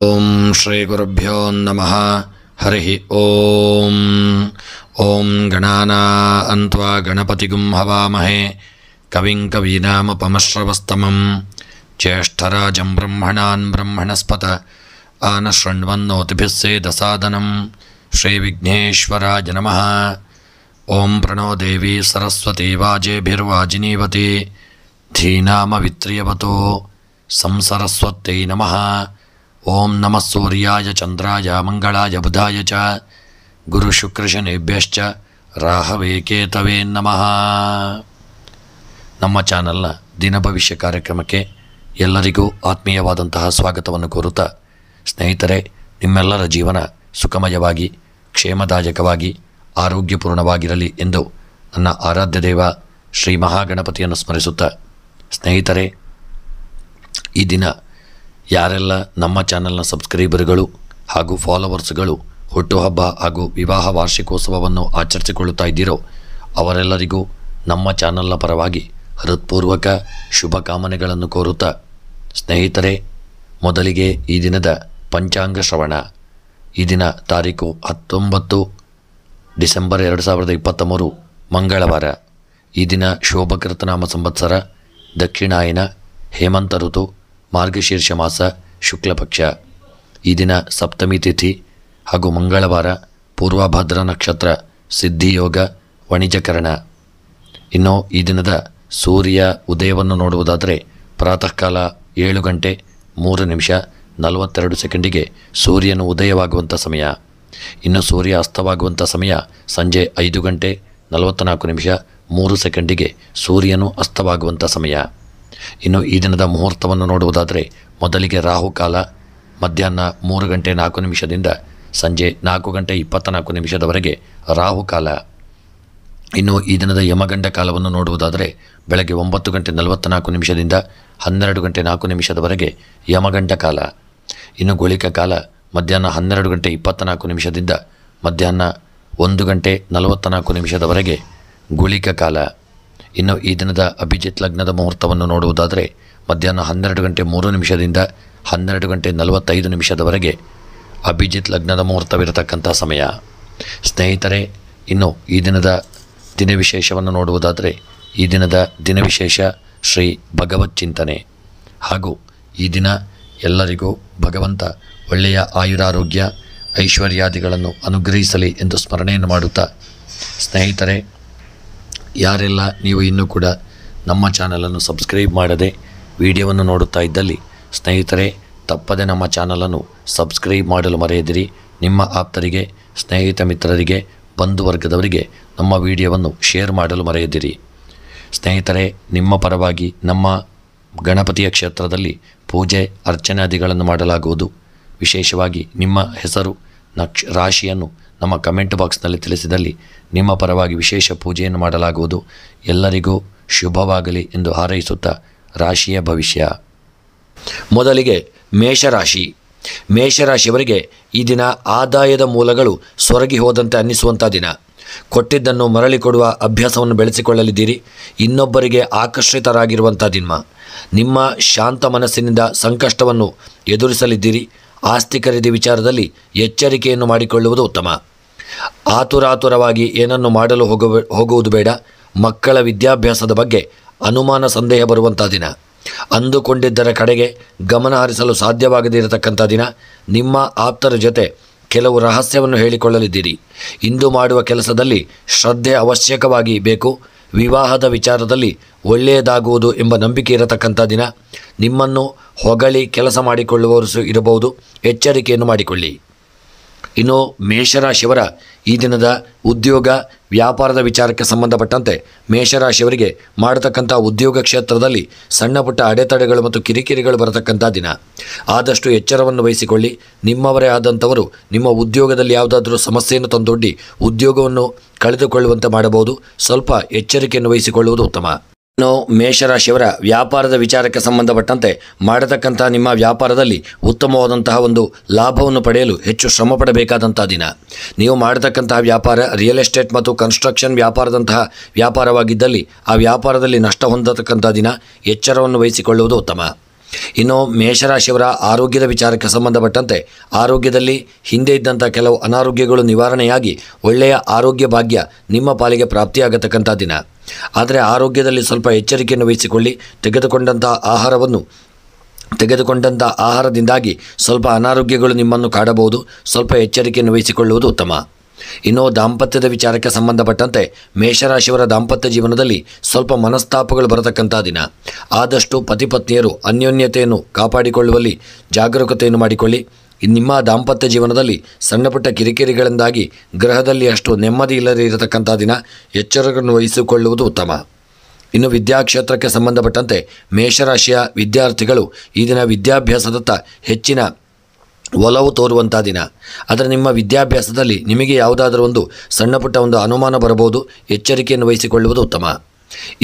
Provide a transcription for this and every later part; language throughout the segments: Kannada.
ಓಂ ಶ್ರೀ ಗುರುಭ್ಯೋ ನಮಃ. ಹರಿ ಓಂ. ಓಂ ಗಣಾನಾನ್ವಾ ಗಣಪತಿಗುಂ ಹವಾಮಹೇ ಕವಿಂ ಕವೀನಾಮುಪಮಶ್ರವಸ್ತಮಂ ಜ್ಯೇಷ್ಠರಾಜಂ ಬ್ರಹ್ಮಣಾನ್ ಬ್ರಹ್ಮಣಸ್ಪತ ಆನಶೃಣ್ವನ್ನೋತಿಭಿಃ ಸೇದಸಾದನಂ. ಶ್ರೀ ವಿಘ್ನೇಶ್ವರಾಯ ನಮಃ. ಓಂ ಪ್ರಣೋ ದೇವಿ ಸರಸ್ವತಿ ವಾಜೇಭಿರ್ವಾಜಿನೀವತಿ ಧೀನಾಮವಿತ್ರ್ಯವತೋ ಸಂಸರಸ್ವತ್ಯೈ ನಮಃ. ಓಂ ನಮಃ ಸೂರ್ಯಾಯ ಚಂದ್ರಾಯ ಮಂಗಳಾಯ ಬುಧಾಯ ಚ ಗುರುಶುಕ್ರಶನೇಭ್ಯಶ್ಚ ರಾಹವೇ ಕೇತವೇ ನಮಃ. ನಮ್ಮ ಚಾನಲ್ನ ದಿನ ಭವಿಷ್ಯ ಕಾರ್ಯಕ್ರಮಕ್ಕೆ ಎಲ್ಲರಿಗೂ ಆತ್ಮೀಯವಾದಂತಹ ಸ್ವಾಗತವನ್ನು ಕೋರುತ್ತಾ, ಸ್ನೇಹಿತರೆ, ನಿಮ್ಮೆಲ್ಲರ ಜೀವನ ಸುಖಮಯವಾಗಿ ಕ್ಷೇಮದಾಯಕವಾಗಿ ಆರೋಗ್ಯಪೂರ್ಣವಾಗಿರಲಿ ಎಂದು ನನ್ನ ಆರಾಧ್ಯ ದೇವ ಶ್ರೀ ಮಹಾಗಣಪತಿಯನ್ನು ಸ್ಮರಿಸುತ್ತಾ, ಸ್ನೇಹಿತರೆ, ಈ ದಿನ ಯಾರೆಲ್ಲ ನಮ್ಮ ಚಾನಲ್ನ ಸಬ್ಸ್ಕ್ರೈಬರ್ಗಳು ಹಾಗೂ ಫಾಲೋವರ್ಸ್ಗಳು ಹುಟ್ಟುಹಬ್ಬ ಹಾಗೂ ವಿವಾಹ ವಾರ್ಷಿಕೋತ್ಸವವನ್ನು ಆಚರಿಸಿಕೊಳ್ಳುತ್ತಾ ಇದ್ದೀರೋ ಅವರೆಲ್ಲರಿಗೂ ನಮ್ಮ ಚಾನಲ್ನ ಪರವಾಗಿ ಹೃತ್ಪೂರ್ವಕ ಶುಭಕಾಮನೆಗಳನ್ನು ಕೋರುತ್ತಾ, ಸ್ನೇಹಿತರೆ, ಮೊದಲಿಗೆ ಈ ದಿನದ ಪಂಚಾಂಗ ಶ್ರವಣ. ಈ ದಿನ ತಾರೀಕು 19 ಡಿಸೆಂಬರ್ 2023 ಮಂಗಳವಾರ. ಈ ದಿನ ಶೋಭಕೃತನಾಮ ಸಂವತ್ಸರ, ದಕ್ಷಿಣಾಯನ, ಹೇಮಂತ ಋತು, ಮಾರ್ಗಶೀರ್ಷ ಮಾಸ, ಶುಕ್ಲಪಕ್ಷ. ಈ ದಿನ ಸಪ್ತಮಿ ತಿಥಿ ಹಾಗೂ ಮಂಗಳವಾರ, ಪೂರ್ವಭದ್ರ ನಕ್ಷತ್ರ, ಸಿದ್ಧಿಯೋಗ, ವಣಿಜಕರಣ. ಇನ್ನು ಈ ದಿನದ ಸೂರ್ಯ ಉದಯವನ್ನು ನೋಡುವುದಾದರೆ ಪ್ರಾತಃ ಕಾಲ 7 ಗಂಟೆ 3 ನಿಮಿಷ 42 ಸೆಕೆಂಡಿಗೆ ಸೂರ್ಯನು ಉದಯವಾಗುವಂಥ ಸಮಯ. ಇನ್ನು ಸೂರ್ಯ ಅಸ್ತವಾಗುವಂಥ ಸಮಯ ಸಂಜೆ 5 ಗಂಟೆ 44 ನಿಮಿಷ 3 ಸೆಕೆಂಡಿಗೆ ಸೂರ್ಯನು ಅಸ್ತವಾಗುವಂಥ ಸಮಯ. ಇನ್ನು ಈ ದಿನದ ಮುಹೂರ್ತವನ್ನು ನೋಡುವುದಾದರೆ ಮೊದಲಿಗೆ ರಾಹುಕಾಲ ಮಧ್ಯಾಹ್ನ 3 ಗಂಟೆ 4 ನಿಮಿಷದಿಂದ ಸಂಜೆ 4 ಗಂಟೆ 24 ನಿಮಿಷದವರೆಗೆ ರಾಹುಕಾಲ. ಇನ್ನು ಈ ದಿನದ ಯಮಗಂಡ ಕಾಲವನ್ನು ನೋಡುವುದಾದರೆ ಬೆಳಗ್ಗೆ 9 ಗಂಟೆ 44 ನಿಮಿಷದಿಂದ 12 ಗಂಟೆ 4 ನಿಮಿಷದವರೆಗೆ ಯಮಗಂಡ ಕಾಲ. ಇನ್ನು ಗುಳಿಕ ಕಾಲ ಮಧ್ಯಾಹ್ನ 12 ಗಂಟೆ 24 ನಿಮಿಷದಿಂದ ಮಧ್ಯಾಹ್ನ 1 ಗಂಟೆ 44 ನಿಮಿಷದವರೆಗೆ ಗುಳಿಕ ಕಾಲ. ಇನ್ನು ಈ ದಿನದ ಅಭಿಜಿತ್ ಲಗ್ನದ ಮುಹೂರ್ತವನ್ನು ನೋಡುವುದಾದರೆ ಮಧ್ಯಾಹ್ನ 12 ಗಂಟೆ 3 ನಿಮಿಷದಿಂದ 12 ಗಂಟೆ 45 ನಿಮಿಷದವರೆಗೆ ಅಭಿಜಿತ್ ಲಗ್ನದ ಮುಹೂರ್ತವಿರತಕ್ಕಂಥ ಸಮಯ. ಸ್ನೇಹಿತರೆ, ಇನ್ನು ಈ ದಿನದ ದಿನವಿಶೇಷವನ್ನು ನೋಡುವುದಾದರೆ ಈ ದಿನದ ದಿನವಿಶೇಷ ಶ್ರೀ ಭಗವತ್ ಚಿಂತನೆ. ಹಾಗೂ ಈ ದಿನ ಎಲ್ಲರಿಗೂ ಭಗವಂತ ಒಳ್ಳೆಯ ಆಯುರಾರೋಗ್ಯ ಐಶ್ವರ್ಯಾದಿಗಳನ್ನು ಅನುಗ್ರಹಿಸಲಿ ಎಂದು ಸ್ಮರಣೆಯನ್ನು ಮಾಡುತ್ತಾ, ಸ್ನೇಹಿತರೆ, ಯಾರೆಲ್ಲ ನೀವು ಇನ್ನೂ ಕೂಡ ನಮ್ಮ ಚಾನಲನ್ನು ಸಬ್ಸ್ಕ್ರೈಬ್ ಮಾಡದೆ ವಿಡಿಯೋವನ್ನು ನೋಡುತ್ತಾ ಇದ್ದಲ್ಲಿ, ಸ್ನೇಹಿತರೆ, ತಪ್ಪದೆ ನಮ್ಮ ಚಾನಲನ್ನು ಸಬ್ಸ್ಕ್ರೈಬ್ ಮಾಡಲು ಮರೆಯದಿರಿ. ನಿಮ್ಮ ಆಪ್ತರಿಗೆ, ಸ್ನೇಹಿತ ಮಿತ್ರರಿಗೆ, ಬಂಧುವರ್ಗದವರಿಗೆ ನಮ್ಮ ವಿಡಿಯೋವನ್ನು ಶೇರ್ ಮಾಡಲು ಮರೆಯದಿರಿ. ಸ್ನೇಹಿತರೆ, ನಿಮ್ಮ ಪರವಾಗಿ ನಮ್ಮ ಗಣಪತಿಯ ಕ್ಷೇತ್ರದಲ್ಲಿ ಪೂಜೆ ಅರ್ಚನಾದಿಗಳನ್ನು ಮಾಡಲಾಗುವುದು. ವಿಶೇಷವಾಗಿ ನಿಮ್ಮ ಹೆಸರು ರಾಶಿಯನ್ನು ನಮ್ಮ ಕಮೆಂಟ್ ಬಾಕ್ಸ್ನಲ್ಲಿ ತಿಳಿಸಿದಲ್ಲಿ ನಿಮ್ಮ ಪರವಾಗಿ ವಿಶೇಷ ಪೂಜೆಯನ್ನು ಮಾಡಲಾಗುವುದು. ಎಲ್ಲರಿಗೂ ಶುಭವಾಗಲಿ ಎಂದು ಹಾರೈಸುತ್ತಾ ರಾಶಿಯ ಭವಿಷ್ಯ. ಮೊದಲಿಗೆ ಮೇಷರಾಶಿ. ಮೇಷರಾಶಿಯವರಿಗೆ ಈ ದಿನ ಆದಾಯದ ಮೂಲಗಳು ಸೊರಗಿ ಹೋದಂತೆ ಅನ್ನಿಸುವಂಥ ದಿನ. ಕೊಟ್ಟಿದ್ದನ್ನು ಮರಳಿ ಕೊಡುವ ಅಭ್ಯಾಸವನ್ನು ಬೆಳೆಸಿಕೊಳ್ಳಲಿದ್ದೀರಿ. ಇನ್ನೊಬ್ಬರಿಗೆ ಆಕರ್ಷಿತರಾಗಿರುವಂಥ ದಿನ. ನಿಮ್ಮ ಶಾಂತ ಮನಸ್ಸಿನಿಂದ ಸಂಕಷ್ಟವನ್ನು ಎದುರಿಸಲಿದ್ದೀರಿ. ಆಸ್ತಿ ಖರೀದಿ ವಿಚಾರದಲ್ಲಿ ಎಚ್ಚರಿಕೆಯನ್ನು ಮಾಡಿಕೊಳ್ಳುವುದು ಉತ್ತಮ. ಆತುರಾತುರವಾಗಿ ಏನನ್ನು ಮಾಡಲು ಹೋಗುವುದು ಬೇಡ. ಮಕ್ಕಳ ವಿದ್ಯಾಭ್ಯಾಸದ ಬಗ್ಗೆ ಅನುಮಾನ ಸಂದೇಹ ಬರುವಂಥ ದಿನ. ಅಂದುಕೊಂಡಿದ್ದರ ಕಡೆಗೆ ಗಮನ ಹರಿಸಲು ಸಾಧ್ಯವಾಗದೇ ಇರತಕ್ಕಂಥ ದಿನ. ನಿಮ್ಮ ಆಪ್ತರ ಜೊತೆ ಕೆಲವು ರಹಸ್ಯವನ್ನು ಹೇಳಿಕೊಳ್ಳಲಿದ್ದೀರಿ. ಇಂದು ಮಾಡುವ ಕೆಲಸದಲ್ಲಿ ಶ್ರದ್ಧೆ ಅವಶ್ಯಕವಾಗಿ ಬೇಕು. ವಿವಾಹದ ವಿಚಾರದಲ್ಲಿ ಒಳ್ಳೆಯದಾಗುವುದು ಎಂಬ ನಂಬಿಕೆ ಇರತಕ್ಕಂಥ ದಿನ. ನಿಮ್ಮನ್ನು ಹೊಗಳಿ ಕೆಲಸ ಮಾಡಿಕೊಳ್ಳುವವರು ಇರಬಹುದು, ಎಚ್ಚರಿಕೆಯನ್ನು ಮಾಡಿಕೊಳ್ಳಿ. ಇನ್ನು ಮೇಷರಾಶಿಯವರ ಈ ದಿನದ ಉದ್ಯೋಗ ವ್ಯಾಪಾರದ ವಿಚಾರಕ್ಕೆ ಸಂಬಂಧಪಟ್ಟಂತೆ ಮೇಷರಾಶಿಯವರಿಗೆ ಮಾಡತಕ್ಕಂಥ ಉದ್ಯೋಗ ಕ್ಷೇತ್ರದಲ್ಲಿ ಸಣ್ಣ ಪುಟ್ಟ ಅಡೆತಡೆಗಳು ಮತ್ತು ಕಿರಿಕಿರಿಗಳು ಬರತಕ್ಕಂಥ ದಿನ. ಆದಷ್ಟು ಎಚ್ಚರವನ್ನು ವಹಿಸಿಕೊಳ್ಳಿ. ನಿಮ್ಮವರೇ ಆದಂಥವರು ನಿಮ್ಮ ಉದ್ಯೋಗದಲ್ಲಿ ಯಾವುದಾದ್ರೂ ಸಮಸ್ಯೆಯನ್ನು ತಂದೊಡ್ಡಿ ಉದ್ಯೋಗವನ್ನು ಕಳೆದುಕೊಳ್ಳುವಂತೆ ಮಾಡಬಹುದು. ಸ್ವಲ್ಪ ಎಚ್ಚರಿಕೆಯನ್ನು ವಹಿಸಿಕೊಳ್ಳುವುದು ಉತ್ತಮ. ಇನ್ನು ಮೇಷರಾಶಿಯವರ ವ್ಯಾಪಾರದ ವಿಚಾರಕ್ಕೆ ಸಂಬಂಧಪಟ್ಟಂತೆ ಮಾಡತಕ್ಕಂಥ ನಿಮ್ಮ ವ್ಯಾಪಾರದಲ್ಲಿ ಉತ್ತಮವಾದಂತಹ ಒಂದು ಲಾಭವನ್ನು ಪಡೆಯಲು ಹೆಚ್ಚು ಶ್ರಮ ಪಡಬೇಕಾದಂತಹ ದಿನ. ನೀವು ಮಾಡತಕ್ಕಂತಹ ವ್ಯಾಪಾರ ರಿಯಲ್ ಎಸ್ಟೇಟ್ ಮತ್ತು ಕನ್ಸ್ಟ್ರಕ್ಷನ್ ವ್ಯಾಪಾರದಂತಹ ವ್ಯಾಪಾರವಾಗಿದ್ದಲ್ಲಿ ಆ ವ್ಯಾಪಾರದಲ್ಲಿ ನಷ್ಟ ಹೊಂದತಕ್ಕಂಥ ದಿನ. ಎಚ್ಚರವನ್ನು ವಹಿಸಿಕೊಳ್ಳುವುದು ಉತ್ತಮ. ಇನ್ನು ಮೇಷರಾಶಿಯವರ ಆರೋಗ್ಯದ ವಿಚಾರಕ್ಕೆ ಸಂಬಂಧಪಟ್ಟಂತೆ ಆರೋಗ್ಯದಲ್ಲಿ ಹಿಂದೆ ಇದ್ದಂಥ ಕೆಲವು ಅನಾರೋಗ್ಯಗಳು ನಿವಾರಣೆಯಾಗಿ ಒಳ್ಳೆಯ ಆರೋಗ್ಯ ಭಾಗ್ಯ ನಿಮ್ಮ ಪಾಲಿಗೆ ಪ್ರಾಪ್ತಿಯಾಗತಕ್ಕಂಥ ದಿನ. ಆದರೆ ಆರೋಗ್ಯದಲ್ಲಿ ಸ್ವಲ್ಪ ಎಚ್ಚರಿಕೆಯನ್ನು ವಹಿಸಿಕೊಳ್ಳಿ. ತೆಗೆದುಕೊಂಡಂಥ ಆಹಾರದಿಂದಾಗಿ ಸ್ವಲ್ಪ ಅನಾರೋಗ್ಯಗಳು ನಿಮ್ಮನ್ನು ಕಾಡಬಹುದು. ಸ್ವಲ್ಪ ಎಚ್ಚರಿಕೆಯನ್ನು ವಹಿಸಿಕೊಳ್ಳುವುದು ಉತ್ತಮ. ಇನ್ನು ದಾಂಪತ್ಯದ ವಿಚಾರಕ್ಕೆ ಸಂಬಂಧಪಟ್ಟಂತೆ ಮೇಷರಾಶಿಯವರ ದಾಂಪತ್ಯ ಜೀವನದಲ್ಲಿ ಸ್ವಲ್ಪ ಮನಸ್ತಾಪಗಳು ಬರತಕ್ಕಂಥ ದಿನ. ಆದಷ್ಟು ಪತಿ ಪತ್ನಿಯರು ಅನ್ಯೋನ್ಯತೆಯನ್ನು ಕಾಪಾಡಿಕೊಳ್ಳುವಲ್ಲಿ ಜಾಗರೂಕತೆಯನ್ನು ಮಾಡಿಕೊಳ್ಳಿ. ನಿಮ್ಮ ದಾಂಪತ್ಯ ಜೀವನದಲ್ಲಿ ಸಣ್ಣಪುಟ್ಟ ಕಿರಿಕಿರಿಗಳಿಂದಾಗಿ ಗೃಹದಲ್ಲಿ ಅಷ್ಟು ನೆಮ್ಮದಿ ಇಲ್ಲದೇ ಇರತಕ್ಕಂಥ ದಿನ. ಎಚ್ಚರಿಕೆಯನ್ನು ವಹಿಸಿಕೊಳ್ಳುವುದು ಉತ್ತಮ. ಇನ್ನು ವಿದ್ಯಾಕ್ಷೇತ್ರಕ್ಕೆ ಸಂಬಂಧಪಟ್ಟಂತೆ ಮೇಷರಾಶಿಯ ವಿದ್ಯಾರ್ಥಿಗಳು ಈ ದಿನ ವಿದ್ಯಾಭ್ಯಾಸದತ್ತ ಹೆಚ್ಚಿನ ಒಲವು ತೋರುವಂಥ ದಿನ. ಆದರೆ ನಿಮ್ಮ ವಿದ್ಯಾಭ್ಯಾಸದಲ್ಲಿ ನಿಮಗೆ ಯಾವುದಾದರೂ ಒಂದು ಸಣ್ಣಪುಟ್ಟ ಒಂದು ಅನುಮಾನ ಬರಬಹುದು. ಎಚ್ಚರಿಕೆಯನ್ನು ವಹಿಸಿಕೊಳ್ಳುವುದು ಉತ್ತಮ.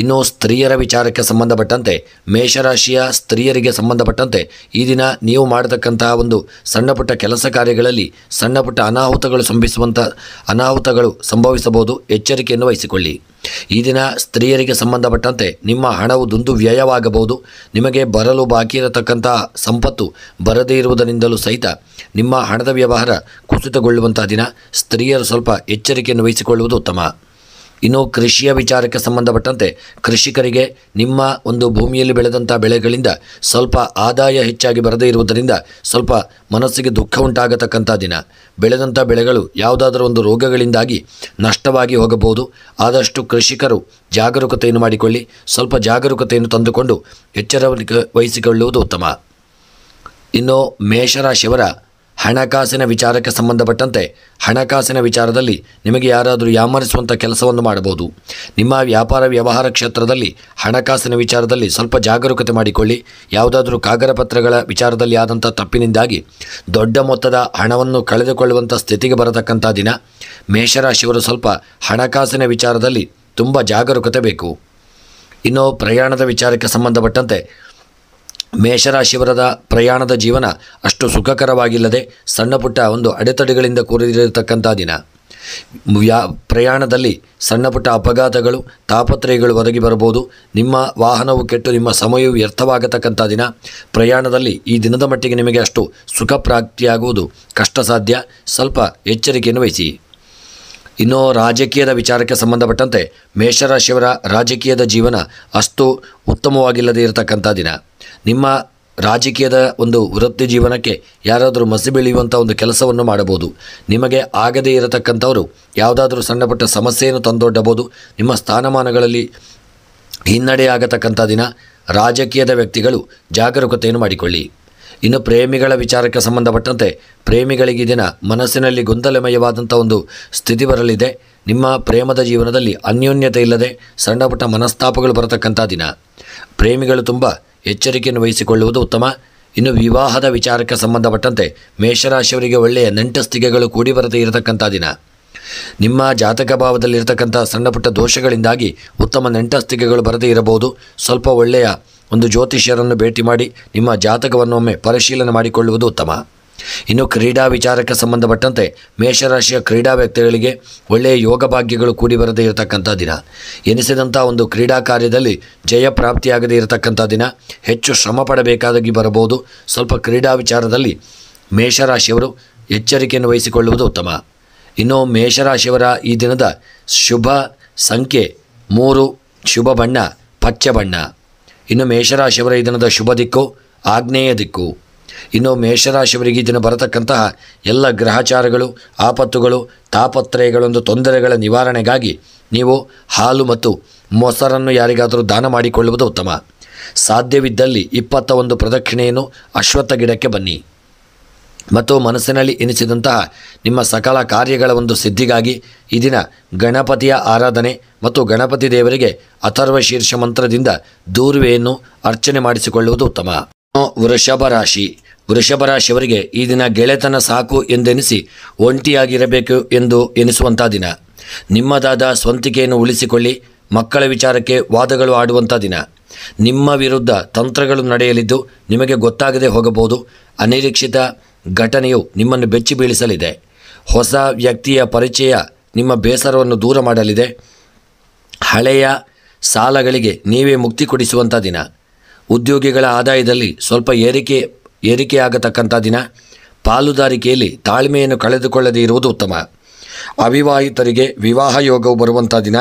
ಇನ್ನು ಸ್ತ್ರೀಯರ ವಿಚಾರಕ್ಕೆ ಸಂಬಂಧಪಟ್ಟಂತೆ ಮೇಷರಾಶಿಯ ಸ್ತ್ರೀಯರಿಗೆ ಸಂಬಂಧಪಟ್ಟಂತೆ ಈ ದಿನ ನೀವು ಮಾಡತಕ್ಕಂತಹ ಒಂದು ಸಣ್ಣಪುಟ್ಟ ಕೆಲಸ ಕಾರ್ಯಗಳಲ್ಲಿ ಸಣ್ಣಪುಟ್ಟ ಅನಾಹುತಗಳು ಸಂಭವಿಸಬಹುದು. ಎಚ್ಚರಿಕೆಯನ್ನು ವಹಿಸಿಕೊಳ್ಳಿ. ಈ ದಿನ ಸ್ತ್ರೀಯರಿಗೆ ಸಂಬಂಧಪಟ್ಟಂತೆ ನಿಮ್ಮ ಹಣವು ದುಂದು ವ್ಯಯವಾಗಬಹುದು. ನಿಮಗೆ ಬರಲು ಬಾಕಿ ಇರತಕ್ಕಂಥ ಸಂಪತ್ತು ಬರದೇ ಇರುವುದರಿಂದಲೂ ಸಹಿತ ನಿಮ್ಮ ಹಣದ ವ್ಯವಹಾರ ಕುಸಿತಗೊಳ್ಳುವಂಥ ದಿನ. ಸ್ತ್ರೀಯರು ಸ್ವಲ್ಪ ಎಚ್ಚರಿಕೆಯನ್ನು ವಹಿಸಿಕೊಳ್ಳುವುದು ಉತ್ತಮ. ಇನ್ನು ಕೃಷಿಯ ವಿಚಾರಕ್ಕೆ ಸಂಬಂಧಪಟ್ಟಂತೆ ಕೃಷಿಕರಿಗೆ ನಿಮ್ಮ ಒಂದು ಭೂಮಿಯಲ್ಲಿ ಬೆಳೆದಂಥ ಬೆಳೆಗಳಿಂದ ಸ್ವಲ್ಪ ಆದಾಯ ಹೆಚ್ಚಾಗಿ ಬರದೇ ಇರುವುದರಿಂದ ಸ್ವಲ್ಪ ಮನಸ್ಸಿಗೆ ದುಃಖ ಉಂಟಾಗತಕ್ಕಂಥ ದಿನ. ಬೆಳೆದಂಥ ಬೆಳೆಗಳು ಯಾವುದಾದರೂ ಒಂದು ರೋಗಗಳಿಂದಾಗಿ ನಷ್ಟವಾಗಿ ಹೋಗಬಹುದು. ಆದಷ್ಟು ಕೃಷಿಕರು ಜಾಗರೂಕತೆಯನ್ನು ಮಾಡಿಕೊಳ್ಳಿ. ಸ್ವಲ್ಪ ಜಾಗರೂಕತೆಯನ್ನು ತಂದುಕೊಂಡು ಎಚ್ಚರ ವಹಿಸಿಕೊಳ್ಳುವುದು ಉತ್ತಮ. ಇನ್ನು ಮೇಷರಾಶಿಯವರ ಹಣಕಾಸಿನ ವಿಚಾರಕ್ಕೆ ಸಂಬಂಧಪಟ್ಟಂತೆ ಹಣಕಾಸಿನ ವಿಚಾರದಲ್ಲಿ ನಿಮಗೆ ಯಾರಾದರೂ ಯಾಮರಿಸುವಂಥ ಕೆಲಸವನ್ನು ಮಾಡಬಹುದು. ನಿಮ್ಮ ವ್ಯಾಪಾರ ವ್ಯವಹಾರ ಕ್ಷೇತ್ರದಲ್ಲಿ ಹಣಕಾಸಿನ ವಿಚಾರದಲ್ಲಿ ಸ್ವಲ್ಪ ಜಾಗರೂಕತೆ ಮಾಡಿಕೊಳ್ಳಿ. ಯಾವುದಾದರೂ ಕಾಗದ ಪತ್ರಗಳ ವಿಚಾರದಲ್ಲಿ ಆದಂಥ ತಪ್ಪಿನಿಂದಾಗಿ ದೊಡ್ಡ ಮೊತ್ತದ ಹಣವನ್ನು ಕಳೆದುಕೊಳ್ಳುವಂಥ ಸ್ಥಿತಿಗೆ ಬರತಕ್ಕಂಥ ದಿನ. ಮೇಷರಾಶಿಯವರು ಸ್ವಲ್ಪ ಹಣಕಾಸಿನ ವಿಚಾರದಲ್ಲಿ ತುಂಬ ಜಾಗರೂಕತೆ ಬೇಕು. ಇನ್ನು ಪ್ರಯಾಣದ ವಿಚಾರಕ್ಕೆ ಸಂಬಂಧಪಟ್ಟಂತೆ ಮೇಷರಾಶಿಯವರದ ಪ್ರಯಾಣದ ಜೀವನ ಅಷ್ಟು ಸುಖಕರವಾಗಿಲ್ಲದೆ ಸಣ್ಣಪುಟ್ಟ ಒಂದು ಅಡೆತಡೆಗಳಿಂದ ಕೂಡಿರತಕ್ಕಂಥ ದಿನ. ಪ್ರಯಾಣದಲ್ಲಿ ಸಣ್ಣಪುಟ್ಟ ಅಪಘಾತಗಳು ತಾಪತ್ರಯಗಳು ಒದಗಿ ಬರಬಹುದು. ನಿಮ್ಮ ವಾಹನವು ಕೆಟ್ಟು ನಿಮ್ಮ ಸಮಯವು ವ್ಯರ್ಥವಾಗತಕ್ಕಂಥ ದಿನ. ಪ್ರಯಾಣದಲ್ಲಿ ಈ ದಿನದ ಮಟ್ಟಿಗೆ ನಿಮಗೆ ಅಷ್ಟು ಸುಖ ಪ್ರಾಪ್ತಿಯಾಗುವುದು ಕಷ್ಟ ಸಾಧ್ಯ. ಸ್ವಲ್ಪ ಎಚ್ಚರಿಕೆಯನ್ನು ವಹಿಸಿ. ಇನ್ನು ರಾಜಕೀಯದ ವಿಚಾರಕ್ಕೆ ಸಂಬಂಧಪಟ್ಟಂತೆ ಮೇಷರಾಶಿಯವರ ರಾಜಕೀಯದ ಜೀವನ ಅಷ್ಟು ಉತ್ತಮವಾಗಿಲ್ಲದೆ ಇರತಕ್ಕಂಥ ದಿನ. ನಿಮ್ಮ ರಾಜಕೀಯದ ಒಂದು ವೃತ್ತಿ ಜೀವನಕ್ಕೆ ಯಾರಾದರೂ ಮಸಿ ಬೆಳೆಯುವಂಥ ಒಂದು ಕೆಲಸವನ್ನು ಮಾಡಬಹುದು. ನಿಮಗೆ ಆಗದೇ ಇರತಕ್ಕಂಥವರು ಯಾವುದಾದ್ರೂ ಸಣ್ಣಪುಟ್ಟ ಸಮಸ್ಯೆಯನ್ನು ತಂದೊಡ್ಡಬಹುದು. ನಿಮ್ಮ ಸ್ಥಾನಮಾನಗಳಲ್ಲಿ ಹಿನ್ನಡೆಯಾಗತಕ್ಕಂಥ ದಿನ. ರಾಜಕೀಯದ ವ್ಯಕ್ತಿಗಳು ಜಾಗರೂಕತೆಯನ್ನು ಮಾಡಿಕೊಳ್ಳಿ. ಇನ್ನು ಪ್ರೇಮಿಗಳ ವಿಚಾರಕ್ಕೆ ಸಂಬಂಧಪಟ್ಟಂತೆ ಪ್ರೇಮಿಗಳಿಗೆ ದಿನ ಮನಸ್ಸಿನಲ್ಲಿ ಗೊಂದಲಮಯವಾದಂಥ ಒಂದು ಸ್ಥಿತಿ ಬರಲಿದೆ. ನಿಮ್ಮ ಪ್ರೇಮದ ಜೀವನದಲ್ಲಿ ಅನ್ಯೋನ್ಯತೆ ಇಲ್ಲದೆ ಸಣ್ಣಪುಟ್ಟ ಮನಸ್ತಾಪಗಳು ಬರತಕ್ಕಂಥ ದಿನ. ಪ್ರೇಮಿಗಳು ತುಂಬ ಎಚ್ಚರಿಕೆಯನ್ನು ವಹಿಸಿಕೊಳ್ಳುವುದು ಉತ್ತಮ. ಇನ್ನು ವಿವಾಹದ ವಿಚಾರಕ್ಕೆ ಸಂಬಂಧಪಟ್ಟಂತೆ ಮೇಷರಾಶಿಯವರಿಗೆ ಒಳ್ಳೆಯ ನೆಂಟಸ್ತಿಗೆಗಳು ಕೂಡಿ ಬರದೇ ಇರತಕ್ಕಂಥ ದಿನ. ನಿಮ್ಮ ಜಾತಕ ಭಾವದಲ್ಲಿರ್ತಕ್ಕಂಥ ಸಣ್ಣಪುಟ್ಟ ದೋಷಗಳಿಂದಾಗಿ ಉತ್ತಮ ನೆಂಟಸ್ತಿಗೆಗಳು ಬರದೇ ಇರಬಹುದು. ಸ್ವಲ್ಪ ಒಳ್ಳೆಯ ಒಂದು ಜ್ಯೋತಿಷ್ಯರನ್ನು ಭೇಟಿ ಮಾಡಿ ನಿಮ್ಮ ಜಾತಕವನ್ನು ಒಮ್ಮೆ ಪರಿಶೀಲನೆ ಮಾಡಿಕೊಳ್ಳುವುದು ಉತ್ತಮ. ಇನ್ನು ಕ್ರೀಡಾ ವಿಚಾರಕ್ಕೆ ಸಂಬಂಧಪಟ್ಟಂತೆ ಮೇಷರಾಶಿಯ ಕ್ರೀಡಾ ವ್ಯಕ್ತಿಗಳಿಗೆ ಒಳ್ಳೆಯ ಯೋಗ ಭಾಗ್ಯಗಳು ಕೂಡಿ ಬರದೇ ಇರತಕ್ಕಂಥ ದಿನ. ಎನಿಸಿದಂಥ ಒಂದು ಕ್ರೀಡಾ ಕಾರ್ಯದಲ್ಲಿ ಜಯ ಪ್ರಾಪ್ತಿಯಾಗದೇ ಇರತಕ್ಕಂಥ ದಿನ. ಹೆಚ್ಚು ಶ್ರಮ ಪಡಬೇಕಾಗಿ ಬರಬಹುದು. ಸ್ವಲ್ಪ ಕ್ರೀಡಾ ವಿಚಾರದಲ್ಲಿ ಮೇಷರಾಶಿಯವರು ಎಚ್ಚರಿಕೆಯನ್ನು ವಹಿಸಿಕೊಳ್ಳುವುದು ಉತ್ತಮ. ಇನ್ನು ಮೇಷರಾಶಿಯವರ ಈ ದಿನದ ಶುಭ ಸಂಖ್ಯೆ 3, ಶುಭ ಬಣ್ಣ ಪಚ್ಚ ಬಣ್ಣ. ಇನ್ನು ಮೇಷರಾಶಿಯವರ ಈ ದಿನದ ಶುಭ ದಿಕ್ಕು ಆಗ್ನೇಯ ದಿಕ್ಕು. ಇನ್ನು ಮೇಷರಾಶಿಯವರಿಗೆ ಈ ದಿನ ಬರತಕ್ಕಂತಹ ಎಲ್ಲ ಗ್ರಹಚಾರಗಳು, ಆಪತ್ತುಗಳು, ತಾಪತ್ರಯಗಳೊಂದು ತೊಂದರೆಗಳ ನಿವಾರಣೆಗಾಗಿ ನೀವು ಹಾಲು ಮತ್ತು ಮೊಸರನ್ನು ಯಾರಿಗಾದರೂ ದಾನ ಮಾಡಿಕೊಳ್ಳುವುದು ಉತ್ತಮ. ಸಾಧ್ಯವಿದ್ದಲ್ಲಿ 21 ಪ್ರದಕ್ಷಿಣೆಯನ್ನು ಅಶ್ವತ್ಥ ಗಿಡಕ್ಕೆ ಬನ್ನಿ. ಮತ್ತು ಮನಸ್ಸಿನಲ್ಲಿ ಎನಿಸಿದಂತಹ ನಿಮ್ಮ ಸಕಲ ಕಾರ್ಯಗಳ ಒಂದು ಸಿದ್ಧಿಗಾಗಿ ಈ ದಿನ ಗಣಪತಿಯ ಆರಾಧನೆ ಮತ್ತು ಗಣಪತಿ ದೇವರಿಗೆ ಅಥರ್ವ ಶೀರ್ಷ ಮಂತ್ರದಿಂದ ದೂರ್ವೆಯನ್ನು ಅರ್ಚನೆ ಮಾಡಿಸಿಕೊಳ್ಳುವುದು ಉತ್ತಮ. ವೃಷಭ ರಾಶಿಯವರಿಗೆ ಈ ದಿನ ಗೆಳೆತನ ಸಾಕು ಎಂದೆನಿಸಿ ಒಂಟಿಯಾಗಿರಬೇಕು ಎಂದು ಎನಿಸುವಂಥ ದಿನ. ನಿಮ್ಮದಾದ ಸ್ವಂತಿಕೆಯನ್ನು ಉಳಿಸಿಕೊಳ್ಳಿ. ಮಕ್ಕಳ ವಿಚಾರಕ್ಕೆ ವಾದಗಳು ಆಡುವಂಥ ದಿನ. ನಿಮ್ಮ ವಿರುದ್ಧ ತಂತ್ರಗಳು ನಡೆಯಲಿದ್ದು ನಿಮಗೆ ಗೊತ್ತಾಗದೆ ಹೋಗಬಹುದು. ಅನಿರೀಕ್ಷಿತ ಘಟನೆಯು ನಿಮ್ಮನ್ನು ಬೆಚ್ಚಿ ಬೀಳಿಸಲಿದೆ. ಹೊಸ ವ್ಯಕ್ತಿಯ ಪರಿಚಯ ನಿಮ್ಮ ಬೇಸರವನ್ನು ದೂರ ಮಾಡಲಿದೆ. ಹಳೆಯ ಸಾಲಗಳಿಗೆ ನೀವೇ ಮುಕ್ತಿ ಕೊಡಿಸುವಂಥ ದಿನ. ಉದ್ಯೋಗಿಗಳ ಆದಾಯದಲ್ಲಿ ಸ್ವಲ್ಪ ಏರಿಕೆಯಾಗತಕ್ಕಂಥ ದಿನ. ಪಾಲುದಾರಿಕೆಯಲ್ಲಿ ತಾಳ್ಮೆಯನ್ನು ಕಳೆದುಕೊಳ್ಳದೇ ಇರುವುದು ಉತ್ತಮ. ಅವಿವಾಹಿತರಿಗೆ ವಿವಾಹ ಯೋಗವು ಬರುವಂಥ ದಿನ.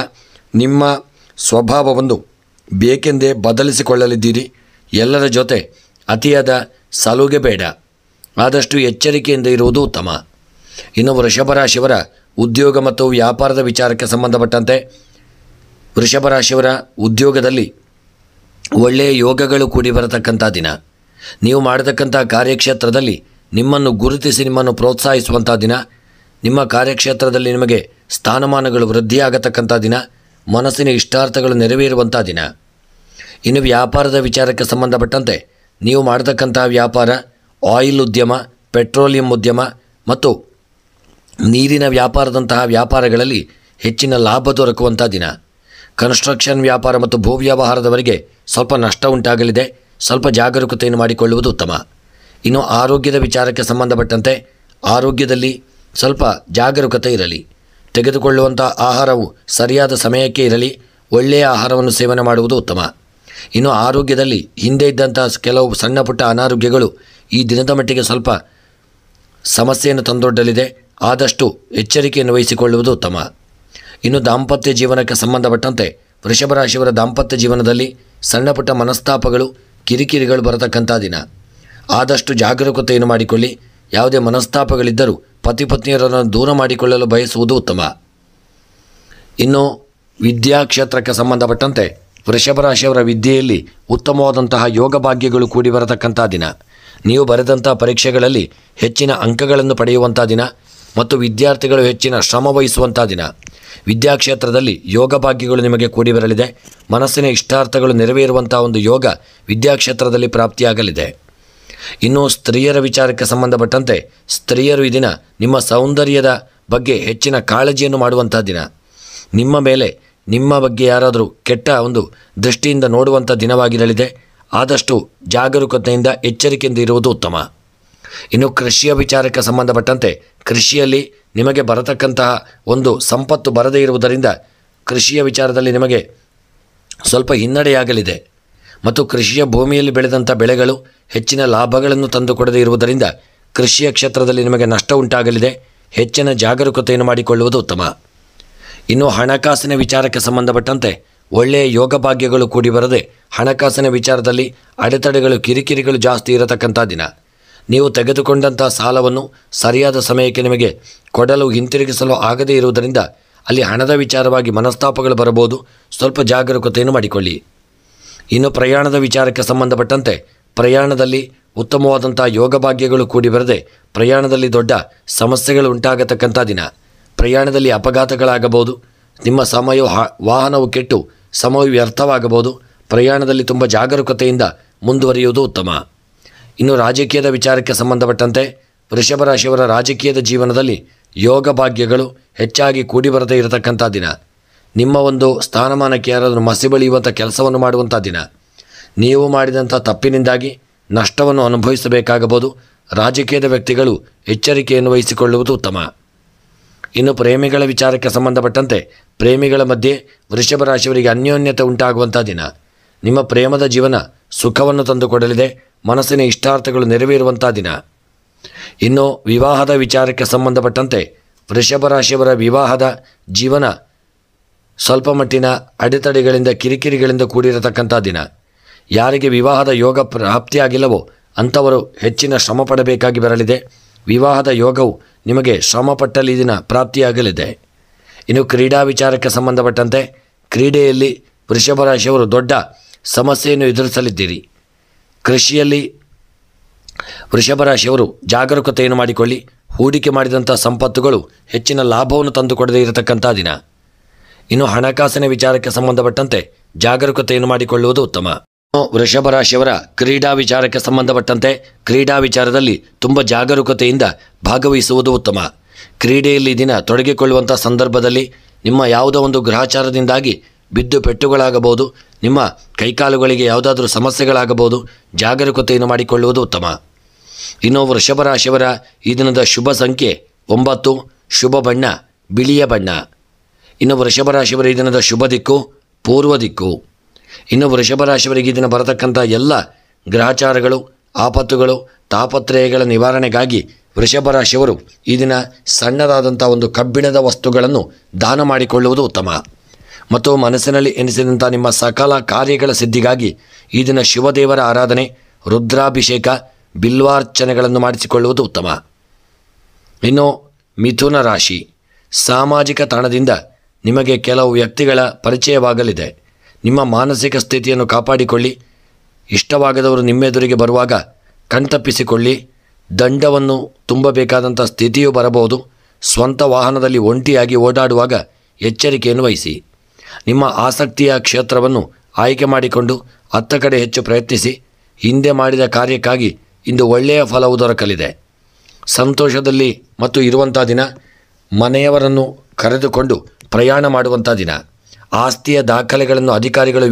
ನಿಮ್ಮ ಸ್ವಭಾವವನ್ನು ಬೇಕೆಂದೇ ಬದಲಿಸಿಕೊಳ್ಳಲಿದ್ದೀರಿ. ಎಲ್ಲರ ಜೊತೆ ಅತಿಯಾದ ಸಲುಗೆ ಬೇಡ. ಆದಷ್ಟು ಎಚ್ಚರಿಕೆಯಿಂದ ಇರುವುದು ಉತ್ತಮ. ಇನ್ನು ವೃಷಭ ರಾಶಿಯವರ ಉದ್ಯೋಗ ಮತ್ತು ವ್ಯಾಪಾರದ ವಿಚಾರಕ್ಕೆ ಸಂಬಂಧಪಟ್ಟಂತೆ ವೃಷಭ ರಾಶಿಯವರ ಉದ್ಯೋಗದಲ್ಲಿ ಒಳ್ಳೆಯ ಯೋಗಗಳು ಕೂಡಿ ಬರತಕ್ಕಂಥ ದಿನ. ನೀವು ಮಾಡತಕ್ಕಂಥ ಕಾರ್ಯಕ್ಷೇತ್ರದಲ್ಲಿ ನಿಮ್ಮನ್ನು ಗುರುತಿಸಿ ನಿಮ್ಮನ್ನು ಪ್ರೋತ್ಸಾಹಿಸುವಂಥ ದಿನ. ನಿಮ್ಮ ಕಾರ್ಯಕ್ಷೇತ್ರದಲ್ಲಿ ನಿಮಗೆ ಸ್ಥಾನಮಾನಗಳು ವೃದ್ಧಿಯಾಗತಕ್ಕಂಥ ದಿನ. ಮನಸ್ಸಿನ ಇಷ್ಟಾರ್ಥಗಳು ನೆರವೇರುವಂಥ ದಿನ. ಇನ್ನು ವ್ಯಾಪಾರದ ವಿಚಾರಕ್ಕೆ ಸಂಬಂಧಪಟ್ಟಂತೆ ನೀವು ಮಾಡತಕ್ಕಂಥ ವ್ಯಾಪಾರ ಆಯಿಲ್ ಉದ್ಯಮ, ಪೆಟ್ರೋಲಿಯಂ ಉದ್ಯಮ ಮತ್ತು ನೀರಿನ ವ್ಯಾಪಾರದಂತಹ ವ್ಯಾಪಾರಗಳಲ್ಲಿ ಹೆಚ್ಚಿನ ಲಾಭ ದೊರಕುವಂಥ ದಿನ. ಕನ್ಸ್ಟ್ರಕ್ಷನ್ ವ್ಯಾಪಾರ ಮತ್ತು ಭೂ ವ್ಯವಹಾರದವರಿಗೆ ಸ್ವಲ್ಪ ನಷ್ಟ ಉಂಟಾಗಲಿದೆ. ಸ್ವಲ್ಪ ಜಾಗರೂಕತೆಯನ್ನು ಮಾಡಿಕೊಳ್ಳುವುದು ಉತ್ತಮ. ಇನ್ನು ಆರೋಗ್ಯದ ವಿಚಾರಕ್ಕೆ ಸಂಬಂಧಪಟ್ಟಂತೆ ಆರೋಗ್ಯದಲ್ಲಿ ಸ್ವಲ್ಪ ಜಾಗರೂಕತೆ ಇರಲಿ. ತೆಗೆದುಕೊಳ್ಳುವಂಥ ಆಹಾರವು ಸರಿಯಾದ ಸಮಯಕ್ಕೆ ಇರಲಿ. ಒಳ್ಳೆಯ ಆಹಾರವನ್ನು ಸೇವನೆ ಮಾಡುವುದು ಉತ್ತಮ. ಇನ್ನು ಆರೋಗ್ಯದಲ್ಲಿ ಹಿಂದೆ ಇದ್ದಂಥ ಕೆಲವು ಸಣ್ಣ ಪುಟ್ಟ ಅನಾರೋಗ್ಯಗಳು ಈ ದಿನದ ಮಟ್ಟಿಗೆ ಸ್ವಲ್ಪ ಸಮಸ್ಯೆಯನ್ನು ತಂದೊಡ್ಡಲಿದೆ. ಆದಷ್ಟು ಎಚ್ಚರಿಕೆಯನ್ನು ವಹಿಸಿಕೊಳ್ಳುವುದು ಉತ್ತಮ. ಇನ್ನು ದಾಂಪತ್ಯ ಜೀವನಕ್ಕೆ ಸಂಬಂಧಪಟ್ಟಂತೆ ವೃಷಭ ರಾಶಿಯವರ ದಾಂಪತ್ಯ ಜೀವನದಲ್ಲಿ ಸಣ್ಣ ಪುಟ್ಟ ಮನಸ್ತಾಪಗಳು, ಕಿರಿಕಿರಿಗಳು ಬರತಕ್ಕಂಥ ದಿನ. ಆದಷ್ಟು ಜಾಗರೂಕತೆಯನ್ನು ಮಾಡಿಕೊಳ್ಳಿ. ಯಾವುದೇ ಮನಸ್ತಾಪಗಳಿದ್ದರೂ ಪತಿ ಪತ್ನಿಯರನ್ನು ದೂರ ಮಾಡಿಕೊಳ್ಳಲು ಬಯಸುವುದು ಉತ್ತಮ. ಇನ್ನು ವಿದ್ಯಾಕ್ಷೇತ್ರಕ್ಕೆ ಸಂಬಂಧಪಟ್ಟಂತೆ ವೃಷಭ ರಾಶಿಯವರ ವಿದ್ಯೆಯಲ್ಲಿ ಉತ್ತಮವಾದಂತಹ ಯೋಗ ಭಾಗ್ಯಗಳು ಕೂಡಿ ಬರತಕ್ಕಂಥ ದಿನ. ನೀವು ಬರೆದಂಥ ಪರೀಕ್ಷೆಗಳಲ್ಲಿ ಹೆಚ್ಚಿನ ಅಂಕಗಳನ್ನು ಪಡೆಯುವಂಥ ದಿನ ಮತ್ತು ವಿದ್ಯಾರ್ಥಿಗಳು ಹೆಚ್ಚಿನ ಶ್ರಮ ವಹಿಸುವಂಥ ದಿನ. ವಿದ್ಯಾಕ್ಷೇತ್ರದಲ್ಲಿ ಯೋಗ ಭಾಗ್ಯಗಳು ನಿಮಗೆ ಕೂಡಿ ಬರಲಿದೆ. ಮನಸ್ಸಿನ ಇಷ್ಟಾರ್ಥಗಳು ನೆರವೇರುವಂಥ ಒಂದು ಯೋಗ ವಿದ್ಯಾಕ್ಷೇತ್ರದಲ್ಲಿ ಪ್ರಾಪ್ತಿಯಾಗಲಿದೆ. ಇನ್ನು ಸ್ತ್ರೀಯರ ವಿಚಾರಕ್ಕೆ ಸಂಬಂಧಪಟ್ಟಂತೆ ಸ್ತ್ರೀಯರು ಈ ದಿನ ನಿಮ್ಮ ಸೌಂದರ್ಯದ ಬಗ್ಗೆ ಹೆಚ್ಚಿನ ಕಾಳಜಿಯನ್ನು ಮಾಡುವಂಥ ದಿನ. ನಿಮ್ಮ ಬಗ್ಗೆ ಯಾರಾದರೂ ಕೆಟ್ಟ ಒಂದು ದೃಷ್ಟಿಯಿಂದ ನೋಡುವಂಥ ದಿನವಾಗಿರಲಿದೆ. ಆದಷ್ಟು ಜಾಗರೂಕತೆಯಿಂದ ಎಚ್ಚರಿಕೆಯಿಂದ ಇರುವುದು ಉತ್ತಮ. ಇನ್ನು ಕೃಷಿಯ ವಿಚಾರಕ್ಕೆ ಸಂಬಂಧಪಟ್ಟಂತೆ ಕೃಷಿಯಲ್ಲಿ ನಿಮಗೆ ಬರತಕ್ಕಂತಹ ಒಂದು ಸಂಪತ್ತು ಬರದೇ ಇರುವುದರಿಂದ ಕೃಷಿಯ ವಿಚಾರದಲ್ಲಿ ನಿಮಗೆ ಸ್ವಲ್ಪ ಹಿನ್ನಡೆಯಾಗಲಿದೆ ಮತ್ತು ಕೃಷಿಯ ಭೂಮಿಯಲ್ಲಿ ಬೆಳೆದಂಥ ಬೆಳೆಗಳು ಹೆಚ್ಚಿನ ಲಾಭಗಳನ್ನು ತಂದುಕೊಡದೇ ಇರುವುದರಿಂದ ಕೃಷಿಯ ಕ್ಷೇತ್ರದಲ್ಲಿ ನಿಮಗೆ ನಷ್ಟ ಉಂಟಾಗಲಿದೆ. ಹೆಚ್ಚಿನ ಜಾಗರೂಕತೆಯನ್ನು ಮಾಡಿಕೊಳ್ಳುವುದು ಉತ್ತಮ. ಇನ್ನು ಹಣಕಾಸಿನ ವಿಚಾರಕ್ಕೆ ಸಂಬಂಧಪಟ್ಟಂತೆ ಒಳ್ಳೆಯ ಯೋಗ ಭಾಗ್ಯಗಳು ಕೂಡಿ ಬರದೆ ಹಣಕಾಸಿನ ವಿಚಾರದಲ್ಲಿ ಅಡೆತಡೆಗಳು, ಕಿರಿಕಿರಿಗಳು ಜಾಸ್ತಿ ಇರತಕ್ಕಂಥ ದಿನ. ನೀವು ತೆಗೆದುಕೊಂಡಂಥ ಸಾಲವನ್ನು ಸರಿಯಾದ ಸಮಯಕ್ಕೆ ನಿಮಗೆ ಕೊಡಲು ಹಿಂತಿರುಗಿಸಲು ಆಗದೇ ಇರುವುದರಿಂದ ಅಲ್ಲಿ ಹಣದ ವಿಚಾರವಾಗಿ ಮನಸ್ತಾಪಗಳು ಬರಬಹುದು. ಸ್ವಲ್ಪ ಜಾಗರೂಕತೆಯನ್ನು ಮಾಡಿಕೊಳ್ಳಿ. ಇನ್ನು ಪ್ರಯಾಣದ ವಿಚಾರಕ್ಕೆ ಸಂಬಂಧಪಟ್ಟಂತೆ ಪ್ರಯಾಣದಲ್ಲಿ ಉತ್ತಮವಾದಂಥ ಯೋಗ ಭಾಗ್ಯಗಳು ಕೂಡಿ ಬರದೆ ಪ್ರಯಾಣದಲ್ಲಿ ದೊಡ್ಡ ಸಮಸ್ಯೆಗಳು ಉಂಟಾಗತಕ್ಕಂಥ ದಿನ. ಪ್ರಯಾಣದಲ್ಲಿ ಅಪಘಾತಗಳಾಗಬಹುದು. ನಿಮ್ಮ ವಾಹನವು ಕೆಟ್ಟು ಸಮಯ ವ್ಯರ್ಥವಾಗಬಹುದು. ಪ್ರಯಾಣದಲ್ಲಿ ತುಂಬ ಜಾಗರೂಕತೆಯಿಂದ ಮುಂದುವರಿಯುವುದು ಉತ್ತಮ. ಇನ್ನು ರಾಜಕೀಯದ ವಿಚಾರಕ್ಕೆ ಸಂಬಂಧಪಟ್ಟಂತೆ ವೃಷಭ ರಾಶಿಯವರ ರಾಜಕೀಯದ ಜೀವನದಲ್ಲಿ ಯೋಗ ಭಾಗ್ಯಗಳು ಹೆಚ್ಚಾಗಿ ಕೂಡಿ ಬರದೇ ಇರತಕ್ಕಂಥ ದಿನ. ನಿಮ್ಮ ಒಂದು ಸ್ಥಾನಮಾನಕ್ಕೆ ಯಾರಾದರೂ ಮಸಿ ಬಳಿಯುವಂಥ ಕೆಲಸವನ್ನು ಮಾಡುವಂಥ ದಿನ. ನೀವು ಮಾಡಿದಂಥ ತಪ್ಪಿನಿಂದಾಗಿ ನಷ್ಟವನ್ನು ಅನುಭವಿಸಬೇಕಾಗಬಹುದು. ರಾಜಕೀಯದ ವ್ಯಕ್ತಿಗಳು ಎಚ್ಚರಿಕೆಯನ್ನು ವಹಿಸಿಕೊಳ್ಳುವುದು ಉತ್ತಮ. ಇನ್ನು ಪ್ರೇಮಿಗಳ ವಿಚಾರಕ್ಕೆ ಸಂಬಂಧಪಟ್ಟಂತೆ ಪ್ರೇಮಿಗಳ ಮಧ್ಯೆ ವೃಷಭ ರಾಶಿಯವರಿಗೆ ಅನ್ಯೋನ್ಯತೆ ಉಂಟಾಗುವಂಥ ದಿನ. ನಿಮ್ಮ ಪ್ರೇಮದ ಜೀವನ ಸುಖವನ್ನು ತಂದುಕೊಡಲಿದೆ. ಮನಸ್ಸಿನ ಇಷ್ಟಾರ್ಥಗಳು ನೆರವೇರುವಂಥ ದಿನ. ಇನ್ನು ವಿವಾಹದ ವಿಚಾರಕ್ಕೆ ಸಂಬಂಧಪಟ್ಟಂತೆ ವೃಷಭ ರಾಶಿಯವರ ವಿವಾಹದ ಜೀವನ ಸ್ವಲ್ಪ ಮಟ್ಟಿನ ಅಡೆತಡೆಗಳಿಂದ, ಕಿರಿಕಿರಿಗಳಿಂದ ಕೂಡಿರತಕ್ಕಂಥ ದಿನ. ಯಾರಿಗೆ ವಿವಾಹದ ಯೋಗ ಪ್ರಾಪ್ತಿಯಾಗಿಲ್ಲವೋ ಅಂಥವರು ಹೆಚ್ಚಿನ ಶ್ರಮ ಪಡಬೇಕಾಗಿ ಬರಲಿದೆ. ವಿವಾಹದ ಯೋಗವು ನಿಮಗೆ ಶ್ರಮಪಟ್ಟಲ್ಲಿ ದಿನ ಪ್ರಾಪ್ತಿಯಾಗಲಿದೆ. ಇನ್ನು ಕ್ರೀಡಾ ವಿಚಾರಕ್ಕೆ ಸಂಬಂಧಪಟ್ಟಂತೆ ಕ್ರೀಡೆಯಲ್ಲಿ ವೃಷಭ ರಾಶಿಯವರು ದೊಡ್ಡ ಸಮಸ್ಯೆಯನ್ನು ಎದುರಿಸಲಿದ್ದೀರಿ. ಕೃಷಿಯಲ್ಲಿ ವೃಷಭ ರಾಶಿಯವರು ಜಾಗರೂಕತೆಯನ್ನು ಮಾಡಿಕೊಳ್ಳಿ. ಹೂಡಿಕೆ ಮಾಡಿದಂಥ ಸಂಪತ್ತುಗಳು ಹೆಚ್ಚಿನ ಲಾಭವನ್ನು ತಂದುಕೊಡದೇ ಇರತಕ್ಕಂಥ ದಿನ. ಇನ್ನು ಹಣಕಾಸಿನ ವಿಚಾರಕ್ಕೆ ಸಂಬಂಧಪಟ್ಟಂತೆ ಜಾಗರೂಕತೆಯನ್ನು ಮಾಡಿಕೊಳ್ಳುವುದು ಉತ್ತಮ. ವೃಷಭ ರಾಶಿಯವರ ಕ್ರೀಡಾ ವಿಚಾರಕ್ಕೆ ಸಂಬಂಧಪಟ್ಟಂತೆ ಕ್ರೀಡಾ ವಿಚಾರದಲ್ಲಿ ತುಂಬ ಜಾಗರೂಕತೆಯಿಂದ ಭಾಗವಹಿಸುವುದು ಉತ್ತಮ. ಕ್ರೀಡೆಯಲ್ಲಿ ದಿನ ತೊಡಗಿಕೊಳ್ಳುವಂಥ ಸಂದರ್ಭದಲ್ಲಿ ನಿಮ್ಮ ಯಾವುದೋ ಒಂದು ಗ್ರಹಚಾರದಿಂದಾಗಿ ಬಿದ್ದು ಪೆಟ್ಟುಗಳಾಗಬಹುದು. ನಿಮ್ಮ ಕೈಕಾಲುಗಳಿಗೆ ಯಾವುದಾದ್ರೂ ಸಮಸ್ಯೆಗಳಾಗಬಹುದು. ಜಾಗರೂಕತೆಯನ್ನು ಮಾಡಿಕೊಳ್ಳುವುದು ಉತ್ತಮ. ಇನ್ನು ವೃಷಭ ರಾಶಿಯವರ ಈ ದಿನದ ಶುಭ ಸಂಖ್ಯೆ 9, ಶುಭ ಬಣ್ಣ ಬಿಳಿಯ ಬಣ್ಣ. ಇನ್ನು ವೃಷಭ ರಾಶಿಯವರ ಈ ದಿನದ ಶುಭ ದಿಕ್ಕು ಪೂರ್ವ ದಿಕ್ಕು. ಇನ್ನು ವೃಷಭ ರಾಶಿಯವರಿಗೆ ಈ ದಿನ ಬರತಕ್ಕಂಥ ಎಲ್ಲ ಗ್ರಹಚಾರಗಳು, ಆಪತ್ತುಗಳು, ತಾಪತ್ರಯಗಳ ನಿವಾರಣೆಗಾಗಿ ವೃಷಭ ರಾಶಿಯವರು ಈ ದಿನ ಸಣ್ಣದಾದಂಥ ಒಂದು ಕಬ್ಬಿಣದ ವಸ್ತುಗಳನ್ನು ದಾನ ಮಾಡಿಕೊಳ್ಳುವುದು ಉತ್ತಮ. ಮತ್ತು ಮನಸ್ಸಿನಲ್ಲಿ ಎನಿಸಿದಂಥ ನಿಮ್ಮ ಸಕಲ ಕಾರ್ಯಗಳ ಸಿದ್ಧಿಗಾಗಿ ಈ ದಿನ ಶಿವದೇವರ ಆರಾಧನೆ, ರುದ್ರಾಭಿಷೇಕ, ಬಿಲ್ವಾರ್ಚನೆಗಳನ್ನು ಮಾಡಿಸಿಕೊಳ್ಳುವುದು ಉತ್ತಮ. ಇನ್ನು ಮಿಥುನ ರಾಶಿ, ಸಾಮಾಜಿಕ ತಾಣದಿಂದ ನಿಮಗೆ ಕೆಲವು ವ್ಯಕ್ತಿಗಳ ಪರಿಚಯವಾಗಲಿದೆ. ನಿಮ್ಮ ಮಾನಸಿಕ ಸ್ಥಿತಿಯನ್ನು ಕಾಪಾಡಿಕೊಳ್ಳಿ. ಇಷ್ಟವಾಗದವರು ನಿಮ್ಮೆದುರಿಗೆ ಬರುವಾಗ ಕಣ್ತಪ್ಪಿಸಿಕೊಳ್ಳಿ. ದಂಡವನ್ನು ತುಂಬಬೇಕಾದಂಥ ಸ್ಥಿತಿಯೂ ಬರಬಹುದು. ಸ್ವಂತ ವಾಹನದಲ್ಲಿ ಒಂಟಿಯಾಗಿ ಓಡಾಡುವಾಗ ಎಚ್ಚರಿಕೆಯನ್ನು ವಹಿಸಿ. ನಿಮ್ಮ ಆಸಕ್ತಿಯ ಕ್ಷೇತ್ರವನ್ನು ಆಯ್ಕೆ ಮಾಡಿಕೊಂಡು ಅತ್ತ ಕಡೆ ಹೆಚ್ಚು ಪ್ರಯತ್ನಿಸಿ. ಹಿಂದೆ ಮಾಡಿದ ಕಾರ್ಯಕ್ಕಾಗಿ ಇಂದು ಒಳ್ಳೆಯ ಫಲವು ದೊರಕಲಿದೆ. ಸಂತೋಷದಲ್ಲಿ ಮತ್ತು ಇರುವಂಥ ದಿನ. ಮನೆಯವರನ್ನು ಕರೆದುಕೊಂಡು ಪ್ರಯಾಣ ಮಾಡುವಂಥ ದಿನ. ಆಸ್ತಿಯ ದಾಖಲೆಗಳನ್ನು ಅಧಿಕಾರಿಗಳು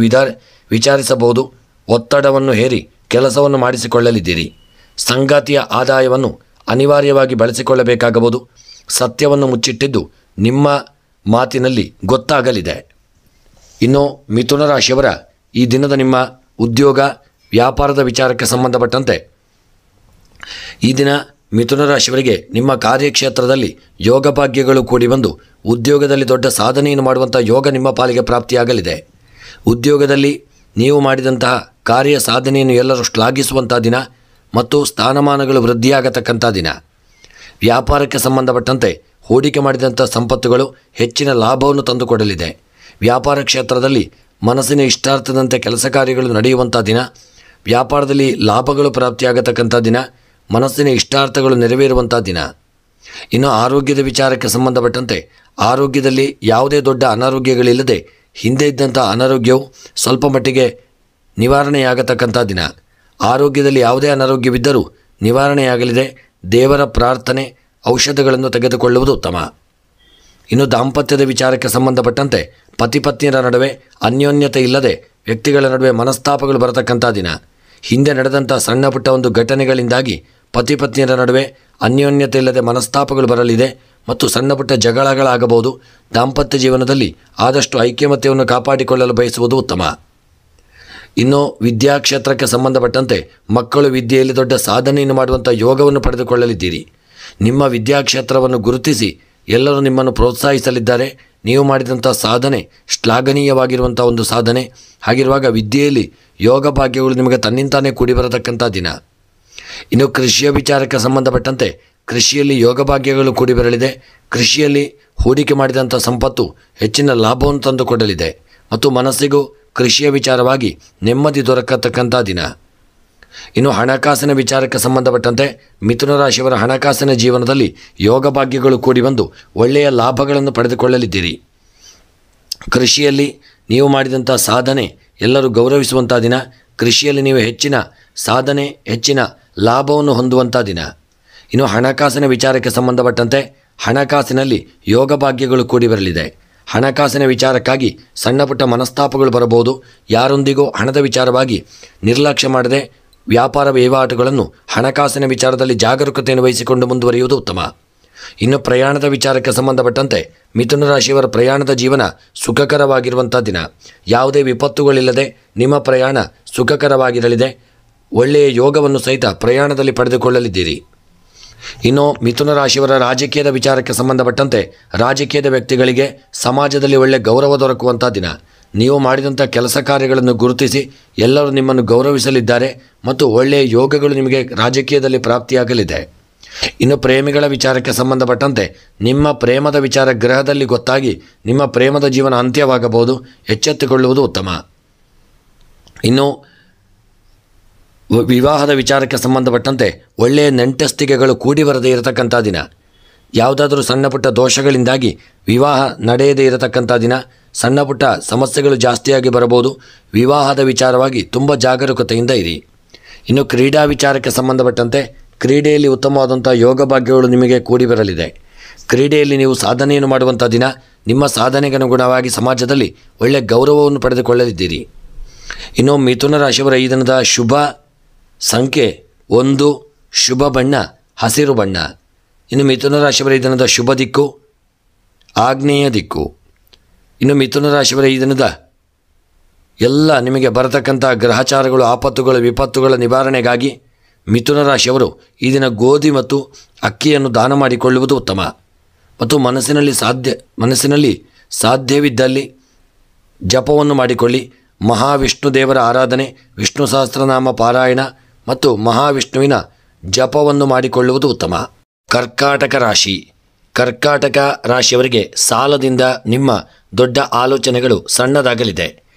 ವಿಚಾರಿಸಬಹುದು. ಒತ್ತಡವನ್ನು ಹೇರಿ ಕೆಲಸವನ್ನು ಮಾಡಿಸಿಕೊಳ್ಳಲಿದ್ದೀರಿ. ಸಂಗಾತಿಯ ಆದಾಯವನ್ನು ಅನಿವಾರ್ಯವಾಗಿ ಬಳಸಿಕೊಳ್ಳಬೇಕಾಗಬಹುದು. ಸತ್ಯವನ್ನು ಮುಚ್ಚಿಟ್ಟಿದ್ದು ನಿಮ್ಮ ಮಾತಿನಲ್ಲಿ ಗೊತ್ತಾಗಲಿದೆ. ಇನ್ನು ಮಿಥುನ ರಾಶಿಯವರ ಈ ದಿನದ ನಿಮ್ಮ ಉದ್ಯೋಗ, ವ್ಯಾಪಾರದ ವಿಚಾರಕ್ಕೆ ಸಂಬಂಧಪಟ್ಟಂತೆ ಈ ದಿನ ಮಿಥುನ ರಾಶಿಯವರಿಗೆ ನಿಮ್ಮ ಕಾರ್ಯಕ್ಷೇತ್ರದಲ್ಲಿ ಯೋಗ ಭಾಗ್ಯಗಳು ಕೂಡಿ ಬಂದು ಉದ್ಯೋಗದಲ್ಲಿ ದೊಡ್ಡ ಸಾಧನೆಯನ್ನು ಮಾಡುವಂಥ ಯೋಗ ನಿಮ್ಮ ಪಾಲಿಗೆ ಪ್ರಾಪ್ತಿಯಾಗಲಿದೆ. ಉದ್ಯೋಗದಲ್ಲಿ ನೀವು ಮಾಡಿದಂತಹ ಕಾರ್ಯ ಸಾಧನೆಯನ್ನು ಎಲ್ಲರೂ ಶ್ಲಾಘಿಸುವಂಥ ದಿನ ಮತ್ತು ಸ್ಥಾನಮಾನಗಳು ವೃದ್ಧಿಯಾಗತಕ್ಕಂಥ ದಿನ. ವ್ಯಾಪಾರಕ್ಕೆ ಸಂಬಂಧಪಟ್ಟಂತೆ ಹೂಡಿಕೆ ಮಾಡಿದಂಥ ಸಂಪತ್ತುಗಳು ಹೆಚ್ಚಿನ ಲಾಭವನ್ನು ತಂದುಕೊಡಲಿದೆ. ವ್ಯಾಪಾರ ಕ್ಷೇತ್ರದಲ್ಲಿ ಮನಸ್ಸಿನ ಇಷ್ಟಾರ್ಥದಂತೆ ಕೆಲಸ ಕಾರ್ಯಗಳು ನಡೆಯುವಂಥ ದಿನ. ವ್ಯಾಪಾರದಲ್ಲಿ ಲಾಭಗಳು ಪ್ರಾಪ್ತಿಯಾಗತಕ್ಕಂಥ ದಿನ. ಮನಸ್ಸಿನ ಇಷ್ಟಾರ್ಥಗಳು ನೆರವೇರುವಂಥ ದಿನ. ಇನ್ನು ಆರೋಗ್ಯದ ವಿಚಾರಕ್ಕೆ ಸಂಬಂಧಪಟ್ಟಂತೆ ಆರೋಗ್ಯದಲ್ಲಿ ಯಾವುದೇ ದೊಡ್ಡ ಅನಾರೋಗ್ಯಗಳಿಲ್ಲದೆ ಹಿಂದೆ ಇದ್ದಂಥ ಅನಾರೋಗ್ಯವು ಸ್ವಲ್ಪ ಮಟ್ಟಿಗೆ ನಿವಾರಣೆಯಾಗತಕ್ಕಂಥ ದಿನ. ಆರೋಗ್ಯದಲ್ಲಿ ಯಾವುದೇ ಅನಾರೋಗ್ಯವಿದ್ದರೂ ನಿವಾರಣೆಯಾಗಲಿದೆ. ದೇವರ ಪ್ರಾರ್ಥನೆ, ಔಷಧಗಳನ್ನು ತೆಗೆದುಕೊಳ್ಳುವುದು ಉತ್ತಮ. ಇನ್ನು ದಾಂಪತ್ಯದ ವಿಚಾರಕ್ಕೆ ಸಂಬಂಧಪಟ್ಟಂತೆ ಪತಿಪತ್ನಿಯರ ನಡುವೆ ಅನ್ಯೋನ್ಯತೆ ಇಲ್ಲದೆ ವ್ಯಕ್ತಿಗಳ ನಡುವೆ ಮನಸ್ತಾಪಗಳು ಬರತಕ್ಕಂಥ ದಿನ. ಹಿಂದೆ ನಡೆದಂಥ ಸಣ್ಣ ಪುಟ್ಟ ಒಂದು ಘಟನೆಗಳಿಂದಾಗಿ ಪತಿಪತ್ನಿಯರ ನಡುವೆ ಅನ್ಯೋನ್ಯತೆ ಇಲ್ಲದೆ ಮನಸ್ತಾಪಗಳು ಬರಲಿದೆ ಮತ್ತು ಸಣ್ಣ ಪುಟ್ಟ ಜಗಳಗಳಾಗಬಹುದು. ದಾಂಪತ್ಯ ಜೀವನದಲ್ಲಿ ಆದಷ್ಟು ಐಕ್ಯಮತ್ಯವನ್ನು ಕಾಪಾಡಿಕೊಳ್ಳಲು ಬಯಸುವುದು ಉತ್ತಮ. ಇನ್ನು ವಿದ್ಯಾಕ್ಷೇತ್ರಕ್ಕೆ ಸಂಬಂಧಪಟ್ಟಂತೆ ಮಕ್ಕಳು ವಿದ್ಯೆಯಲ್ಲಿ ದೊಡ್ಡ ಸಾಧನೆಯನ್ನು ಮಾಡುವಂಥ ಯೋಗವನ್ನು ಪಡೆದುಕೊಳ್ಳಲಿದ್ದೀರಿ. ನಿಮ್ಮ ವಿದ್ಯಾಕ್ಷೇತ್ರವನ್ನು ಗುರುತಿಸಿ ಎಲ್ಲರೂ ನಿಮ್ಮನ್ನು ಪ್ರೋತ್ಸಾಹಿಸಲಿದ್ದಾರೆ. ನೀವು ಮಾಡಿದಂಥ ಸಾಧನೆ ಶ್ಲಾಘನೀಯವಾಗಿರುವಂಥ ಒಂದು ಸಾಧನೆ. ಹಾಗಿರುವಾಗ ವಿದ್ಯೆಯಲ್ಲಿ ಯೋಗ ಭಾಗ್ಯಗಳು ನಿಮಗೆ ತನ್ನಿಂತಾನೇ ಕೂಡಿ ಬರತಕ್ಕಂಥ ದಿನ. ಇನ್ನು ಕೃಷಿಯ ವಿಚಾರಕ್ಕೆ ಸಂಬಂಧಪಟ್ಟಂತೆ ಕೃಷಿಯಲ್ಲಿ ಯೋಗ ಭಾಗ್ಯಗಳು ಕೂಡಿ ಬರಲಿದೆ. ಕೃಷಿಯಲ್ಲಿ ಹೂಡಿಕೆ ಮಾಡಿದಂಥ ಸಂಪತ್ತು ಹೆಚ್ಚಿನ ಲಾಭವನ್ನು ತಂದುಕೊಡಲಿದೆ ಮತ್ತು ಮನಸ್ಸಿಗೂ ಕೃಷಿಯ ವಿಚಾರವಾಗಿ ನೆಮ್ಮದಿ ದೊರಕತಕ್ಕಂಥ ದಿನ. ಇನ್ನು ಹಣಕಾಸಿನ ವಿಚಾರಕ್ಕೆ ಸಂಬಂಧಪಟ್ಟಂತೆ ಮಿಥುನ ರಾಶಿಯವರ ಹಣಕಾಸಿನ ಜೀವನದಲ್ಲಿ ಯೋಗ ಭಾಗ್ಯಗಳು ಕೂಡಿ ಬಂದು ಒಳ್ಳೆಯ ಲಾಭಗಳನ್ನು ಪಡೆದುಕೊಳ್ಳಲಿದ್ದೀರಿ. ಕೃಷಿಯಲ್ಲಿ ನೀವು ಮಾಡಿದಂಥ ಸಾಧನೆ ಎಲ್ಲರೂ ಗೌರವಿಸುವಂಥ ದಿನ. ಕೃಷಿಯಲ್ಲಿ ನೀವು ಹೆಚ್ಚಿನ ಸಾಧನೆ, ಹೆಚ್ಚಿನ ಲಾಭವನ್ನು ಹೊಂದುವಂಥ ದಿನ. ಇನ್ನು ಹಣಕಾಸಿನ ವಿಚಾರಕ್ಕೆ ಸಂಬಂಧಪಟ್ಟಂತೆ ಹಣಕಾಸಿನಲ್ಲಿ ಯೋಗ ಭಾಗ್ಯಗಳು ಕೂಡಿ ಬರಲಿದೆ. ಹಣಕಾಸಿನ ವಿಚಾರಕ್ಕಾಗಿ ಸಣ್ಣ ಪುಟ್ಟ ಮನಸ್ತಾಪಗಳು ಬರಬಹುದು. ಯಾರೊಂದಿಗೂ ಹಣದ ವಿಚಾರವಾಗಿ ನಿರ್ಲಕ್ಷ್ಯ ಮಾಡದೆ ವ್ಯಾಪಾರ ವಹಿವಾಟುಗಳನ್ನು ಹಣಕಾಸಿನ ವಿಚಾರದಲ್ಲಿ ಜಾಗರೂಕತೆಯನ್ನು ವಹಿಸಿಕೊಂಡು ಮುಂದುವರಿಯುವುದು ಉತ್ತಮ. ಇನ್ನು ಪ್ರಯಾಣದ ವಿಚಾರಕ್ಕೆ ಸಂಬಂಧಪಟ್ಟಂತೆ ಮಿಥುನ ರಾಶಿಯವರ ಪ್ರಯಾಣದ ಜೀವನ ಸುಖಕರವಾಗಿರುವಂಥ ದಿನ. ಯಾವುದೇ ವಿಪತ್ತುಗಳಿಲ್ಲದೆ ನಿಮ್ಮ ಪ್ರಯಾಣ ಸುಖಕರವಾಗಿರಲಿದೆ. ಒಳ್ಳೆಯ ಯೋಗವನ್ನು ಸಹಿತ ಪ್ರಯಾಣದಲ್ಲಿ ಪಡೆದುಕೊಳ್ಳಲಿದ್ದೀರಿ. ಇನ್ನು ಮಿಥುನ ರಾಶಿಯವರ ರಾಜಕೀಯದ ವಿಚಾರಕ್ಕೆ ಸಂಬಂಧಪಟ್ಟಂತೆ ರಾಜಕೀಯದ ವ್ಯಕ್ತಿಗಳಿಗೆ ಸಮಾಜದಲ್ಲಿ ಒಳ್ಳೆಯ ಗೌರವ ದೊರಕುವಂಥ ದಿನ. ನೀವು ಮಾಡಿದಂಥ ಕೆಲಸ ಕಾರ್ಯಗಳನ್ನು ಗುರುತಿಸಿ ಎಲ್ಲರೂ ನಿಮ್ಮನ್ನು ಗೌರವಿಸಲಿದ್ದಾರೆ ಮತ್ತು ಒಳ್ಳೆಯ ಯೋಗಗಳು ನಿಮಗೆ ರಾಜಕೀಯದಲ್ಲಿ ಪ್ರಾಪ್ತಿಯಾಗಲಿದೆ. ಇನ್ನು ಪ್ರೇಮಿಗಳ ವಿಚಾರಕ್ಕೆ ಸಂಬಂಧಪಟ್ಟಂತೆ ನಿಮ್ಮ ಪ್ರೇಮದ ವಿಚಾರ ಗ್ರಹದಲ್ಲಿ ಗೊತ್ತಾಗಿ ನಿಮ್ಮ ಪ್ರೇಮದ ಜೀವನ ಅಂತ್ಯವಾಗಬಹುದು. ಎಚ್ಚೆತ್ತುಕೊಳ್ಳುವುದು ಉತ್ತಮ. ಇನ್ನು ವಿವಾಹದ ವಿಚಾರಕ್ಕೆ ಸಂಬಂಧಪಟ್ಟಂತೆ ಒಳ್ಳೆಯ ನೆಂಟಸ್ತಿಕೆಗಳು ಕೂಡಿ ಬರದೇ ಇರತಕ್ಕಂಥ ದಿನ. ಯಾವುದಾದರೂ ಸಣ್ಣ ಪುಟ್ಟ ದೋಷಗಳಿಂದಾಗಿ ವಿವಾಹ ನಡೆಯದೇ ಇರತಕ್ಕಂಥ ದಿನ. ಸಣ್ಣ ಪುಟ್ಟ ಸಮಸ್ಯೆಗಳು ಜಾಸ್ತಿಯಾಗಿ ಬರಬಹುದು. ವಿವಾಹದ ವಿಚಾರವಾಗಿ ತುಂಬ ಜಾಗರೂಕತೆಯಿಂದ ಇರಿ. ಇನ್ನು ಕ್ರೀಡಾ ವಿಚಾರಕ್ಕೆ ಸಂಬಂಧಪಟ್ಟಂತೆ ಕ್ರೀಡೆಯಲ್ಲಿ ಉತ್ತಮವಾದಂಥ ಯೋಗ ಭಾಗ್ಯಗಳು ನಿಮಗೆ ಕೂಡಿ ಬರಲಿದೆ. ಕ್ರೀಡೆಯಲ್ಲಿ ನೀವು ಸಾಧನೆಯನ್ನು ಮಾಡುವಂಥ ದಿನ. ನಿಮ್ಮ ಸಾಧನೆಗೆ ಅನುಗುಣವಾಗಿ ಸಮಾಜದಲ್ಲಿ ಒಳ್ಳೆಯ ಗೌರವವನ್ನು ಪಡೆದುಕೊಳ್ಳಲಿದ್ದೀರಿ. ಇನ್ನು ಮಿಥುನ ರಾಶಿಯವರ ಈ ದಿನದ ಶುಭ ಸಂಖ್ಯೆ 1, ಶುಭ ಬಣ್ಣ ಹಸಿರು ಬಣ್ಣ. ಇನ್ನು ಮಿಥುನ ರಾಶಿಯವರ ಈ ದಿನದ ಶುಭ ದಿಕ್ಕು ಆಗ್ನೇಯ ದಿಕ್ಕು. ಇನ್ನು ಮಿಥುನ ರಾಶಿಯವರ ಈ ದಿನದ ಎಲ್ಲ ನಿಮಗೆ ಬರತಕ್ಕಂಥ ಗ್ರಹಚಾರಗಳು, ಆಪತ್ತುಗಳು, ವಿಪತ್ತುಗಳ ನಿವಾರಣೆಗಾಗಿ ಮಿಥುನ ರಾಶಿಯವರು ಈ ದಿನ ಗೋಧಿ ಮತ್ತು ಅಕ್ಕಿಯನ್ನು ದಾನ ಮಾಡಿಕೊಳ್ಳುವುದು ಉತ್ತಮ. ಮತ್ತು ಮನಸ್ಸಿನಲ್ಲಿ ಸಾಧ್ಯವಿದ್ದಲ್ಲಿ ಜಪವನ್ನು ಮಾಡಿಕೊಳ್ಳಿ. ಮಹಾವಿಷ್ಣು ದೇವರ ಆರಾಧನೆ, ವಿಷ್ಣು ಸಹಸ್ರನಾಮ ಪಾರಾಯಣ ಮತ್ತು ಮಹಾವಿಷ್ಣುವಿನ ಜಪವನ್ನು ಮಾಡಿಕೊಳ್ಳುವುದು ಉತ್ತಮ. ಕರ್ಕಾಟಕ ರಾಶಿಯವರಿಗೆ ಸಾಲದಿಂದ ನಿಮ್ಮ ದೊಡ್ಡ ಆಲೋಚನೆಗಳು ಸಣ್ಣದಾಗಲಿದೆ.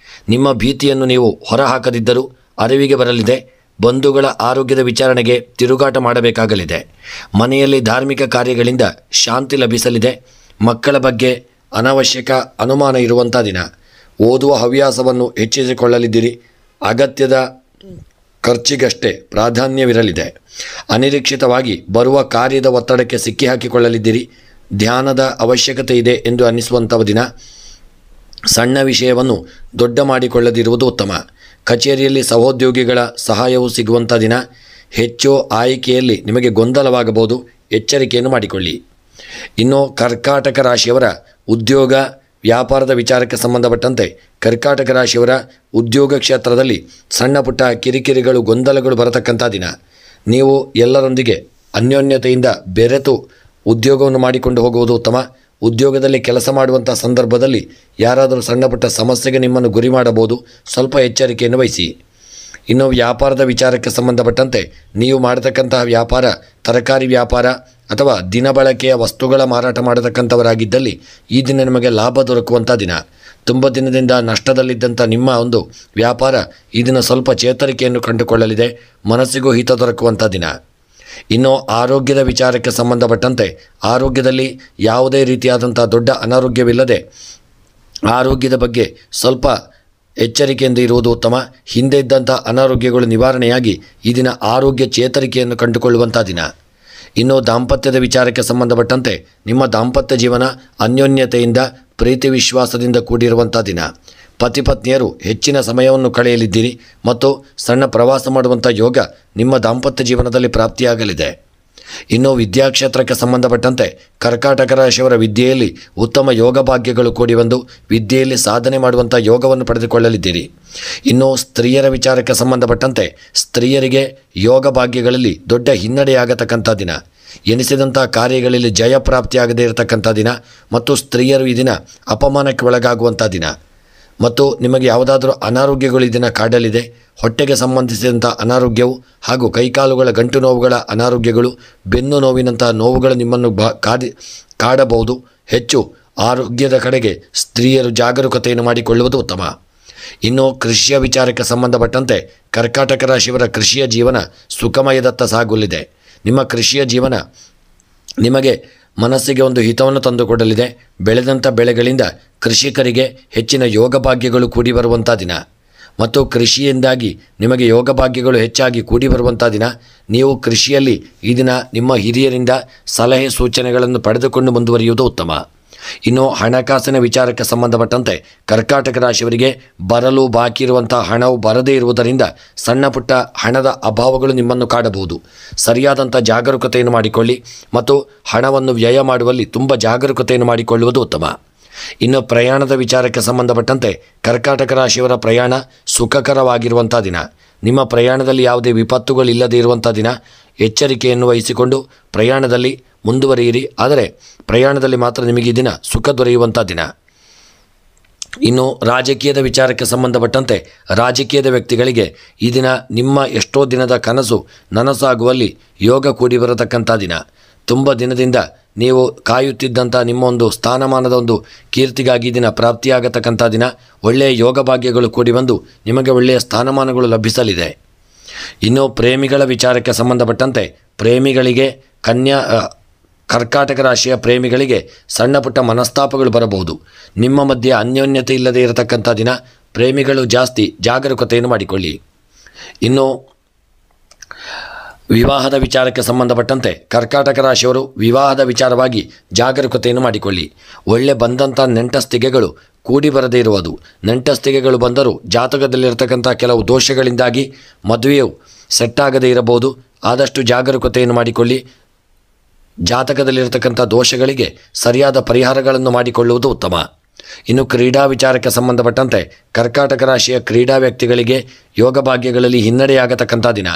ನಿಮ್ಮ ಭೀತಿಯನ್ನು ನೀವು ಹೊರಹಾಕದಿದ್ದರೂ ಅರಿವಿಗೆ ಬರಲಿದೆ. ಬಂಧುಗಳ ಆರೋಗ್ಯದ ವಿಚಾರಣೆಗೆ ತಿರುಗಾಟ ಮಾಡಬೇಕಾಗಲಿದೆ. ಮನೆಯಲ್ಲಿ ಧಾರ್ಮಿಕ ಕಾರ್ಯಗಳಿಂದ ಶಾಂತಿ ಲಭಿಸಲಿದೆ. ಮಕ್ಕಳ ಬಗ್ಗೆ ಅನಾವಶ್ಯಕ ಅನುಮಾನ ಇರುವಂಥ ದಿನ. ಓದುವ ಹವ್ಯಾಸವನ್ನು ಹೆಚ್ಚಿಸಿಕೊಳ್ಳಲಿದ್ದೀರಿ. ಅಗತ್ಯದ ಖರ್ಚಿಗಷ್ಟೇ ಪ್ರಾಧಾನ್ಯವಿರಲಿದೆ. ಅನಿರೀಕ್ಷಿತವಾಗಿ ಬರುವ ಕಾರ್ಯದ ಒತ್ತಡಕ್ಕೆ ಸಿಕ್ಕಿಹಾಕಿಕೊಳ್ಳಲಿದ್ದೀರಿ. ಧ್ಯಾನದ ಅವಶ್ಯಕತೆ ಇದೆ ಎಂದು ಅನ್ನಿಸುವಂಥ ದಿನ. ಸಣ್ಣ ವಿಷಯವನ್ನು ದೊಡ್ಡ ಮಾಡಿಕೊಳ್ಳದಿರುವುದು ಉತ್ತಮ. ಕಚೇರಿಯಲ್ಲಿ ಸಹೋದ್ಯೋಗಿಗಳ ಸಹಾಯವು ಸಿಗುವಂಥ ದಿನ. ಹೆಚ್ಚು ಆಯ್ಕೆಯಲ್ಲಿ ನಿಮಗೆ ಗೊಂದಲವಾಗಬಹುದು, ಎಚ್ಚರಿಕೆಯನ್ನು ಮಾಡಿಕೊಳ್ಳಿ. ಇನ್ನು ಕರ್ಕಾಟಕ ರಾಶಿಯವರ ಉದ್ಯೋಗ ವ್ಯಾಪಾರದ ವಿಚಾರಕ್ಕೆ ಸಂಬಂಧಪಟ್ಟಂತೆ ಕರ್ಕಾಟಕ ರಾಶಿಯವರ ಉದ್ಯೋಗ ಕ್ಷೇತ್ರದಲ್ಲಿ ಸಣ್ಣ ಪುಟ್ಟ ಕಿರಿಕಿರಿಗಳು, ಗೊಂದಲಗಳು ಬರತಕ್ಕಂಥ ದಿನ. ನೀವು ಎಲ್ಲರೊಂದಿಗೆ ಅನ್ಯೋನ್ಯತೆಯಿಂದ ಬೆರೆತು ಉದ್ಯೋಗವನ್ನು ಮಾಡಿಕೊಂಡು ಹೋಗುವುದು ಉತ್ತಮ. ಉದ್ಯೋಗದಲ್ಲಿ ಕೆಲಸ ಮಾಡುವಂಥ ಸಂದರ್ಭದಲ್ಲಿ ಯಾರಾದರೂ ಸಣ್ಣ ಪುಟ್ಟ ಸಮಸ್ಯೆಗೆ ನಿಮ್ಮನ್ನು ಗುರಿ ಮಾಡಬಹುದು, ಸ್ವಲ್ಪ ಎಚ್ಚರಿಕೆಯನ್ನು ವಹಿಸಿ. ಇನ್ನು ವ್ಯಾಪಾರದ ವಿಚಾರಕ್ಕೆ ಸಂಬಂಧಪಟ್ಟಂತೆ ನೀವು ಮಾಡತಕ್ಕಂತಹ ವ್ಯಾಪಾರ ತರಕಾರಿ ವ್ಯಾಪಾರ ಅಥವಾ ದಿನಬಳಕೆಯ ವಸ್ತುಗಳ ಮಾರಾಟ ಮಾಡತಕ್ಕಂಥವರಾಗಿದ್ದಲ್ಲಿ ಈ ದಿನ ನಿಮಗೆ ಲಾಭ ದೊರಕುವಂಥ ದಿನ. ತುಂಬ ದಿನದಿಂದ ನಷ್ಟದಲ್ಲಿದ್ದಂಥ ನಿಮ್ಮ ಒಂದು ವ್ಯಾಪಾರ ಈ ದಿನ ಸ್ವಲ್ಪ ಚೇತರಿಕೆಯನ್ನು ಕಂಡುಕೊಳ್ಳಲಿದೆ. ಮನಸ್ಸಿಗೂ ಹಿತ ದೊರಕುವಂಥ ದಿನ. ಇನ್ನು ಆರೋಗ್ಯದ ವಿಚಾರಕ್ಕೆ ಸಂಬಂಧಪಟ್ಟಂತೆ ಆರೋಗ್ಯದಲ್ಲಿ ಯಾವುದೇ ರೀತಿಯಾದಂಥ ದೊಡ್ಡ ಅನಾರೋಗ್ಯವಿಲ್ಲದೆ ಆರೋಗ್ಯದ ಬಗ್ಗೆ ಸ್ವಲ್ಪ ಎಚ್ಚರಿಕೆಯಿಂದ ಇರುವುದು ಉತ್ತಮ. ಹಿಂದೆ ಇದ್ದಂಥ ಅನಾರೋಗ್ಯಗಳು ನಿವಾರಣೆಯಾಗಿ ಈ ದಿನ ಆರೋಗ್ಯ ಚೇತರಿಕೆಯನ್ನು ಕಂಡುಕೊಳ್ಳುವಂಥ ದಿನ. ಇನ್ನು ದಾಂಪತ್ಯದ ವಿಚಾರಕ್ಕೆ ಸಂಬಂಧಪಟ್ಟಂತೆ ನಿಮ್ಮ ದಾಂಪತ್ಯ ಜೀವನ ಅನ್ಯೋನ್ಯತೆಯಿಂದ ಪ್ರೀತಿ ವಿಶ್ವಾಸದಿಂದ ಕೂಡಿರುವಂಥ ದಿನ. ಪತಿ ಪತ್ನಿಯರು ಹೆಚ್ಚಿನ ಸಮಯವನ್ನು ಕಳೆಯಲಿದ್ದೀರಿ ಮತ್ತು ಸಣ್ಣ ಪ್ರವಾಸ ಮಾಡುವಂಥ ಯೋಗ ನಿಮ್ಮ ದಾಂಪತ್ಯ ಜೀವನದಲ್ಲಿ ಪ್ರಾಪ್ತಿಯಾಗಲಿದೆ. ಇನ್ನು ವಿದ್ಯಾಕ್ಷೇತ್ರಕ್ಕೆ ಸಂಬಂಧಪಟ್ಟಂತೆ ಕರ್ಕಾಟಕ ರಾಶಿಯವರ ವಿದ್ಯೆಯಲ್ಲಿ ಉತ್ತಮ ಯೋಗ ಭಾಗ್ಯಗಳು ಕೂಡಿ ಬಂದು ವಿದ್ಯೆಯಲ್ಲಿ ಸಾಧನೆ ಮಾಡುವಂಥ ಯೋಗವನ್ನು ಪಡೆದುಕೊಳ್ಳಲಿದ್ದೀರಿ. ಇನ್ನು ಸ್ತ್ರೀಯರ ವಿಚಾರಕ್ಕೆ ಸಂಬಂಧಪಟ್ಟಂತೆ ಸ್ತ್ರೀಯರಿಗೆ ಯೋಗ ಭಾಗ್ಯಗಳಲ್ಲಿ ದೊಡ್ಡ ಹಿನ್ನಡೆಯಾಗತಕ್ಕಂಥ ದಿನ. ಎನಿಸಿದಂಥ ಕಾರ್ಯಗಳಲ್ಲಿ ಜಯ ಪ್ರಾಪ್ತಿಯಾಗದೇ ಇರತಕ್ಕಂಥ ದಿನ ಮತ್ತು ಸ್ತ್ರೀಯರು ಈ ದಿನ ಅಪಮಾನಕ್ಕೆ ಒಳಗಾಗುವಂಥ ದಿನ. ಮತ್ತು ನಿಮಗೆ ಯಾವುದಾದ್ರೂ ಅನಾರೋಗ್ಯಗಳು ಈ ದಿನ ಕಾಡಲಿದೆ. ಹೊಟ್ಟೆಗೆ ಸಂಬಂಧಿಸಿದಂಥ ಅನಾರೋಗ್ಯವು ಹಾಗೂ ಕೈಕಾಲುಗಳ ಗಂಟು ನೋವುಗಳ ಅನಾರೋಗ್ಯಗಳು, ಬೆನ್ನು ನೋವಿನಂತಹ ನೋವುಗಳು ನಿಮ್ಮನ್ನು ಕಾಡಬಹುದು. ಹೆಚ್ಚು ಆರೋಗ್ಯದ ಕಡೆಗೆ ಸ್ತ್ರೀಯರು ಜಾಗರೂಕತೆಯನ್ನು ಮಾಡಿಕೊಳ್ಳುವುದು ಉತ್ತಮ. ಇನ್ನು ಕೃಷಿಯ ವಿಚಾರಕ್ಕೆ ಸಂಬಂಧಪಟ್ಟಂತೆ ಕರ್ಕಾಟಕ ರಾಶಿಯವರ ಕೃಷಿಯ ಜೀವನ ಸುಖಮಯದತ್ತ ಸಾಗಲಿದೆ. ನಿಮ್ಮ ಕೃಷಿಯ ಜೀವನ ನಿಮಗೆ ಮನಸ್ಸಿಗೆ ಒಂದು ಹಿತವನ್ನು ತಂದುಕೊಡಲಿದೆ. ಬೆಳೆದಂಥ ಬೆಳೆಗಳಿಂದ ಕೃಷಿಕರಿಗೆ ಹೆಚ್ಚಿನ ಯೋಗ ಭಾಗ್ಯಗಳು ಕೂಡಿ ಬರುವಂಥ ದಿನ ಮತ್ತು ಕೃಷಿಯಿಂದಾಗಿ ನಿಮಗೆ ಯೋಗ ಭಾಗ್ಯಗಳು ಹೆಚ್ಚಾಗಿ ಕೂಡಿ ಬರುವಂಥ ದಿನ. ನೀವು ಕೃಷಿಯಲ್ಲಿ ಈ ದಿನ ನಿಮ್ಮ ಹಿರಿಯರಿಂದ ಸಲಹೆ ಸೂಚನೆಗಳನ್ನು ಪಡೆದುಕೊಂಡು ಮುಂದುವರಿಯುವುದು ಉತ್ತಮ. ಇನ್ನು ಹಣಕಾಸಿನ ವಿಚಾರಕ್ಕೆ ಸಂಬಂಧಪಟ್ಟಂತೆ ಕರ್ಕಾಟಕ ರಾಶಿಯವರಿಗೆ ಬರಲು ಬಾಕಿ ಇರುವಂಥ ಹಣವು ಬರದೇ ಇರುವುದರಿಂದ ಸಣ್ಣ ಪುಟ್ಟ ಹಣದ ಅಭಾವಗಳು ನಿಮ್ಮನ್ನು ಕಾಡಬಹುದು. ಸರಿಯಾದಂಥ ಜಾಗರೂಕತೆಯನ್ನು ಮಾಡಿಕೊಳ್ಳಿ ಮತ್ತು ಹಣವನ್ನು ವ್ಯಯ ಮಾಡುವಲ್ಲಿ ತುಂಬ ಜಾಗರೂಕತೆಯನ್ನು ಮಾಡಿಕೊಳ್ಳುವುದು ಉತ್ತಮ. ಇನ್ನು ಪ್ರಯಾಣದ ವಿಚಾರಕ್ಕೆ ಸಂಬಂಧಪಟ್ಟಂತೆ ಕರ್ಕಾಟಕ ರಾಶಿಯವರ ಪ್ರಯಾಣ ಸುಖಕರವಾಗಿರುವಂಥ ದಿನ. ನಿಮ್ಮ ಪ್ರಯಾಣದಲ್ಲಿ ಯಾವುದೇ ವಿಪತ್ತುಗಳಿಲ್ಲದೆ ಇರುವಂಥ ದಿನ. ಎಚ್ಚರಿಕೆಯನ್ನು ವಹಿಸಿಕೊಂಡು ಪ್ರಯಾಣದಲ್ಲಿ ಮುಂದುವರಿಯಿರಿ. ಆದರೆ ಪ್ರಯಾಣದಲ್ಲಿ ಮಾತ್ರ ನಿಮಗೆ ಈ ದಿನ ಸುಖ ದೊರೆಯುವಂಥ ದಿನ. ಇನ್ನು ರಾಜಕೀಯದ ವಿಚಾರಕ್ಕೆ ಸಂಬಂಧಪಟ್ಟಂತೆ ರಾಜಕೀಯದ ವ್ಯಕ್ತಿಗಳಿಗೆ ಈ ದಿನ ನಿಮ್ಮ ಎಷ್ಟೋ ದಿನದ ಕನಸು ನನಸಾಗುವಲ್ಲಿ ಯೋಗ ಕೂಡಿ ಬರತಕ್ಕಂಥ ದಿನ. ತುಂಬ ದಿನದಿಂದ ನೀವು ಕಾಯುತ್ತಿದ್ದಂಥ ನಿಮ್ಮ ಒಂದು ಸ್ಥಾನಮಾನದ ಒಂದು ಕೀರ್ತಿಗಾಗಿ ದಿನ ಪ್ರಾಪ್ತಿಯಾಗತಕ್ಕಂಥ ದಿನ. ಒಳ್ಳೆಯ ಯೋಗ ಭಾಗ್ಯಗಳು ಕೂಡಿ ಬಂದು ನಿಮಗೆ ಒಳ್ಳೆಯ ಸ್ಥಾನಮಾನಗಳು ಲಭಿಸಲಿದೆ. ಇನ್ನು ಪ್ರೇಮಿಗಳ ವಿಚಾರಕ್ಕೆ ಸಂಬಂಧಪಟ್ಟಂತೆ ಪ್ರೇಮಿಗಳಿಗೆ ಕರ್ಕಾಟಕ ರಾಶಿಯ ಪ್ರೇಮಿಗಳಿಗೆ ಸಣ್ಣ ಪುಟ್ಟ ಮನಸ್ತಾಪಗಳು ಬರಬಹುದು. ನಿಮ್ಮ ಮಧ್ಯೆ ಅನ್ಯೋನ್ಯತೆ ಇಲ್ಲದೆ ಇರತಕ್ಕಂಥ ದಿನ. ಪ್ರೇಮಿಗಳು ಜಾಸ್ತಿ ಜಾಗರೂಕತೆಯನ್ನು ಮಾಡಿಕೊಳ್ಳಿ. ಇನ್ನು ವಿವಾಹದ ವಿಚಾರಕ್ಕೆ ಸಂಬಂಧಪಟ್ಟಂತೆ ಕರ್ಕಾಟಕ ರಾಶಿಯವರು ವಿವಾಹದ ವಿಚಾರವಾಗಿ ಜಾಗರೂಕತೆಯನ್ನು ಮಾಡಿಕೊಳ್ಳಿ. ಒಳ್ಳೆ ಬಂದಂಥ ನೆಂಟಸ್ತಿಗೆಗಳು ಕೂಡಿ ಬರದೇ ಇರುವುದು. ನೆಂಟಸ್ತಿಗೆಗಳು ಬಂದರೂ ಜಾತಕದಲ್ಲಿರತಕ್ಕಂಥ ಕೆಲವು ದೋಷಗಳಿಂದಾಗಿ ಮದುವೆಯು ಸೆಟ್ಟಾಗದೇ ಇರಬಹುದು. ಆದಷ್ಟು ಜಾಗರೂಕತೆಯನ್ನು ಮಾಡಿಕೊಳ್ಳಿ. ಜಾತಕದಲ್ಲಿರತಕ್ಕಂಥ ದೋಷಗಳಿಗೆ ಸರಿಯಾದ ಪರಿಹಾರಗಳನ್ನು ಮಾಡಿಕೊಳ್ಳುವುದು ಉತ್ತಮ. ಇನ್ನು ಕ್ರೀಡಾ ವಿಚಾರಕ್ಕೆ ಸಂಬಂಧಪಟ್ಟಂತೆ ಕರ್ಕಾಟಕ ರಾಶಿಯ ಕ್ರೀಡಾ ವ್ಯಕ್ತಿಗಳಿಗೆ ಯೋಗ ಭಾಗ್ಯಗಳಲ್ಲಿ ಹಿನ್ನಡೆಯಾಗತಕ್ಕಂಥ ದಿನ.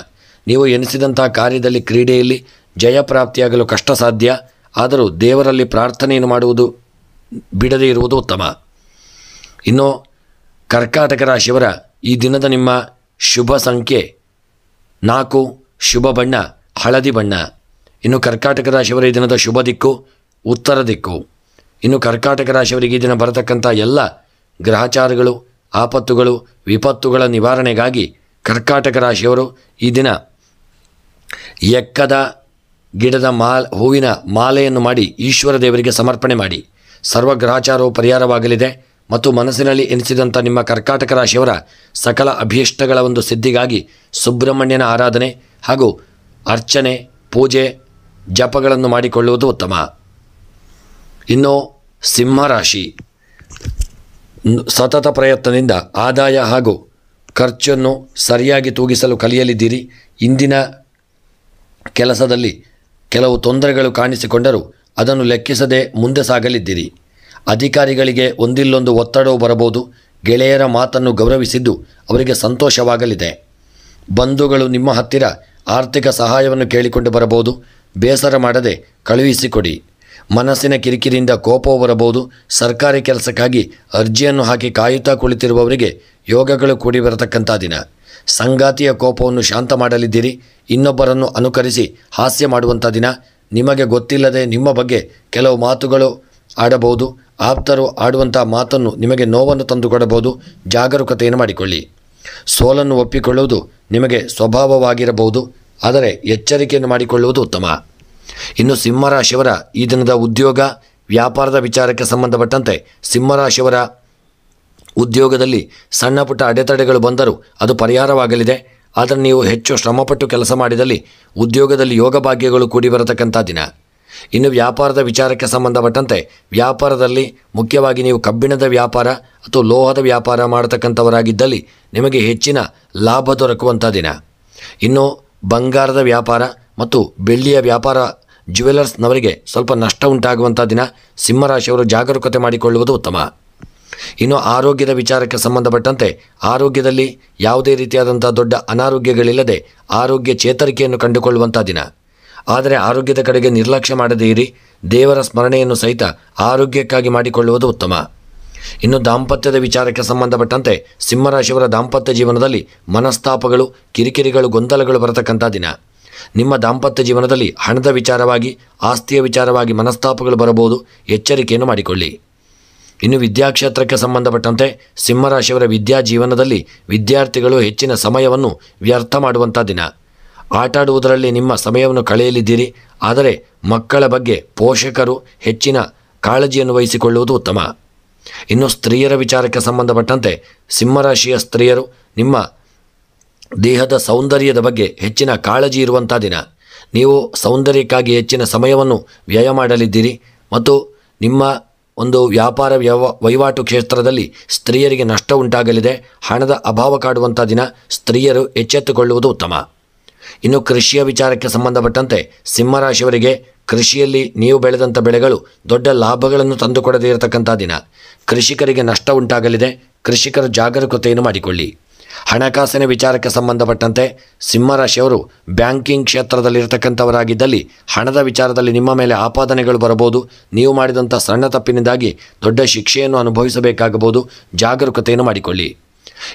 ನೀವು ಎನಿಸಿದಂಥ ಕಾರ್ಯದಲ್ಲಿ ಕ್ರೀಡೆಯಲ್ಲಿ ಜಯಪ್ರಾಪ್ತಿಯಾಗಲು ಕಷ್ಟ ಸಾಧ್ಯ. ಆದರೂ ದೇವರಲ್ಲಿ ಪ್ರಾರ್ಥನೆಯನ್ನು ಮಾಡುವುದು ಬಿಡದೇ ಇರುವುದು ಉತ್ತಮ. ಇನ್ನು ಕರ್ಕಾಟಕ ರಾಶಿಯವರ ಈ ದಿನದ ನಿಮ್ಮ ಶುಭ ಸಂಖ್ಯೆ 4, ಶುಭ ಬಣ್ಣ ಹಳದಿ ಬಣ್ಣ. ಇನ್ನು ಕರ್ಕಾಟಕ ರಾಶಿಯವರ ಈ ದಿನದ ಶುಭ ದಿಕ್ಕು ಉತ್ತರ ದಿಕ್ಕು. ಇನ್ನು ಕರ್ಕಾಟಕ ರಾಶಿಯವರಿಗೆ ಈ ದಿನ ಬರತಕ್ಕಂಥ ಎಲ್ಲ ಗ್ರಹಚಾರಗಳು, ಆಪತ್ತುಗಳು, ವಿಪತ್ತುಗಳ ನಿವಾರಣೆಗಾಗಿ ಕರ್ಕಾಟಕ ರಾಶಿಯವರು ಈ ದಿನ ಎಕ್ಕದ ಗಿಡದ ಹೂವಿನ ಮಾಲೆಯನ್ನು ಮಾಡಿ ಈಶ್ವರ ದೇವರಿಗೆ ಸಮರ್ಪಣೆ ಮಾಡಿ. ಸರ್ವ ಗ್ರಹಚಾರವು ಪರಿಹಾರವಾಗಲಿದೆ ಮತ್ತು ಮನಸ್ಸಿನಲ್ಲಿ ಎನಿಸಿದಂಥ ನಿಮ್ಮ ಕರ್ಕಾಟಕ ರಾಶಿಯವರ ಸಕಲ ಅಭೀಷ್ಟಗಳ ಒಂದು ಸಿದ್ಧಿಗಾಗಿ ಸುಬ್ರಹ್ಮಣ್ಯನ ಆರಾಧನೆ ಹಾಗೂ ಅರ್ಚನೆ, ಪೂಜೆ, ಜಪಗಳನ್ನು ಮಾಡಿಕೊಳ್ಳುವುದು ಉತ್ತಮ. ಇನ್ನು ಸಿಂಹರಾಶಿ ಸತತ ಪ್ರಯತ್ನದಿಂದ ಆದಾಯ ಹಾಗೂ ಖರ್ಚನ್ನು ಸರಿಯಾಗಿ ತೂಗಿಸಲು ಕಲಿಯಲಿದ್ದೀರಿ. ಇಂದಿನ ಕೆಲಸದಲ್ಲಿ ಕೆಲವು ತೊಂದರೆಗಳು ಕಾಣಿಸಿಕೊಂಡರೂ ಅದನ್ನು ಲೆಕ್ಕಿಸದೆ ಮುಂದೆ ಸಾಗಲಿದ್ದೀರಿ. ಅಧಿಕಾರಿಗಳಿಗೆ ಒಂದಿಲ್ಲೊಂದು ಒತ್ತಡವು ಬರಬಹುದು. ಗೆಳೆಯರ ಮಾತನ್ನು ಗೌರವಿಸಿದ್ದು ಅವರಿಗೆ ಸಂತೋಷವಾಗಲಿದೆ. ಬಂಧುಗಳು ನಿಮ್ಮ ಹತ್ತಿರ ಆರ್ಥಿಕ ಸಹಾಯವನ್ನು ಕೇಳಿಕೊಂಡು ಬರಬಹುದು. ಬೇಸರ ಮಾಡದೆ ಕಳುಹಿಸಿಕೊಡಿ. ಮನಸ್ಸಿನ ಕಿರಿಕಿರಿಯಿಂದ ಕೋಪವು ಬರಬಹುದು. ಸರ್ಕಾರಿ ಕೆಲಸಕ್ಕಾಗಿ ಅರ್ಜಿಯನ್ನು ಹಾಕಿ ಕಾಯುತ್ತಾ ಕುಳಿತಿರುವವರಿಗೆ ಯೋಗಗಳು ಕೂಡಿ ಬರತಕ್ಕಂಥ ದಿನ. ಸಂಗಾತಿಯ ಕೋಪವನ್ನು ಶಾಂತ ಮಾಡಲಿದ್ದೀರಿ. ಇನ್ನೊಬ್ಬರನ್ನು ಅನುಕರಿಸಿ ಹಾಸ್ಯ ಮಾಡುವಂಥ ದಿನ. ನಿಮಗೆ ಗೊತ್ತಿಲ್ಲದೆ ನಿಮ್ಮ ಬಗ್ಗೆ ಕೆಲವು ಮಾತುಗಳು ಆಡಬಹುದು. ಆಪ್ತರು ಆಡುವಂಥ ಮಾತನ್ನು ನಿಮಗೆ ನೋವನ್ನು ತಂದುಕೊಡಬಹುದು. ಜಾಗರೂಕತೆಯನ್ನು ಮಾಡಿಕೊಳ್ಳಿ. ಸೋಲನ್ನು ಒಪ್ಪಿಕೊಳ್ಳುವುದು ನಿಮಗೆ ಸ್ವಭಾವವಾಗಿರಬಹುದು, ಆದರೆ ಎಚ್ಚರಿಕೆಯನ್ನು ಮಾಡಿಕೊಳ್ಳುವುದು ಉತ್ತಮ. ಇನ್ನು ಸಿಂಹರಾಶಿಯವರ ಈ ದಿನದ ಉದ್ಯೋಗ ವ್ಯಾಪಾರದ ವಿಚಾರಕ್ಕೆ ಸಂಬಂಧಪಟ್ಟಂತೆ ಸಿಂಹರಾಶಿಯವರ ಉದ್ಯೋಗದಲ್ಲಿ ಸಣ್ಣ ಪುಟ್ಟ ಅಡೆತಡೆಗಳು ಬಂದರೂ ಅದು ಪರಿಹಾರವಾಗಲಿದೆ. ಆದರೆ ನೀವು ಹೆಚ್ಚು ಶ್ರಮಪಟ್ಟು ಕೆಲಸ ಮಾಡಿದಲ್ಲಿ ಉದ್ಯೋಗದಲ್ಲಿ ಯೋಗ ಭಾಗ್ಯಗಳು ಕೂಡಿ ಬರತಕ್ಕಂಥ ದಿನ. ಇನ್ನು ವ್ಯಾಪಾರದ ವಿಚಾರಕ್ಕೆ ಸಂಬಂಧಪಟ್ಟಂತೆ ವ್ಯಾಪಾರದಲ್ಲಿ ಮುಖ್ಯವಾಗಿ ನೀವು ಕಬ್ಬಿಣದ ವ್ಯಾಪಾರ ಅಥವಾ ಲೋಹದ ವ್ಯಾಪಾರ ಮಾಡತಕ್ಕಂಥವರಾಗಿದ್ದಲ್ಲಿ ನಿಮಗೆ ಹೆಚ್ಚಿನ ಲಾಭ ದೊರಕುವಂಥ ದಿನ. ಇನ್ನು ಬಂಗಾರದ ವ್ಯಾಪಾರ ಮತ್ತು ಬೆಳ್ಳಿಯ ವ್ಯಾಪಾರ ಜ್ಯುವೆಲರ್ಸ್ನವರಿಗೆ ಸ್ವಲ್ಪ ನಷ್ಟ ಉಂಟಾಗುವಂಥ ದಿನ. ಸಿಂಹರಾಶಿಯವರು ಜಾಗರೂಕತೆ ಮಾಡಿಕೊಳ್ಳುವುದು ಉತ್ತಮ. ಇನ್ನು ಆರೋಗ್ಯದ ವಿಚಾರಕ್ಕೆ ಸಂಬಂಧಪಟ್ಟಂತೆ ಆರೋಗ್ಯದಲ್ಲಿ ಯಾವುದೇ ರೀತಿಯಾದಂಥ ದೊಡ್ಡ ಅನಾರೋಗ್ಯಗಳಿಲ್ಲದೆ ಆರೋಗ್ಯ ಚೇತರಿಕೆಯನ್ನು ಕಂಡುಕೊಳ್ಳುವಂಥ ದಿನ. ಆದರೆ ಆರೋಗ್ಯದ ಕಡೆಗೆ ನಿರ್ಲಕ್ಷ್ಯ ಮಾಡದೇ ಇರಿ. ದೇವರ ಸ್ಮರಣೆಯನ್ನು ಸಹಿತ ಆರೋಗ್ಯಕ್ಕಾಗಿ ಮಾಡಿಕೊಳ್ಳುವುದು ಉತ್ತಮ. ಇನ್ನು ದಾಂಪತ್ಯದ ವಿಚಾರಕ್ಕೆ ಸಂಬಂಧಪಟ್ಟಂತೆ ಸಿಂಹರಾಶಿಯವರ ದಾಂಪತ್ಯ ಜೀವನದಲ್ಲಿ ಮನಸ್ತಾಪಗಳು, ಕಿರಿಕಿರಿಗಳು, ಗೊಂದಲಗಳು ಬರತಕ್ಕಂಥ ದಿನ. ನಿಮ್ಮ ದಾಂಪತ್ಯ ಜೀವನದಲ್ಲಿ ಹಣದ ವಿಚಾರವಾಗಿ, ಆಸ್ತಿಯ ವಿಚಾರವಾಗಿ ಮನಸ್ತಾಪಗಳು ಬರಬಹುದು. ಎಚ್ಚರಿಕೆಯನ್ನು ಮಾಡಿಕೊಳ್ಳಿ. ಇನ್ನು ವಿದ್ಯಾಕ್ಷೇತ್ರಕ್ಕೆ ಸಂಬಂಧಪಟ್ಟಂತೆ ಸಿಂಹರಾಶಿಯವರ ವಿದ್ಯಾ ಜೀವನದಲ್ಲಿ ವಿದ್ಯಾರ್ಥಿಗಳು ಹೆಚ್ಚಿನ ಸಮಯವನ್ನು ವ್ಯರ್ಥ ಮಾಡುವಂಥ ದಿನ. ಆಟಾಡುವುದರಲ್ಲಿ ನಿಮ್ಮ ಸಮಯವನ್ನು ಕಳೆಯಲಿದ್ದೀರಿ. ಆದರೆ ಮಕ್ಕಳ ಬಗ್ಗೆ ಪೋಷಕರು ಹೆಚ್ಚಿನ ಕಾಳಜಿಯನ್ನು ವಹಿಸಿಕೊಳ್ಳುವುದು ಉತ್ತಮ. ಇನ್ನು ಸ್ತ್ರೀಯರ ವಿಚಾರಕ್ಕೆ ಸಂಬಂಧಪಟ್ಟಂತೆ ಸಿಂಹರಾಶಿಯ ಸ್ತ್ರೀಯರು ನಿಮ್ಮ ದೇಹದ ಸೌಂದರ್ಯದ ಬಗ್ಗೆ ಹೆಚ್ಚಿನ ಕಾಳಜಿ ಇರುವಂಥ ದಿನ. ನೀವು ಸೌಂದರ್ಯಕ್ಕಾಗಿ ಹೆಚ್ಚಿನ ಸಮಯವನ್ನು ವ್ಯಯ ಮಾಡಲಿದ್ದೀರಿ ಮತ್ತು ನಿಮ್ಮ ಒಂದು ವ್ಯಾಪಾರ ವಹಿವಾಟು ಕ್ಷೇತ್ರದಲ್ಲಿ ಸ್ತ್ರೀಯರಿಗೆ ನಷ್ಟ ಉಂಟಾಗಲಿದೆ. ಹಣದ ಅಭಾವ ಕಾಡುವಂಥ ದಿನ. ಸ್ತ್ರೀಯರು ಎಚ್ಚೆತ್ತುಕೊಳ್ಳುವುದು ಉತ್ತಮ. ಇನ್ನು ಕೃಷಿಯ ವಿಚಾರಕ್ಕೆ ಸಂಬಂಧಪಟ್ಟಂತೆ ಸಿಂಹರಾಶಿಯವರಿಗೆ ಕೃಷಿಯಲ್ಲಿ ನೀವು ಬೆಳೆದಂಥ ಬೆಳೆಗಳು ದೊಡ್ಡ ಲಾಭಗಳನ್ನು ತಂದುಕೊಡದೇ ಇರತಕ್ಕಂಥ ದಿನ. ಕೃಷಿಕರಿಗೆ ನಷ್ಟ ಉಂಟಾಗಲಿದೆ. ಕೃಷಿಕರು ಜಾಗರೂಕತೆಯನ್ನು ಮಾಡಿಕೊಳ್ಳಿ. ಹಣಕಾಸಿನ ವಿಚಾರಕ್ಕೆ ಸಂಬಂಧಪಟ್ಟಂತೆ ಸಿಂಹರಾಶಿಯವರು ಬ್ಯಾಂಕಿಂಗ್ ಕ್ಷೇತ್ರದಲ್ಲಿರ್ತಕ್ಕಂಥವರಾಗಿದ್ದಲ್ಲಿ ಹಣದ ವಿಚಾರದಲ್ಲಿ ನಿಮ್ಮ ಮೇಲೆ ಆಪಾದನೆಗಳು ಬರಬಹುದು. ನೀವು ಮಾಡಿದಂಥ ಸಣ್ಣ ತಪ್ಪಿನಿಂದಾಗಿ ದೊಡ್ಡ ಶಿಕ್ಷೆಯನ್ನು ಅನುಭವಿಸಬೇಕಾಗಬಹುದು. ಜಾಗರೂಕತೆಯನ್ನು ಮಾಡಿಕೊಳ್ಳಿ.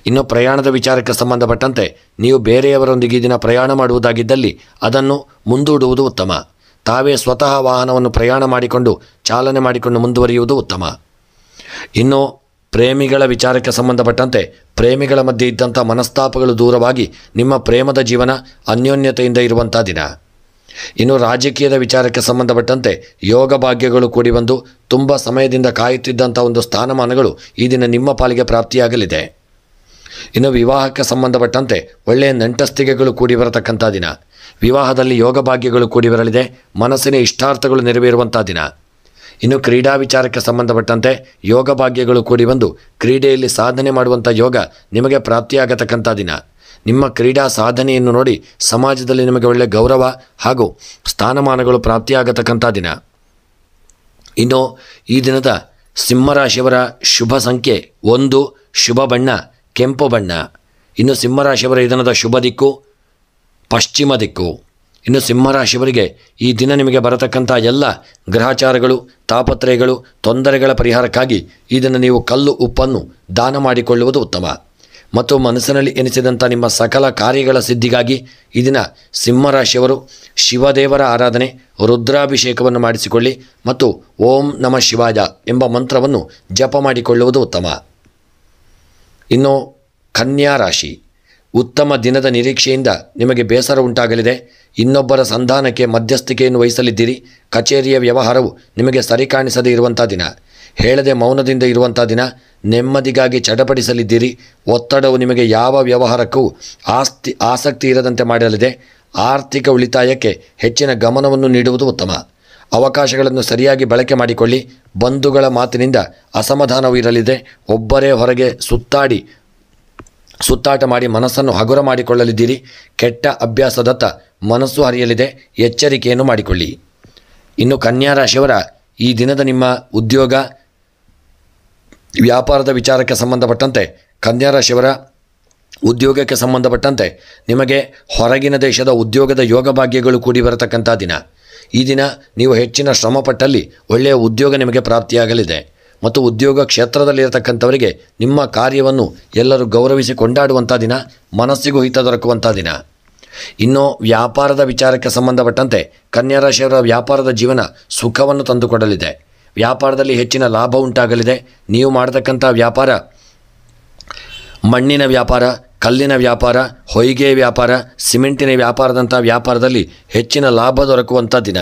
ಇನ್ನು ಪ್ರಯಾಣದ ವಿಚಾರಕ್ಕೆ ಸಂಬಂಧಪಟ್ಟಂತೆ ನೀವು ಬೇರೆಯವರೊಂದಿಗೆ ಈ ದಿನ ಪ್ರಯಾಣ ಮಾಡುವುದಾಗಿದ್ದಲ್ಲಿ ಅದನ್ನು ಮುಂದೂಡುವುದು ಉತ್ತಮ. ತಾವೇ ಸ್ವತಃ ವಾಹನವನ್ನು ಪ್ರಯಾಣ ಮಾಡಿಕೊಂಡು ಚಾಲನೆ ಮಾಡಿಕೊಂಡು ಮುಂದುವರಿಯುವುದು ಉತ್ತಮ. ಇನ್ನು ಪ್ರೇಮಿಗಳ ವಿಚಾರಕ್ಕೆ ಸಂಬಂಧಪಟ್ಟಂತೆ ಪ್ರೇಮಿಗಳ ಮಧ್ಯೆ ಇದ್ದಂಥ ಮನಸ್ತಾಪಗಳು ದೂರವಾಗಿ ನಿಮ್ಮ ಪ್ರೇಮದ ಜೀವನ ಅನ್ಯೋನ್ಯತೆಯಿಂದ ಇರುವಂಥ ದಿನ. ಇನ್ನು ರಾಜಕೀಯದ ವಿಚಾರಕ್ಕೆ ಸಂಬಂಧಪಟ್ಟಂತೆ ಯೋಗ ಭಾಗ್ಯಗಳು ಕೂಡಿ ಬಂದು ತುಂಬ ಸಮಯದಿಂದ ಕಾಯುತ್ತಿದ್ದಂಥ ಒಂದು ಸ್ಥಾನಮಾನಗಳು ಈ ದಿನ ನಿಮ್ಮ ಪಾಲಿಗೆ ಪ್ರಾಪ್ತಿಯಾಗಲಿದೆ. ಇನ್ನು ವಿವಾಹಕ್ಕೆ ಸಂಬಂಧಪಟ್ಟಂತೆ ಒಳ್ಳೆಯ ನಂಟಸ್ತಿಗೆಗಳು ಕೂಡಿ ಬರತಕ್ಕಂಥ ದಿನ. ವಿವಾಹದಲ್ಲಿ ಯೋಗ ಭಾಗ್ಯಗಳು ಕೂಡಿ ಬರಲಿದೆ. ಮನಸ್ಸಿನ ಇಷ್ಟಾರ್ಥಗಳು ನೆರವೇರುವಂಥ ದಿನ. ಇನ್ನು ಕ್ರೀಡಾ ವಿಚಾರಕ್ಕೆ ಸಂಬಂಧಪಟ್ಟಂತೆ ಯೋಗ ಭಾಗ್ಯಗಳು ಕೂಡಿ ಬಂದು ಕ್ರೀಡೆಯಲ್ಲಿ ಸಾಧನೆ ಮಾಡುವಂಥ ಯೋಗ ನಿಮಗೆ ಪ್ರಾಪ್ತಿಯಾಗತಕ್ಕಂಥ ದಿನ. ನಿಮ್ಮ ಕ್ರೀಡಾ ಸಾಧನೆಯನ್ನು ನೋಡಿ ಸಮಾಜದಲ್ಲಿ ನಿಮಗೆ ಒಳ್ಳೆಯ ಗೌರವ ಹಾಗೂ ಸ್ಥಾನಮಾನಗಳು ಪ್ರಾಪ್ತಿಯಾಗತಕ್ಕಂಥ ದಿನ. ಇನ್ನು ಈ ದಿನದ ಸಿಂಹರಾಶಿಯವರ ಶುಭ ಸಂಖ್ಯೆ 1, ಶುಭ ಬಣ್ಣ ಕೆಂಪು ಬಣ್ಣ. ಇನ್ನು ಸಿಂಹರಾಶಿಯವರ ಈ ದಿನದ ಶುಭ ದಿಕ್ಕು ಪಶ್ಚಿಮ ದಿಕ್ಕು. ಇನ್ನು ಸಿಂಹರಾಶಿಯವರಿಗೆ ಈ ದಿನ ನಿಮಗೆ ಬರತಕ್ಕಂಥ ಎಲ್ಲ ಗ್ರಹಚಾರಗಳು, ತಾಪತ್ರಯಗಳು, ತೊಂದರೆಗಳ ಪರಿಹಾರಕ್ಕಾಗಿ ಈ ದಿನ ನೀವು ಕಲ್ಲು ಉಪ್ಪನ್ನು ದಾನ ಮಾಡಿಕೊಳ್ಳುವುದು ಉತ್ತಮ. ಮತ್ತು ಮನಸ್ಸಿನಲ್ಲಿ ಎನಿಸಿದಂಥ ನಿಮ್ಮ ಸಕಲ ಕಾರ್ಯಗಳ ಸಿದ್ಧಿಗಾಗಿ ಈ ದಿನ ಸಿಂಹರಾಶಿಯವರು ಶಿವದೇವರ ಆರಾಧನೆ, ರುದ್ರಾಭಿಷೇಕವನ್ನು ಮಾಡಿಸಿಕೊಳ್ಳಿ ಮತ್ತು ಓಂ ನಮಃ ಶಿವಾಯ ಎಂಬ ಮಂತ್ರವನ್ನು ಜಪ ಮಾಡಿಕೊಳ್ಳುವುದು ಉತ್ತಮ. ಇನ್ನು ಕನ್ಯಾ ರಾಶಿ, ಉತ್ತಮ ದಿನದ ನಿರೀಕ್ಷೆಯಿಂದ ನಿಮಗೆ ಬೇಸರ ಉಂಟಾಗಲಿದೆ. ಇನ್ನೊಬ್ಬರ ಸಂಧಾನಕ್ಕೆ ಮಧ್ಯಸ್ಥಿಕೆಯನ್ನು ವಹಿಸಲಿದ್ದೀರಿ. ಕಚೇರಿಯ ವ್ಯವಹಾರವು ನಿಮಗೆ ಸರಿ ಕಾಣಿಸದೇ ಇರುವಂಥ ದಿನ. ಹೇಳದೆ ಮೌನದಿಂದ ಇರುವಂಥ ದಿನ. ನೆಮ್ಮದಿಗಾಗಿ ಚಡಪಡಿಸಲಿದ್ದೀರಿ. ಒತ್ತಡವು ನಿಮಗೆ ಯಾವ ವ್ಯವಹಾರಕ್ಕೂ ಆಸಕ್ತಿ ಇರದಂತೆ ಮಾಡಲಿದೆ. ಆರ್ಥಿಕ ಉಳಿತಾಯಕ್ಕೆ ಹೆಚ್ಚಿನ ಗಮನವನ್ನು ನೀಡುವುದು ಉತ್ತಮ. ಅವಕಾಶಗಳನ್ನು ಸರಿಯಾಗಿ ಬಳಕೆ ಮಾಡಿಕೊಳ್ಳಿ. ಬಂಧುಗಳ ಮಾತಿನಿಂದ ಅಸಮಾಧಾನವೂ ಇರಲಿದೆ. ಒಬ್ಬರೇ ಹೊರಗೆ ಸುತ್ತಾಟ ಮಾಡಿ ಮನಸ್ಸನ್ನು ಹಗುರ ಮಾಡಿಕೊಳ್ಳಲಿದ್ದೀರಿ. ಕೆಟ್ಟ ಅಭ್ಯಾಸದತ್ತ ಮನಸ್ಸು ಹರಿಯಲಿದೆ. ಎಚ್ಚರಿಕೆಯನ್ನು ಮಾಡಿಕೊಳ್ಳಿ. ಇನ್ನು ಕನ್ಯಾ ರಾಶಿಯವರ ಈ ದಿನದ ನಿಮ್ಮ ಉದ್ಯೋಗ ವ್ಯಾಪಾರದ ವಿಚಾರಕ್ಕೆ ಸಂಬಂಧಪಟ್ಟಂತೆ, ಕನ್ಯಾ ರಾಶಿಯವರ ಉದ್ಯೋಗಕ್ಕೆ ಸಂಬಂಧಪಟ್ಟಂತೆ ನಿಮಗೆ ಹೊರಗಿನ ದೇಶದ ಉದ್ಯೋಗದ ಯೋಗ ಭಾಗ್ಯಗಳು ಕೂಡಿ ಬರತಕ್ಕಂಥ ದಿನ. ಈ ದಿನ ನೀವು ಹೆಚ್ಚಿನ ಶ್ರಮಪಟ್ಟಲ್ಲಿ ಒಳ್ಳೆಯ ಉದ್ಯೋಗ ನಿಮಗೆ ಪ್ರಾಪ್ತಿಯಾಗಲಿದೆ. ಮತ್ತು ಉದ್ಯೋಗ ಕ್ಷೇತ್ರದಲ್ಲಿರತಕ್ಕಂಥವರಿಗೆ ನಿಮ್ಮ ಕಾರ್ಯವನ್ನು ಎಲ್ಲರೂ ಗೌರವಿಸಿ ಕೊಂಡಾಡುವಂಥ ದಿನ. ಮನಸ್ಸಿಗೂ ಹಿತ ದೊರಕುವಂಥ ದಿನ. ಇನ್ನು ವ್ಯಾಪಾರದ ವಿಚಾರಕ್ಕೆ ಸಂಬಂಧಪಟ್ಟಂತೆ ಕನ್ಯಾ ರಾಶಿಯವರ ವ್ಯಾಪಾರದ ಜೀವನ ಸುಖವನ್ನು ತಂದುಕೊಡಲಿದೆ. ವ್ಯಾಪಾರದಲ್ಲಿ ಹೆಚ್ಚಿನ ಲಾಭ ಉಂಟಾಗಲಿದೆ. ನೀವು ಮಾಡತಕ್ಕಂಥ ವ್ಯಾಪಾರ ಮಣ್ಣಿನ ವ್ಯಾಪಾರ, ಕಲ್ಲಿನ ವ್ಯಾಪಾರ, ಹೊಯ್ಗೆ ವ್ಯಾಪಾರ, ಸಿಮೆಂಟಿನ ವ್ಯಾಪಾರದಂಥ ವ್ಯಾಪಾರದಲ್ಲಿ ಹೆಚ್ಚಿನ ಲಾಭ ದೊರಕುವಂಥ ದಿನ.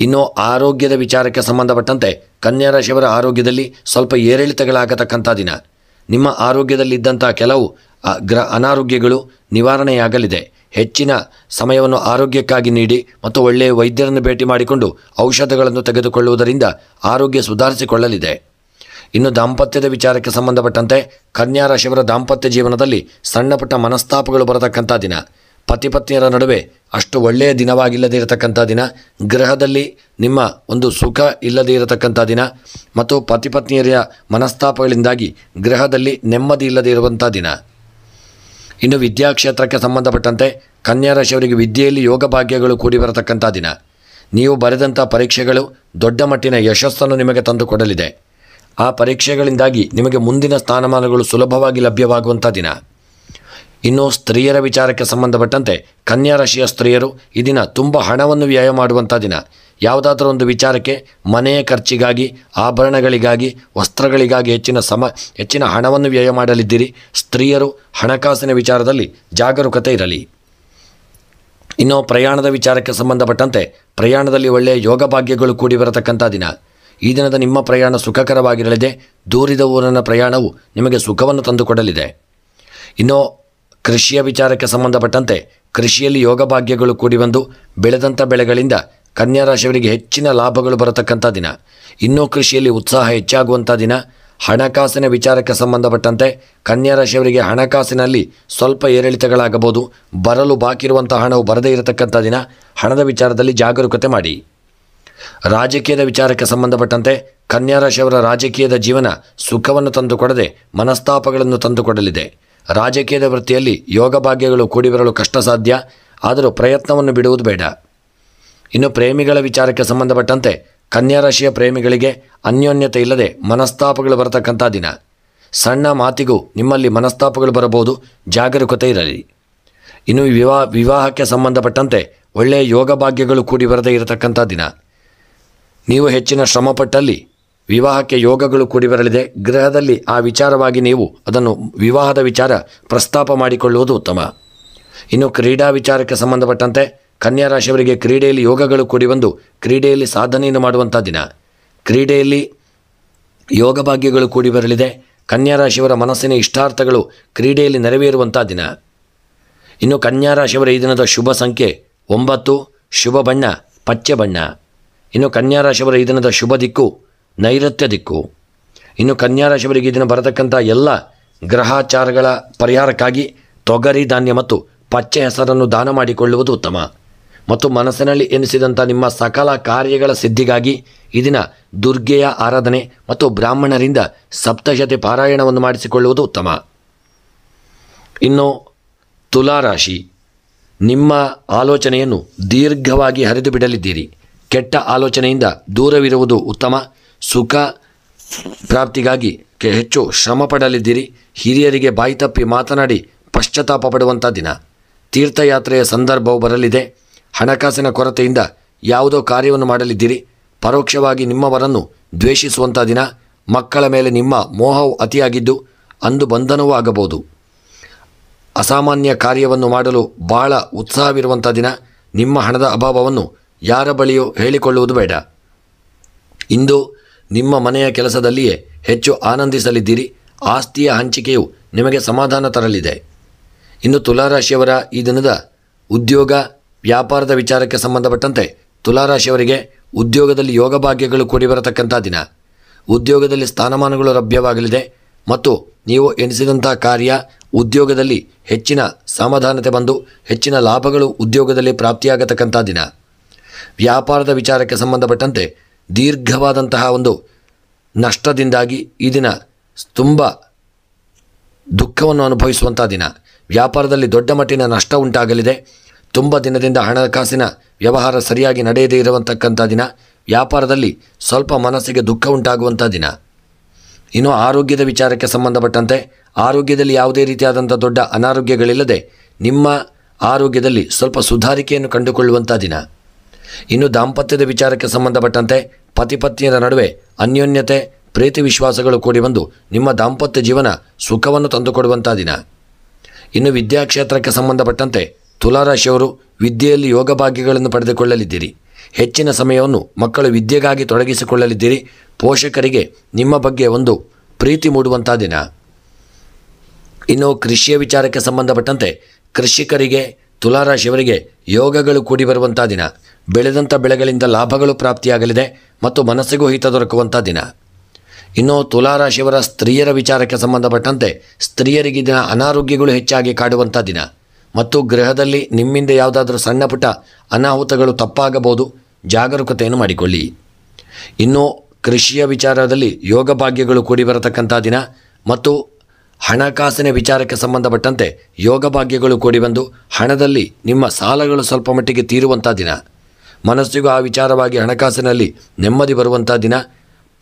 ಇನ್ನು ಆರೋಗ್ಯದ ವಿಚಾರಕ್ಕೆ ಸಂಬಂಧಪಟ್ಟಂತೆ ಕನ್ಯಾ ರಾಶಿಯವರ ಆರೋಗ್ಯದಲ್ಲಿ ಸ್ವಲ್ಪ ಏರಿಳಿತಗಳಾಗತಕ್ಕಂಥ ದಿನ. ನಿಮ್ಮ ಆರೋಗ್ಯದಲ್ಲಿದ್ದಂಥ ಕೆಲವು ಅನಾರೋಗ್ಯಗಳು ನಿವಾರಣೆಯಾಗಲಿದೆ. ಹೆಚ್ಚಿನ ಸಮಯವನ್ನು ಆರೋಗ್ಯಕ್ಕಾಗಿ ನೀಡಿ ಮತ್ತು ಒಳ್ಳೆಯ ವೈದ್ಯರನ್ನು ಭೇಟಿ ಮಾಡಿಕೊಂಡು ಔಷಧಗಳನ್ನು ತೆಗೆದುಕೊಳ್ಳುವುದರಿಂದ ಆರೋಗ್ಯ ಸುಧಾರಿಸಿಕೊಳ್ಳಲಿದೆ. ಇನ್ನು ದಾಂಪತ್ಯದ ವಿಚಾರಕ್ಕೆ ಸಂಬಂಧಪಟ್ಟಂತೆ ಕನ್ಯಾ ರಾಶಿಯವರ ದಾಂಪತ್ಯ ಜೀವನದಲ್ಲಿ ಸಣ್ಣ ಪುಟ್ಟ ಮನಸ್ತಾಪಗಳು ಬರತಕ್ಕಂಥ ದಿನ. ಪತಿಪತ್ನಿಯರ ನಡುವೆ ಅಷ್ಟು ಒಳ್ಳೆಯ ದಿನವಾಗಿಲ್ಲದೇ ಇರತಕ್ಕಂಥ ದಿನ. ಗೃಹದಲ್ಲಿ ನಿಮ್ಮ ಒಂದು ಸುಖ ಇಲ್ಲದೇ ಇರತಕ್ಕಂಥ ದಿನ ಮತ್ತು ಪತಿಪತ್ನಿಯರ ಮನಸ್ತಾಪಗಳಿಂದಾಗಿ ಗೃಹದಲ್ಲಿ ನೆಮ್ಮದಿ ಇಲ್ಲದೇ ಇರುವಂಥ ದಿನ. ಇನ್ನು ವಿದ್ಯಾಕ್ಷೇತ್ರಕ್ಕೆ ಸಂಬಂಧಪಟ್ಟಂತೆ ಕನ್ಯಾ ರಾಶಿಯವರಿಗೆ ವಿದ್ಯೆಯಲ್ಲಿ ಯೋಗ ಭಾಗ್ಯಗಳು ಕೂಡಿ ಬರತಕ್ಕಂಥ ದಿನ. ನೀವು ಬರೆದಂಥ ಪರೀಕ್ಷೆಗಳು ದೊಡ್ಡ ಮಟ್ಟಿನ ಯಶಸ್ಸನ್ನು ನಿಮಗೆ ತಂದುಕೊಡಲಿದೆ. ಆ ಪರೀಕ್ಷೆಗಳಿಂದಾಗಿ ನಿಮಗೆ ಮುಂದಿನ ಸ್ಥಾನಮಾನಗಳು ಸುಲಭವಾಗಿ ಲಭ್ಯವಾಗುವಂಥ ದಿನ. ಇನ್ನು ಸ್ತ್ರೀಯರ ವಿಚಾರಕ್ಕೆ ಸಂಬಂಧಪಟ್ಟಂತೆ ಕನ್ಯಾ ರಾಶಿಯ ಸ್ತ್ರೀಯರು ಈ ದಿನ ತುಂಬ ಹಣವನ್ನು ವ್ಯಯ ಮಾಡುವಂಥ ದಿನ. ಯಾವುದಾದ್ರೂ ಒಂದು ವಿಚಾರಕ್ಕೆ ಮನೆಯ ಖರ್ಚಿಗಾಗಿ, ಆಭರಣಗಳಿಗಾಗಿ, ವಸ್ತ್ರಗಳಿಗಾಗಿ ಹೆಚ್ಚಿನ ಹಣವನ್ನು ವ್ಯಯ ಮಾಡಲಿದ್ದೀರಿ. ಸ್ತ್ರೀಯರು ಹಣಕಾಸಿನ ವಿಚಾರದಲ್ಲಿ ಜಾಗರೂಕತೆ ಇರಲಿ. ಇನ್ನು ಪ್ರಯಾಣದ ವಿಚಾರಕ್ಕೆ ಸಂಬಂಧಪಟ್ಟಂತೆ ಪ್ರಯಾಣದಲ್ಲಿ ಒಳ್ಳೆಯ ಯೋಗ ಭಾಗ್ಯಗಳು ಕೂಡಿ ಬರತಕ್ಕಂಥ ದಿನ. ಈ ದಿನದ ನಿಮ್ಮ ಪ್ರಯಾಣ ಸುಖಕರವಾಗಿರಲಿದೆ. ದೂರಿದ ಊರಿನ ಪ್ರಯಾಣವು ನಿಮಗೆ ಸುಖವನ್ನು ತಂದುಕೊಡಲಿದೆ. ಇನ್ನು ಕೃಷಿಯ ವಿಚಾರಕ್ಕೆ ಸಂಬಂಧಪಟ್ಟಂತೆ ಕೃಷಿಯಲ್ಲಿ ಯೋಗ ಭಾಗ್ಯಗಳು ಕೂಡಿ ಬಂದು ಬೆಳೆದಂಥ ಬೆಳೆಗಳಿಂದ ಕನ್ಯಾ ರಾಶಿಯವರಿಗೆ ಹೆಚ್ಚಿನ ಲಾಭಗಳು ಬರತಕ್ಕಂಥ ದಿನ. ಇನ್ನೂ ಕೃಷಿಯಲ್ಲಿ ಉತ್ಸಾಹ ಹೆಚ್ಚಾಗುವಂಥ ದಿನ. ಹಣಕಾಸಿನ ವಿಚಾರಕ್ಕೆ ಸಂಬಂಧಪಟ್ಟಂತೆ ಕನ್ಯಾ ರಾಶಿಯವರಿಗೆ ಹಣಕಾಸಿನಲ್ಲಿ ಸ್ವಲ್ಪ ಏರಿಳಿತಗಳಾಗಬಹುದು. ಬರಲು ಬಾಕಿ ಇರುವಂಥ ಹಣವು ಬರದೇ ಇರತಕ್ಕಂಥ ದಿನ. ಹಣದ ವಿಚಾರದಲ್ಲಿ ಜಾಗರೂಕತೆ ಮಾಡಿ. ರಾಜಕೀಯದ ವಿಚಾರಕ್ಕೆ ಸಂಬಂಧಪಟ್ಟಂತೆ ಕನ್ಯಾ ರಾಶಿಯವರ ರಾಜಕೀಯದ ಜೀವನ ಸುಖವನ್ನು ತಂದುಕೊಡದೆ ಮನಸ್ತಾಪಗಳನ್ನು ತಂದುಕೊಡಲಿದೆ. ರಾಜಕೀಯದ ವೃತ್ತಿಯಲ್ಲಿ ಯೋಗ ಭಾಗ್ಯಗಳು ಕೂಡಿ ಬರಲು ಕಷ್ಟ ಸಾಧ್ಯ. ಆದರೂ ಪ್ರಯತ್ನವನ್ನು ಬಿಡುವುದು ಬೇಡ. ಇನ್ನು ಪ್ರೇಮಿಗಳ ವಿಚಾರಕ್ಕೆ ಸಂಬಂಧಪಟ್ಟಂತೆ ಕನ್ಯಾ ರಾಶಿಯ ಪ್ರೇಮಿಗಳಿಗೆ ಅನ್ಯೋನ್ಯತೆ ಇಲ್ಲದೆ ಮನಸ್ತಾಪಗಳು ಬರತಕ್ಕಂಥ ದಿನ. ಸಣ್ಣ ಮಾತಿಗೂ ನಿಮ್ಮಲ್ಲಿ ಮನಸ್ತಾಪಗಳು ಬರಬಹುದು. ಜಾಗರೂಕತೆ ಇರಲಿ. ಇನ್ನು ವಿವಾಹಕ್ಕೆ ಸಂಬಂಧಪಟ್ಟಂತೆ ಒಳ್ಳೆಯ ಯೋಗ ಭಾಗ್ಯಗಳು ಕೂಡಿ ಬರದೇ ಇರತಕ್ಕಂಥ ದಿನ. ನೀವು ಹೆಚ್ಚಿನ ಶ್ರಮಪಟ್ಟಲ್ಲಿ ವಿವಾಹಕ್ಕೆ ಯೋಗಗಳು ಕೂಡಿ ಬರಲಿದೆ. ಗೃಹದಲ್ಲಿ ಆ ವಿಚಾರವಾಗಿ ನೀವು ಅದನ್ನು ವಿವಾಹದ ವಿಚಾರ ಪ್ರಸ್ತಾಪ ಮಾಡಿಕೊಳ್ಳುವುದು ಉತ್ತಮ. ಇನ್ನು ಕ್ರೀಡಾ ವಿಚಾರಕ್ಕೆ ಸಂಬಂಧಪಟ್ಟಂತೆ ಕನ್ಯಾ ರಾಶಿಯವರಿಗೆ ಕ್ರೀಡೆಯಲ್ಲಿ ಯೋಗಗಳು ಕೂಡಿ ಬಂದು ಕ್ರೀಡೆಯಲ್ಲಿ ಸಾಧನೆಯನ್ನು ಮಾಡುವಂಥ ದಿನ. ಕ್ರೀಡೆಯಲ್ಲಿ ಯೋಗ ಭಾಗ್ಯಗಳು ಕೂಡಿ ಬರಲಿದೆ. ಕನ್ಯಾ ರಾಶಿಯವರ ಮನಸ್ಸಿನ ಇಷ್ಟಾರ್ಥಗಳು ಕ್ರೀಡೆಯಲ್ಲಿ ನೆರವೇರುವಂಥ ದಿನ. ಇನ್ನು ಕನ್ಯಾ ರಾಶಿಯವರ ಈ ದಿನದ ಶುಭ ಸಂಖ್ಯೆ 9, ಶುಭ ಬಣ್ಣ ಪಚ್ಚೆ ಬಣ್ಣ. ಇನ್ನು ಕನ್ಯಾ ರಾಶಿಯವರ ಈ ದಿನದ ಶುಭ ದಿಕ್ಕು ನೈಋತ್ಯ ದಿಕ್ಕು. ಇನ್ನು ಕನ್ಯಾ ರಾಶಿಯವರಿಗೆ ಈ ದಿನ ಬರತಕ್ಕಂಥ ಎಲ್ಲ ಗ್ರಹಾಚಾರಗಳ ಪರಿಹಾರಕ್ಕಾಗಿ ತೊಗರಿ ಧಾನ್ಯ ಮತ್ತು ಪಚ್ಚೆ ಹೆಸರನ್ನು ದಾನ ಮಾಡಿಕೊಳ್ಳುವುದು ಉತ್ತಮ. ಮತ್ತು ಮನಸ್ಸಿನಲ್ಲಿ ಎನಿಸಿದಂಥ ನಿಮ್ಮ ಸಕಲ ಕಾರ್ಯಗಳ ಸಿದ್ಧಿಗಾಗಿ ಈ ದಿನ ದುರ್ಗೆಯ ಆರಾಧನೆ ಮತ್ತು ಬ್ರಾಹ್ಮಣರಿಂದ ಸಪ್ತಶತಿ ಪಾರಾಯಣವನ್ನು ಮಾಡಿಸಿಕೊಳ್ಳುವುದು ಉತ್ತಮ. ಇನ್ನು ತುಲಾರಾಶಿ, ನಿಮ್ಮ ಆಲೋಚನೆಯನ್ನು ದೀರ್ಘವಾಗಿ ಹರಿದು ಬಿಡಲಿದ್ದೀರಿ. ಕೆಟ್ಟ ಆಲೋಚನೆಯಿಂದ ದೂರವಿರುವುದು ಉತ್ತಮ. ಸುಖ ಪ್ರಾಪ್ತಿಗಾಗಿ ಹೆಚ್ಚು ಶ್ರಮ ಪಡಲಿದ್ದೀರಿ. ಹಿರಿಯರಿಗೆ ಬಾಯಿ ತಪ್ಪಿ ಮಾತನಾಡಿ ಪಶ್ಚಾತ್ತಾಪ ಪಡುವಂಥ ದಿನ. ತೀರ್ಥಯಾತ್ರೆಯ ಸಂದರ್ಭವು ಬರಲಿದೆ. ಹಣಕಾಸಿನ ಕೊರತೆಯಿಂದ ಯಾವುದೋ ಕಾರ್ಯವನ್ನು ಮಾಡಲಿದ್ದೀರಿ. ಪರೋಕ್ಷವಾಗಿ ನಿಮ್ಮವರನ್ನು ದ್ವೇಷಿಸುವಂಥ ದಿನ. ಮಕ್ಕಳ ಮೇಲೆ ನಿಮ್ಮ ಮೋಹವು ಅತಿಯಾಗಿದ್ದು ಅಂದು ಬಂಧನವೂ ಆಗಬಹುದು. ಅಸಾಮಾನ್ಯ ಕಾರ್ಯವನ್ನು ಮಾಡಲು ಬಹಳ ಉತ್ಸಾಹವಿರುವಂಥ ದಿನ. ನಿಮ್ಮ ಹಣದ ಅಭಾವವನ್ನು ಯಾರ ಬಳಿಯೂ ಹೇಳಿಕೊಳ್ಳುವುದು ಬೇಡ. ಇಂದು ನಿಮ್ಮ ಮನೆಯ ಕೆಲಸದಲ್ಲಿಯೇ ಹೆಚ್ಚು ಆನಂದಿಸಲಿದ್ದೀರಿ. ಆಸ್ತಿಯ ಹಂಚಿಕೆಯು ನಿಮಗೆ ಸಮಾಧಾನ ತರಲಿದೆ. ಇನ್ನು ತುಲಾರಾಶಿಯವರ ಈ ದಿನದ ಉದ್ಯೋಗ ವ್ಯಾಪಾರದ ವಿಚಾರಕ್ಕೆ ಸಂಬಂಧಪಟ್ಟಂತೆ ತುಲಾರಾಶಿಯವರಿಗೆ ಉದ್ಯೋಗದಲ್ಲಿ ಯೋಗ ಭಾಗ್ಯಗಳು ಕೂಡಿ ಬರತಕ್ಕಂಥ ದಿನ. ಉದ್ಯೋಗದಲ್ಲಿ ಸ್ಥಾನಮಾನಗಳು ಲಭ್ಯವಾಗಲಿದೆ ಮತ್ತು ನೀವು ಎನಿಸಿದಂಥ ಕಾರ್ಯ ಉದ್ಯೋಗದಲ್ಲಿ ಹೆಚ್ಚಿನ ಸಮಾಧಾನತೆ ಬಂದು ಹೆಚ್ಚಿನ ಲಾಭಗಳು ಉದ್ಯೋಗದಲ್ಲಿ ಪ್ರಾಪ್ತಿಯಾಗತಕ್ಕಂಥ ದಿನ. ವ್ಯಾಪಾರದ ವಿಚಾರಕ್ಕೆ ಸಂಬಂಧಪಟ್ಟಂತೆ ದೀರ್ಘವಾದಂತಹ ಒಂದು ನಷ್ಟದಿಂದಾಗಿ ಈ ದಿನ ತುಂಬ ದುಃಖವನ್ನು ಅನುಭವಿಸುವಂಥ ದಿನ. ವ್ಯಾಪಾರದಲ್ಲಿ ದೊಡ್ಡ ಮಟ್ಟಿನ ನಷ್ಟ ಉಂಟಾಗಲಿದೆ. ತುಂಬ ದಿನದಿಂದ ಹಣಕಾಸಿನ ವ್ಯವಹಾರ ಸರಿಯಾಗಿ ನಡೆಯದೇ ಇರುವಂತಕ್ಕಂಥ ದಿನ. ವ್ಯಾಪಾರದಲ್ಲಿ ಸ್ವಲ್ಪ ಮನಸ್ಸಿಗೆ ದುಃಖ ಉಂಟಾಗುವಂಥ ದಿನ. ಇನ್ನು ಆರೋಗ್ಯದ ವಿಚಾರಕ್ಕೆ ಸಂಬಂಧಪಟ್ಟಂತೆ ಆರೋಗ್ಯದಲ್ಲಿ ಯಾವುದೇ ರೀತಿಯಾದಂಥ ದೊಡ್ಡ ಅನಾರೋಗ್ಯಗಳಿಲ್ಲದೆ ನಿಮ್ಮ ಆರೋಗ್ಯದಲ್ಲಿ ಸ್ವಲ್ಪ ಸುಧಾರಿಕೆಯನ್ನು ಕಂಡುಕೊಳ್ಳುವಂಥ ದಿನ. ಇನ್ನು ದಾಂಪತ್ಯದ ವಿಚಾರಕ್ಕೆ ಸಂಬಂಧಪಟ್ಟಂತೆ ಪತಿಪತ್ನಿಯರ ನಡುವೆ ಅನ್ಯೋನ್ಯತೆ ಪ್ರೀತಿ ವಿಶ್ವಾಸಗಳು ಕೂಡಿ ಬಂದು ನಿಮ್ಮ ದಾಂಪತ್ಯ ಜೀವನ ಸುಖವನ್ನು ತಂದುಕೊಡುವಂಥ ದಿನ. ಇನ್ನು ವಿದ್ಯಾಕ್ಷೇತ್ರಕ್ಕೆ ಸಂಬಂಧಪಟ್ಟಂತೆ ತುಲಾರಾಶಿಯವರು ವಿದ್ಯೆಯಲ್ಲಿ ಯೋಗ ಭಾಗ್ಯಗಳನ್ನು ಪಡೆದುಕೊಳ್ಳಲಿದ್ದೀರಿ. ಹೆಚ್ಚಿನ ಸಮಯವನ್ನು ಮಕ್ಕಳು ವಿದ್ಯೆಗಾಗಿ ತೊಡಗಿಸಿಕೊಳ್ಳಲಿದ್ದೀರಿ. ಪೋಷಕರಿಗೆ ನಿಮ್ಮ ಬಗ್ಗೆ ಒಂದು ಪ್ರೀತಿ ಮೂಡುವಂಥ ದಿನ. ಇನ್ನು ಕೃಷಿಯ ವಿಚಾರಕ್ಕೆ ಸಂಬಂಧಪಟ್ಟಂತೆ ಕೃಷಿಕರಿಗೆ ತುಲಾರಾಶಿಯವರಿಗೆ ಯೋಗಗಳು ಕೂಡಿ ಬರುವಂಥ ದಿನ. ಬೆಳೆದಂಥ ಬೆಳೆಗಳಿಂದ ಲಾಭಗಳು ಪ್ರಾಪ್ತಿಯಾಗಲಿದೆ ಮತ್ತು ಮನಸ್ಸಿಗೂ ಹಿತ ದೊರಕುವಂಥ ದಿನ. ಇನ್ನು ತುಲಾರಾಶಿಯವರ ಸ್ತ್ರೀಯರ ವಿಚಾರಕ್ಕೆ ಸಂಬಂಧಪಟ್ಟಂತೆ ಸ್ತ್ರೀಯರಿಗೆ ದಿನ ಅನಾರೋಗ್ಯಗಳು ಹೆಚ್ಚಾಗಿ ಕಾಡುವಂಥ ದಿನ ಮತ್ತು ಗೃಹದಲ್ಲಿ ನಿಮ್ಮಿಂದ ಯಾವುದಾದ್ರೂ ಸಣ್ಣ ಪುಟ್ಟ ಅನಾಹುತಗಳು ತಪ್ಪಾಗಬಹುದು. ಜಾಗರೂಕತೆಯನ್ನು ಮಾಡಿಕೊಳ್ಳಿ. ಇನ್ನು ಕೃಷಿಯ ವಿಚಾರದಲ್ಲಿ ಯೋಗ ಭಾಗ್ಯಗಳು ಕೂಡಿ ಬರತಕ್ಕಂಥ ದಿನ ಮತ್ತು ಹಣಕಾಸಿನ ವಿಚಾರಕ್ಕೆ ಸಂಬಂಧಪಟ್ಟಂತೆ ಯೋಗ ಭಾಗ್ಯಗಳು ಕೂಡಿ ಬಂದು ಹಣದಲ್ಲಿ ನಿಮ್ಮ ಸಾಲಗಳು ಸ್ವಲ್ಪ ಮಟ್ಟಿಗೆ ತೀರುವಂಥ ದಿನ. ಮನಸ್ಸಿಗೂ ಆ ವಿಚಾರವಾಗಿ ಹಣಕಾಸಿನಲ್ಲಿ ನೆಮ್ಮದಿ ಬರುವಂಥ ದಿನ.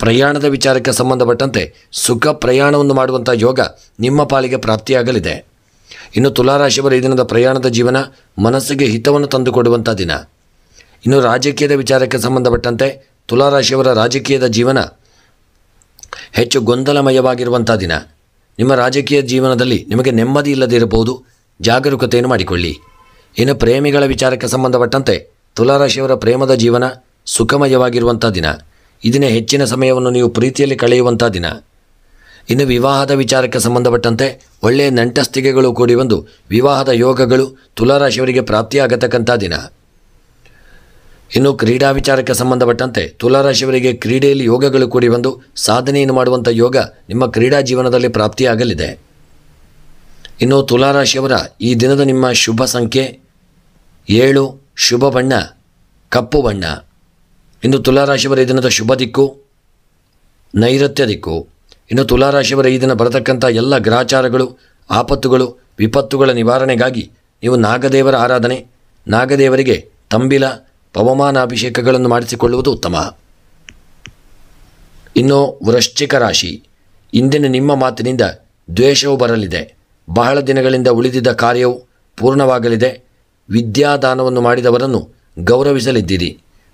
ಪ್ರಯಾಣದ ವಿಚಾರಕ್ಕೆ ಸಂಬಂಧಪಟ್ಟಂತೆ ಸುಖ ಪ್ರಯಾಣವನ್ನು ಮಾಡುವಂಥ ಯೋಗ ನಿಮ್ಮ ಪಾಲಿಗೆ ಪ್ರಾಪ್ತಿಯಾಗಲಿದೆ. ಇನ್ನು ತುಲಾರಾಶಿಯವರ ಈ ದಿನದ ಪ್ರಯಾಣದ ಜೀವನ ಮನಸ್ಸಿಗೆ ಹಿತವನ್ನು ತಂದುಕೊಡುವಂಥ ದಿನ. ಇನ್ನು ರಾಜಕೀಯದ ವಿಚಾರಕ್ಕೆ ಸಂಬಂಧಪಟ್ಟಂತೆ ತುಲಾರಾಶಿಯವರ ರಾಜಕೀಯದ ಜೀವನ ಹೆಚ್ಚು ಗೊಂದಲಮಯವಾಗಿರುವಂಥ ದಿನ. ನಿಮ್ಮ ರಾಜಕೀಯ ಜೀವನದಲ್ಲಿ ನಿಮಗೆ ನೆಮ್ಮದಿ ಇಲ್ಲದೇ ಇರಬಹುದು. ಜಾಗರೂಕತೆಯನ್ನು ಮಾಡಿಕೊಳ್ಳಿ. ಇನ್ನು ಪ್ರೇಮಿಗಳ ವಿಚಾರಕ್ಕೆ ಸಂಬಂಧಪಟ್ಟಂತೆ ತುಲಾರಾಶಿಯವರ ಪ್ರೇಮದ ಜೀವನ ಸುಖಮಯವಾಗಿರುವಂಥ ದಿನ. ಇದನ್ನೇ ಹೆಚ್ಚಿನ ಸಮಯವನ್ನು ನೀವು ಪ್ರೀತಿಯಲ್ಲಿ ಕಳೆಯುವಂಥ ದಿನ. ಇನ್ನು ವಿವಾಹದ ವಿಚಾರಕ್ಕೆ ಸಂಬಂಧಪಟ್ಟಂತೆ ಒಳ್ಳೆಯ ನಂಟಸ್ತಿಕೆಗಳು ಕೂಡಿ ಬಂದು ವಿವಾಹದ ಯೋಗಗಳು ತುಲಾರಾಶಿಯವರಿಗೆ ಪ್ರಾಪ್ತಿಯಾಗತಕ್ಕಂಥ ದಿನ. ಇನ್ನು ಕ್ರೀಡಾ ವಿಚಾರಕ್ಕೆ ಸಂಬಂಧಪಟ್ಟಂತೆ ತುಲಾರಾಶಿಯವರಿಗೆ ಕ್ರೀಡೆಯಲ್ಲಿ ಯೋಗಗಳು ಕೂಡಿ ಬಂದು ಸಾಧನೆಯನ್ನು ಮಾಡುವಂಥ ಯೋಗ ನಿಮ್ಮ ಕ್ರೀಡಾ ಜೀವನದಲ್ಲಿ ಪ್ರಾಪ್ತಿಯಾಗಲಿದೆ. ಇನ್ನು ತುಲಾರಾಶಿಯವರ ಈ ದಿನದ ನಿಮ್ಮ ಶುಭ ಸಂಖ್ಯೆ 7, ಶುಭ ಬಣ್ಣ ಕಪ್ಪು ಬಣ್ಣ. ಇನ್ನು ತುಲಾರಾಶಿಯವರ ಈ ದಿನದ ಶುಭ ದಿಕ್ಕು ನೈಋತ್ಯ ದಿಕ್ಕು. ಇನ್ನು ತುಲಾರಾಶಿಯವರ ಈ ದಿನ ಬರತಕ್ಕಂಥ ಎಲ್ಲ ಗ್ರಹಚಾರಗಳು ಆಪತ್ತುಗಳು ವಿಪತ್ತುಗಳ ನಿವಾರಣೆಗಾಗಿ ನೀವು ನಾಗದೇವರ ಆರಾಧನೆ, ನಾಗದೇವರಿಗೆ ತಂಬಿಲ ಪವಮಾನಾಭಿಷೇಕಗಳನ್ನು ಮಾಡಿಸಿಕೊಳ್ಳುವುದು ಉತ್ತಮ. ಇನ್ನು ವೃಶ್ಚಿಕ ರಾಶಿ, ಇಂದಿನ ನಿಮ್ಮ ಮಾತಿನಿಂದ ದ್ವೇಷವು ಬರಲಿದೆ. ಬಹಳ ದಿನಗಳಿಂದ ಉಳಿದಿದ್ದ ಕಾರ್ಯವು ಪೂರ್ಣವಾಗಲಿದೆ. ವಿದ್ಯಾದಾನವನ್ನು ಮಾಡಿದವರನ್ನು ಗೌರವಿಸಲಿದ್ದೀರಿ.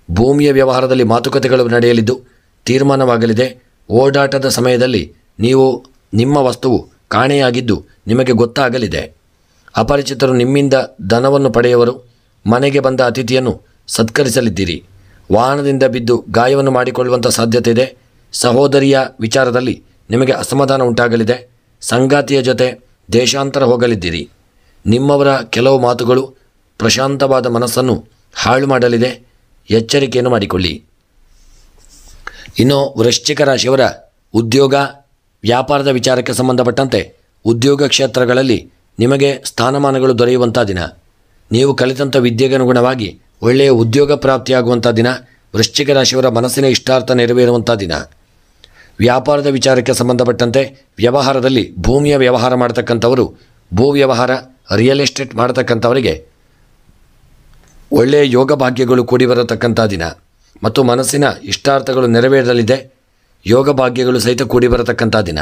ಭೂಮಿಯ ವ್ಯವಹಾರದಲ್ಲಿ ಮಾತುಕತೆಗಳು ನಡೆಯಲಿದ್ದು ತೀರ್ಮಾನವಾಗಲಿದೆ. ಓಡಾಟದ ಸಮಯದಲ್ಲಿ ನಿಮ್ಮ ವಸ್ತುವು ಕಾಣೆಯಾಗಿದ್ದು ನಿಮಗೆ ಗೊತ್ತಾಗಲಿದೆ. ಅಪರಿಚಿತರು ನಿಮ್ಮಿಂದ ಧನವನ್ನು ಪಡೆಯುವರು. ಮನೆಗೆ ಬಂದ ಅತಿಥಿಯನ್ನು ಸತ್ಕರಿಸಲಿದ್ದೀರಿ. ವಾಹನದಿಂದ ಬಿದ್ದು ಗಾಯವನ್ನು ಮಾಡಿಕೊಳ್ಳುವಂಥ ಸಾಧ್ಯತೆ ಇದೆ. ಸಹೋದರಿಯ ವಿಚಾರದಲ್ಲಿ ನಿಮಗೆ ಅಸಮಾಧಾನ ಉಂಟಾಗಲಿದೆ. ಸಂಗಾತಿಯ ಜೊತೆ ದೇಶಾಂತರ ಹೋಗಲಿದ್ದೀರಿ. ನಿಮ್ಮವರ ಕೆಲವು ಮಾತುಗಳು ಪ್ರಶಾಂತವಾದ ಮನಸ್ಸನ್ನು ಹಾಳು ಮಾಡಲಿದೆ. ಎಚ್ಚರಿಕೆಯನ್ನು ಮಾಡಿಕೊಳ್ಳಿ. ಇನ್ನು ವೃಶ್ಚಿಕ ರಾಶಿಯವರ ಉದ್ಯೋಗ ವ್ಯಾಪಾರದ ವಿಚಾರಕ್ಕೆ ಸಂಬಂಧಪಟ್ಟಂತೆ ಉದ್ಯೋಗ ಕ್ಷೇತ್ರಗಳಲ್ಲಿ ನಿಮಗೆ ಸ್ಥಾನಮಾನಗಳು ದೊರೆಯುವಂಥ ದಿನ. ನೀವು ಕಲಿತಂಥ ವಿದ್ಯೆಗೆ ಅನುಗುಣವಾಗಿ ಒಳ್ಳೆಯ ಉದ್ಯೋಗ ಪ್ರಾಪ್ತಿಯಾಗುವಂಥ ದಿನ. ವೃಶ್ಚಿಕ ರಾಶಿಯವರ ಮನಸ್ಸಿನ ಇಷ್ಟಾರ್ಥ ನೆರವೇರುವಂಥ ದಿನ. ವ್ಯಾಪಾರದ ವಿಚಾರಕ್ಕೆ ಸಂಬಂಧಪಟ್ಟಂತೆ ವ್ಯವಹಾರದಲ್ಲಿ ಭೂಮಿಯ ವ್ಯವಹಾರ ಮಾಡ್ತಕ್ಕಂಥವರು, ಭೂ ವ್ಯವಹಾರ, ರಿಯಲ್ ಎಸ್ಟೇಟ್ ಮಾಡ್ತಕ್ಕಂಥವರಿಗೆ ಒಳ್ಳೆಯ ಯೋಗ ಭಾಗ್ಯಗಳು ಕೂಡಿ ಬರತಕ್ಕಂಥ ದಿನ ಮತ್ತು ಮನಸ್ಸಿನ ಇಷ್ಟಾರ್ಥಗಳು ನೆರವೇರಲಿದೆ. ಯೋಗ ಭಾಗ್ಯಗಳು ಸಹಿತ ಕೂಡಿ ಬರತಕ್ಕಂಥ ದಿನ.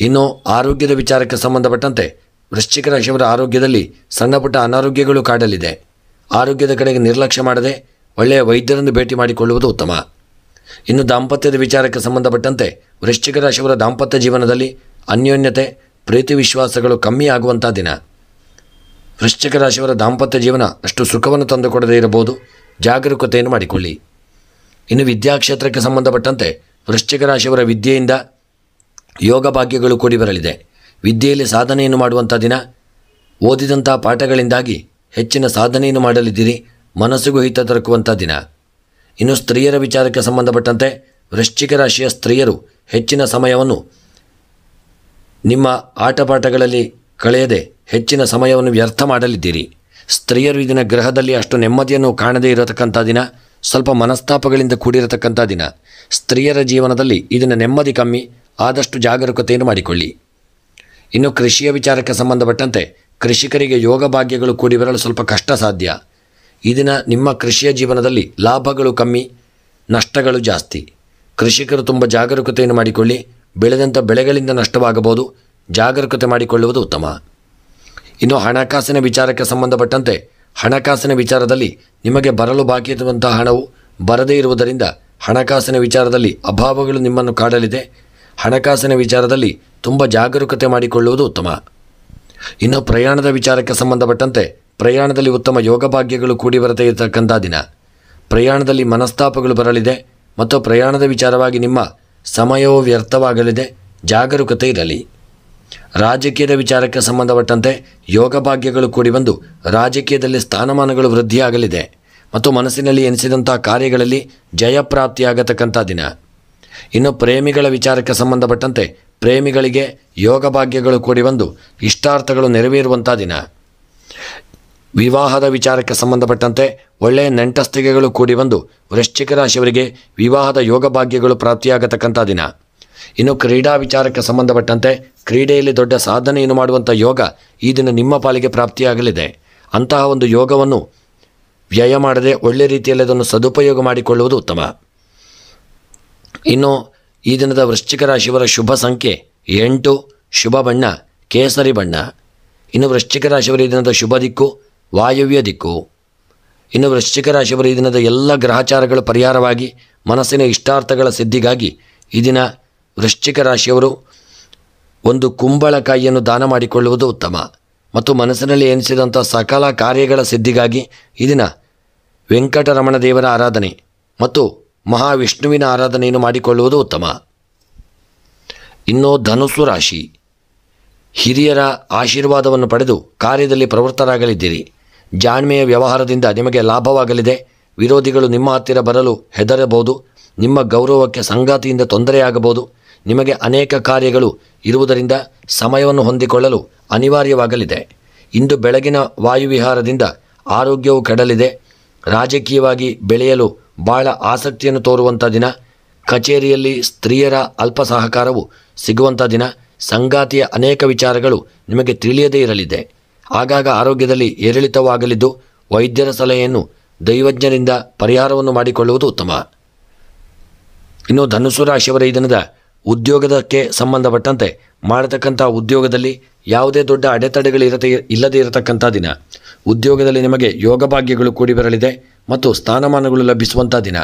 ಇನ್ನು ಆರೋಗ್ಯದ ವಿಚಾರಕ್ಕೆ ಸಂಬಂಧಪಟ್ಟಂತೆ ವೃಶ್ಚಿಕ ರಾಶಿಯವರ ಆರೋಗ್ಯದಲ್ಲಿ ಸಣ್ಣ ಪುಟ್ಟ ಅನಾರೋಗ್ಯಗಳು ಕಾಡಲಿದೆ. ಆರೋಗ್ಯದ ಕಡೆಗೆ ನಿರ್ಲಕ್ಷ್ಯ ಮಾಡದೆ ಒಳ್ಳೆಯ ವೈದ್ಯರನ್ನು ಭೇಟಿ ಮಾಡಿಕೊಳ್ಳುವುದು ಉತ್ತಮ. ಇನ್ನು ದಾಂಪತ್ಯದ ವಿಚಾರಕ್ಕೆ ಸಂಬಂಧಪಟ್ಟಂತೆ ವೃಶ್ಚಿಕ ರಾಶಿಯವರ ದಾಂಪತ್ಯ ಜೀವನದಲ್ಲಿ ಅನ್ಯೋನ್ಯತೆ, ಪ್ರೀತಿ ವಿಶ್ವಾಸಗಳು ಕಮ್ಮಿ ಆಗುವಂಥ ದಿನ. ವೃಶ್ಚಿಕ ರಾಶಿಯವರ ದಾಂಪತ್ಯ ಜೀವನ ಅಷ್ಟು ಸುಖವನ್ನು ತಂದುಕೊಡದೇ ಇರಬಹುದು. ಜಾಗರೂಕತೆಯನ್ನು ಮಾಡಿಕೊಳ್ಳಿ. ಇನ್ನು ವಿದ್ಯಾಕ್ಷೇತ್ರಕ್ಕೆ ಸಂಬಂಧಪಟ್ಟಂತೆ ವೃಶ್ಚಿಕ ರಾಶಿಯವರ ವಿದ್ಯೆಯಿಂದ ಯೋಗ ಭಾಗ್ಯಗಳು ಕೂಡಿ ಬರಲಿದೆ. ವಿದ್ಯೆಯಲ್ಲಿ ಸಾಧನೆಯನ್ನು ಮಾಡುವಂಥ ದಿನ. ಓದಿದಂಥ ಪಾಠಗಳಿಂದಾಗಿ ಹೆಚ್ಚಿನ ಸಾಧನೆಯನ್ನು ಮಾಡಲಿದ್ದೀರಿ. ಮನಸ್ಸಿಗೂ ಹಿತ ದೊರಕುವಂಥ ದಿನ. ಇನ್ನು ಸ್ತ್ರೀಯರ ವಿಚಾರಕ್ಕೆ ಸಂಬಂಧಪಟ್ಟಂತೆ ವೃಶ್ಚಿಕ ರಾಶಿಯ ಸ್ತ್ರೀಯರು ಹೆಚ್ಚಿನ ಸಮಯವನ್ನು ನಿಮ್ಮ ಆಟಪಾಠಗಳಲ್ಲಿ ಕಳೆಯದೆ ಹೆಚ್ಚಿನ ಸಮಯವನ್ನು ವ್ಯರ್ಥ ಮಾಡಲಿದ್ದೀರಿ. ಸ್ತ್ರೀಯರು ಈ ದಿನ ಗೃಹದಲ್ಲಿ ಅಷ್ಟು ನೆಮ್ಮದಿಯನ್ನು ಕಾಣದೇ ಇರತಕ್ಕಂಥ ದಿನ. ಸ್ವಲ್ಪ ಮನಸ್ತಾಪಗಳಿಂದ ಕೂಡಿರತಕ್ಕಂಥ ದಿನ. ಸ್ತ್ರೀಯರ ಜೀವನದಲ್ಲಿ ಈ ದಿನ ನೆಮ್ಮದಿ ಕಮ್ಮಿ. ಆದಷ್ಟು ಜಾಗರೂಕತೆಯನ್ನು ಮಾಡಿಕೊಳ್ಳಿ. ಇನ್ನು ಕೃಷಿಯ ವಿಚಾರಕ್ಕೆ ಸಂಬಂಧಪಟ್ಟಂತೆ ಕೃಷಿಕರಿಗೆ ಯೋಗ ಭಾಗ್ಯಗಳು ಕೂಡಿ ಬರಲು ಸ್ವಲ್ಪ ಕಷ್ಟ ಸಾಧ್ಯ. ಈ ದಿನ ನಿಮ್ಮ ಕೃಷಿಯ ಜೀವನದಲ್ಲಿ ಲಾಭಗಳು ಕಮ್ಮಿ, ನಷ್ಟಗಳು ಜಾಸ್ತಿ. ಕೃಷಿಕರು ತುಂಬ ಜಾಗರೂಕತೆಯನ್ನು ಮಾಡಿಕೊಳ್ಳಿ. ಬೆಳೆದಂಥ ಬೆಳೆಗಳಿಂದ ನಷ್ಟವಾಗಬಹುದು. ಜಾಗರೂಕತೆ ಮಾಡಿಕೊಳ್ಳುವುದು ಉತ್ತಮ. ಇನ್ನು ಹಣಕಾಸಿನ ವಿಚಾರಕ್ಕೆ ಸಂಬಂಧಪಟ್ಟಂತೆ ಹಣಕಾಸಿನ ವಿಚಾರದಲ್ಲಿ ನಿಮಗೆ ಬರಲು ಬಾಕಿ ಇರುವಂಥ ಹಣವು ಬರದೇ ಇರುವುದರಿಂದ ಹಣಕಾಸಿನ ವಿಚಾರದಲ್ಲಿ ಅಭಾವಗಳು ನಿಮ್ಮನ್ನು ಕಾಡಲಿದೆ. ಹಣಕಾಸಿನ ವಿಚಾರದಲ್ಲಿ ತುಂಬ ಜಾಗರೂಕತೆ ಮಾಡಿಕೊಳ್ಳುವುದು ಉತ್ತಮ. ಇನ್ನು ಪ್ರಯಾಣದ ವಿಚಾರಕ್ಕೆ ಸಂಬಂಧಪಟ್ಟಂತೆ ಪ್ರಯಾಣದಲ್ಲಿ ಉತ್ತಮ ಯೋಗ ಭಾಗ್ಯಗಳು ಕೂಡಿ ಬರದೇ ಇರತಕ್ಕಂಥ ದಿನ. ಪ್ರಯಾಣದಲ್ಲಿ ಮನಸ್ತಾಪಗಳು ಬರಲಿದೆ ಮತ್ತು ಪ್ರಯಾಣದ ವಿಚಾರವಾಗಿ ನಿಮ್ಮ ಸಮಯವೂ ವ್ಯರ್ಥವಾಗಲಿದೆ. ಜಾಗರೂಕತೆ ಇರಲಿ. ರಾಜಕೀಯದ ವಿಚಾರಕ್ಕೆ ಸಂಬಂಧಪಟ್ಟಂತೆ ಯೋಗ ಭಾಗ್ಯಗಳು ಕೂಡಿ ಬಂದು ರಾಜಕೀಯದಲ್ಲಿ ಸ್ಥಾನಮಾನಗಳು ವೃದ್ಧಿಯಾಗಲಿದೆ ಮತ್ತು ಮನಸ್ಸಿನಲ್ಲಿ ಎನಿಸಿದಂಥ ಕಾರ್ಯಗಳಲ್ಲಿ ಜಯಪ್ರಾಪ್ತಿಯಾಗತಕ್ಕಂಥ ದಿನ. ಇನ್ನು ಪ್ರೇಮಿಗಳ ವಿಚಾರಕ್ಕೆ ಸಂಬಂಧಪಟ್ಟಂತೆ ಪ್ರೇಮಿಗಳಿಗೆ ಯೋಗ ಭಾಗ್ಯಗಳು ಕೂಡಿ ಬಂದು ಇಷ್ಟಾರ್ಥಗಳು ನೆರವೇರುವಂಥ ದಿನ. ವಿವಾಹದ ವಿಚಾರಕ್ಕೆ ಸಂಬಂಧಪಟ್ಟಂತೆ ಒಳ್ಳೆಯ ನೆಂಟಸ್ತಿಕೆಗಳು ಕೂಡಿ ಬಂದು ವೃಶ್ಚಿಕ ರಾಶಿಯವರಿಗೆ ವಿವಾಹದ ಯೋಗ ಭಾಗ್ಯಗಳು ಪ್ರಾಪ್ತಿಯಾಗತಕ್ಕಂಥ ದಿನ. ಇನ್ನು ಕ್ರೀಡಾ ವಿಚಾರಕ್ಕೆ ಸಂಬಂಧಪಟ್ಟಂತೆ ಕ್ರೀಡೆಯಲ್ಲಿ ದೊಡ್ಡ ಸಾಧನೆಯನ್ನು ಮಾಡುವಂಥ ಯೋಗ ಈ ದಿನ ನಿಮ್ಮ ಪಾಲಿಗೆ ಪ್ರಾಪ್ತಿಯಾಗಲಿದೆ. ಅಂತಹ ಒಂದು ಯೋಗವನ್ನು ವ್ಯಯ ಮಾಡದೆ ಒಳ್ಳೆ ರೀತಿಯಲ್ಲಿ ಅದನ್ನು ಸದುಪಯೋಗ ಮಾಡಿಕೊಳ್ಳುವುದು ಉತ್ತಮ. ಇನ್ನು ಈ ದಿನದ ವೃಶ್ಚಿಕ ರಾಶಿಯವರ ಶುಭ ಸಂಖ್ಯೆ 8, ಶುಭ ಬಣ್ಣ ಕೇಸರಿ ಬಣ್ಣ. ಇನ್ನು ವೃಶ್ಚಿಕ ರಾಶಿಯವರ ಈ ದಿನದ ಶುಭ ದಿಕ್ಕು ವಾಯವ್ಯ ದಿಕ್ಕು. ಇನ್ನು ವೃಶ್ಚಿಕ ರಾಶಿಯವರ ಈ ದಿನದ ಎಲ್ಲ ಗ್ರಹಚಾರಗಳ ಪರಿಹಾರವಾಗಿ ಮನಸ್ಸಿನ ಇಷ್ಟಾರ್ಥಗಳ ಸಿದ್ಧಿಗಾಗಿ ಈ ದಿನ ವೃಶ್ಚಿಕ ರಾಶಿಯವರು ಒಂದು ಕುಂಬಳಕಾಯಿಯನ್ನು ದಾನ ಮಾಡಿಕೊಳ್ಳುವುದು ಉತ್ತಮ ಮತ್ತು ಮನಸ್ಸಿನಲ್ಲಿ ಎನಿಸಿದಂಥ ಸಕಲ ಕಾರ್ಯಗಳ ಸಿದ್ಧಿಗಾಗಿ ಈ ದಿನ ವೆಂಕಟರಮಣ ದೇವರ ಆರಾಧನೆ ಮತ್ತು ಮಹಾವಿಷ್ಣುವಿನ ಆರಾಧನೆಯನ್ನು ಮಾಡಿಕೊಳ್ಳುವುದು ಉತ್ತಮ. ಇನ್ನು ಧನುಸ್ಸು ರಾಶಿ. ಹಿರಿಯರ ಆಶೀರ್ವಾದವನ್ನು ಪಡೆದು ಕಾರ್ಯದಲ್ಲಿ ಪ್ರವೃತ್ತರಾಗಲಿದ್ದೀರಿ. ಜಾಣ್ಮೆಯ ವ್ಯವಹಾರದಿಂದ ನಿಮಗೆ ಲಾಭವಾಗಲಿದೆ. ವಿರೋಧಿಗಳು ನಿಮ್ಮ ಹತ್ತಿರ ಬರಲು ಹೆದರಬಹುದು. ನಿಮ್ಮ ಗೌರವಕ್ಕೆ ಸಂಗಾತಿಯಿಂದ ತೊಂದರೆಯಾಗಬಹುದು. ನಿಮಗೆ ಅನೇಕ ಕಾರ್ಯಗಳು ಇರುವುದರಿಂದ ಸಮಯವನ್ನು ಹೊಂದಿಕೊಳ್ಳಲು ಅನಿವಾರ್ಯವಾಗಲಿದೆ. ಇಂದು ಬೆಳಗಿನ ವಾಯುವಿಹಾರದಿಂದ ಆರೋಗ್ಯವು ಕೆಡಲಿದೆ. ರಾಜಕೀಯವಾಗಿ ಬೆಳೆಯಲು ಭಾಳ ಆಸಕ್ತಿಯನ್ನು ತೋರುವಂಥ ದಿನ. ಕಚೇರಿಯಲ್ಲಿ ಸ್ತ್ರೀಯರ ಅಲ್ಪ ಸಹಕಾರವು ಸಿಗುವಂಥ ದಿನ. ಸಂಗಾತಿಯ ಅನೇಕ ವಿಚಾರಗಳು ನಿಮಗೆ ತಿಳಿಯದೇ ಇರಲಿದೆ. ಆಗಾಗ ಆರೋಗ್ಯದಲ್ಲಿ ಏರಿಳಿತವಾಗಲಿದ್ದು ವೈದ್ಯರ ಸಲಹೆಯನ್ನು ದೈವಜ್ಞರಿಂದ ಪರಿಹಾರವನ್ನು ಮಾಡಿಕೊಳ್ಳುವುದು ಉತ್ತಮ. ಇನ್ನು ಧನುಸ್ಸು ರಾಶಿಯವರ ಈ ದಿನದ ಉದ್ಯೋಗದಕ್ಕೆ ಸಂಬಂಧಪಟ್ಟಂತೆ ಮಾಡತಕ್ಕಂಥ ಉದ್ಯೋಗದಲ್ಲಿ ಯಾವುದೇ ದೊಡ್ಡ ಅಡೆತಡೆಗಳು ಇಲ್ಲದೇ ಇರತಕ್ಕಂಥ ದಿನ. ಉದ್ಯೋಗದಲ್ಲಿ ನಿಮಗೆ ಯೋಗ ಭಾಗ್ಯಗಳು ಕೂಡಿ ಬರಲಿದೆ ಮತ್ತು ಸ್ಥಾನಮಾನಗಳು ಲಭಿಸುವಂಥ ದಿನ.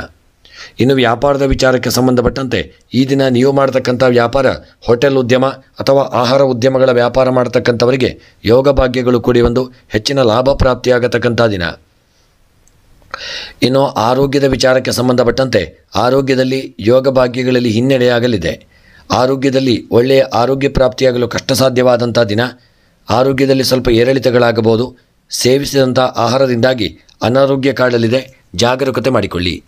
ಇನ್ನು ವ್ಯಾಪಾರದ ವಿಚಾರಕ್ಕೆ ಸಂಬಂಧಪಟ್ಟಂತೆ ಈ ದಿನ ನೀವು ಮಾಡತಕ್ಕಂಥ ವ್ಯಾಪಾರ ಹೋಟೆಲ್ ಉದ್ಯಮ ಅಥವಾ ಆಹಾರ ಉದ್ಯಮಗಳ ವ್ಯಾಪಾರ ಮಾಡತಕ್ಕಂಥವರಿಗೆ ಯೋಗ ಭಾಗ್ಯಗಳು ಕೂಡಿ ಬಂದು ಹೆಚ್ಚಿನ ಲಾಭ ಪ್ರಾಪ್ತಿಯಾಗತಕ್ಕಂಥ ದಿನ. ಇನ್ನು ಆರೋಗ್ಯದ ವಿಚಾರಕ್ಕೆ ಸಂಬಂಧಪಟ್ಟಂತೆ ಆರೋಗ್ಯದಲ್ಲಿ ಯೋಗ ಭಾಗ್ಯಗಳಲ್ಲಿ ಹಿನ್ನಡೆಯಾಗಲಿದೆ. ಆರೋಗ್ಯದಲ್ಲಿ ಒಳ್ಳೆಯ ಆರೋಗ್ಯ ಪ್ರಾಪ್ತಿಯಾಗಲು ಕಷ್ಟ ಸಾಧ್ಯವಾದಂಥ ದಿನ. ಆರೋಗ್ಯದಲ್ಲಿ ಸ್ವಲ್ಪ ಏರಿಳಿತಗಳಾಗಬಹುದು. ಸೇವಿಸಿದಂಥ ಆಹಾರದಿಂದಾಗಿ ಅನಾರೋಗ್ಯ ಕಾಡಲಿದೆ. ಜಾಗರೂಕತೆ ಮಾಡಿಕೊಳ್ಳಿ.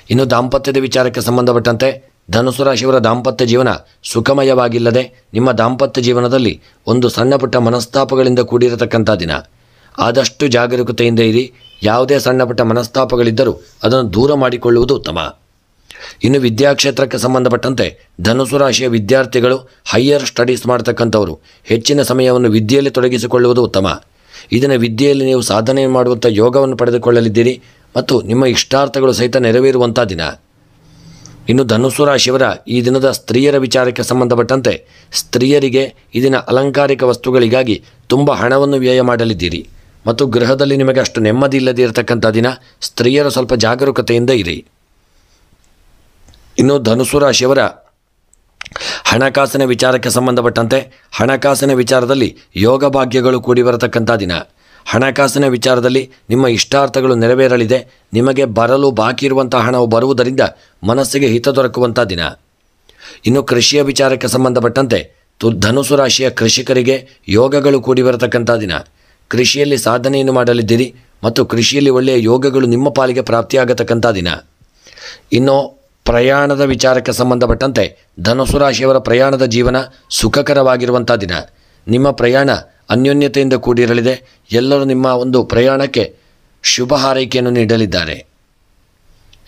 ಇನ್ನು ದಾಂಪತ್ಯದ ವಿಚಾರಕ್ಕೆ ಸಂಬಂಧಪಟ್ಟಂತೆ ಧನುಸು ರಾಶಿಯವರ ದಾಂಪತ್ಯ ಜೀವನ ಸುಖಮಯವಾಗಿಲ್ಲದೆ ನಿಮ್ಮ ದಾಂಪತ್ಯ ಜೀವನದಲ್ಲಿ ಒಂದು ಸಣ್ಣ ಪುಟ್ಟ ಮನಸ್ತಾಪಗಳಿಂದ ಕೂಡಿರತಕ್ಕಂಥ ದಿನ. ಆದಷ್ಟು ಜಾಗರೂಕತೆಯಿಂದ ಇರಿ. ಯಾವುದೇ ಸಣ್ಣ ಪುಟ್ಟ ಮನಸ್ತಾಪಗಳಿದ್ದರೂ ಅದನ್ನು ದೂರ ಮಾಡಿಕೊಳ್ಳುವುದು ಉತ್ತಮ. ಇನ್ನು ವಿದ್ಯಾಕ್ಷೇತ್ರಕ್ಕೆ ಸಂಬಂಧಪಟ್ಟಂತೆ ಧನುಸು ರಾಶಿಯ ವಿದ್ಯಾರ್ಥಿಗಳು ಹೈಯರ್ ಸ್ಟಡೀಸ್ ಮಾಡ್ತಕ್ಕಂಥವರು ಹೆಚ್ಚಿನ ಸಮಯವನ್ನು ವಿದ್ಯೆಯಲ್ಲಿ ತೊಡಗಿಸಿಕೊಳ್ಳುವುದು ಉತ್ತಮ. ಇದನ್ನು ವಿದ್ಯೆಯಲ್ಲಿ ನೀವು ಸಾಧನೆ ಮಾಡುವಂಥ ಯೋಗವನ್ನು ಪಡೆದುಕೊಳ್ಳಲಿದ್ದೀರಿ ಮತ್ತು ನಿಮ್ಮ ಇಷ್ಟಾರ್ಥಗಳು ಸಹಿತ ನೆರವೇರುವಂಥ ದಿನ. ಇನ್ನು ಧನುಸು ರಾಶಿಯವರ ಈ ದಿನದ ಸ್ತ್ರೀಯರ ವಿಚಾರಕ್ಕೆ ಸಂಬಂಧಪಟ್ಟಂತೆ ಸ್ತ್ರೀಯರಿಗೆ ಈ ದಿನ ಅಲಂಕಾರಿಕ ವಸ್ತುಗಳಿಗಾಗಿ ತುಂಬ ಹಣವನ್ನು ವ್ಯಯ ಮಾಡಲಿದ್ದೀರಿ ಮತ್ತು ಗೃಹದಲ್ಲಿ ನಿಮಗೆ ಅಷ್ಟು ನೆಮ್ಮದಿ ಇಲ್ಲದೇ ಇರತಕ್ಕಂಥ ದಿನ. ಸ್ತ್ರೀಯರು ಸ್ವಲ್ಪ ಜಾಗರೂಕತೆಯಿಂದ ಇರಿ. ಇನ್ನು ಧನುಸು ರಾಶಿಯವರ ಹಣಕಾಸಿನ ವಿಚಾರಕ್ಕೆ ಸಂಬಂಧಪಟ್ಟಂತೆ ಹಣಕಾಸಿನ ವಿಚಾರದಲ್ಲಿ ಯೋಗ ಭಾಗ್ಯಗಳು ಕೂಡಿ ಬರತಕ್ಕಂಥ ದಿನ. ಹಣಕಾಸಿನ ವಿಚಾರದಲ್ಲಿ ನಿಮ್ಮ ಇಷ್ಟಾರ್ಥಗಳು ನೆರವೇರಲಿದೆ. ನಿಮಗೆ ಬರಲು ಬಾಕಿ ಇರುವಂಥ ಹಣವು ಬರುವುದರಿಂದ ಮನಸ್ಸಿಗೆ ಹಿತ ದೊರಕುವಂಥ ದಿನ. ಇನ್ನು ಕೃಷಿಯ ವಿಚಾರಕ್ಕೆ ಸಂಬಂಧಪಟ್ಟಂತೆ ಧನುಸು ರಾಶಿಯ ಕೃಷಿಕರಿಗೆ ಯೋಗಗಳು ಕೂಡಿ ಬರತಕ್ಕಂಥ ದಿನ. ಕೃಷಿಯಲ್ಲಿ ಸಾಧನೆಯನ್ನು ಮಾಡಲಿದ್ದೀರಿ ಮತ್ತು ಕೃಷಿಯಲ್ಲಿ ಒಳ್ಳೆಯ ಯೋಗಗಳು ನಿಮ್ಮ ಪಾಲಿಗೆ ಪ್ರಾಪ್ತಿಯಾಗತಕ್ಕಂಥ ದಿನ. ಇನ್ನು ಪ್ರಯಾಣದ ವಿಚಾರಕ್ಕೆ ಸಂಬಂಧಪಟ್ಟಂತೆ ಧನುಸು ರಾಶಿಯವರ ಪ್ರಯಾಣದ ಜೀವನ ಸುಖಕರವಾಗಿರುವಂಥ ದಿನ. ನಿಮ್ಮ ಪ್ರಯಾಣ ಅನ್ಯೋನ್ಯತೆಯಿಂದ ಕೂಡಿರಲಿದೆ. ಎಲ್ಲರೂ ನಿಮ್ಮ ಒಂದು ಪ್ರಯಾಣಕ್ಕೆ ಶುಭ ಹಾರೈಕೆಯನ್ನು ನೀಡಲಿದ್ದಾರೆ.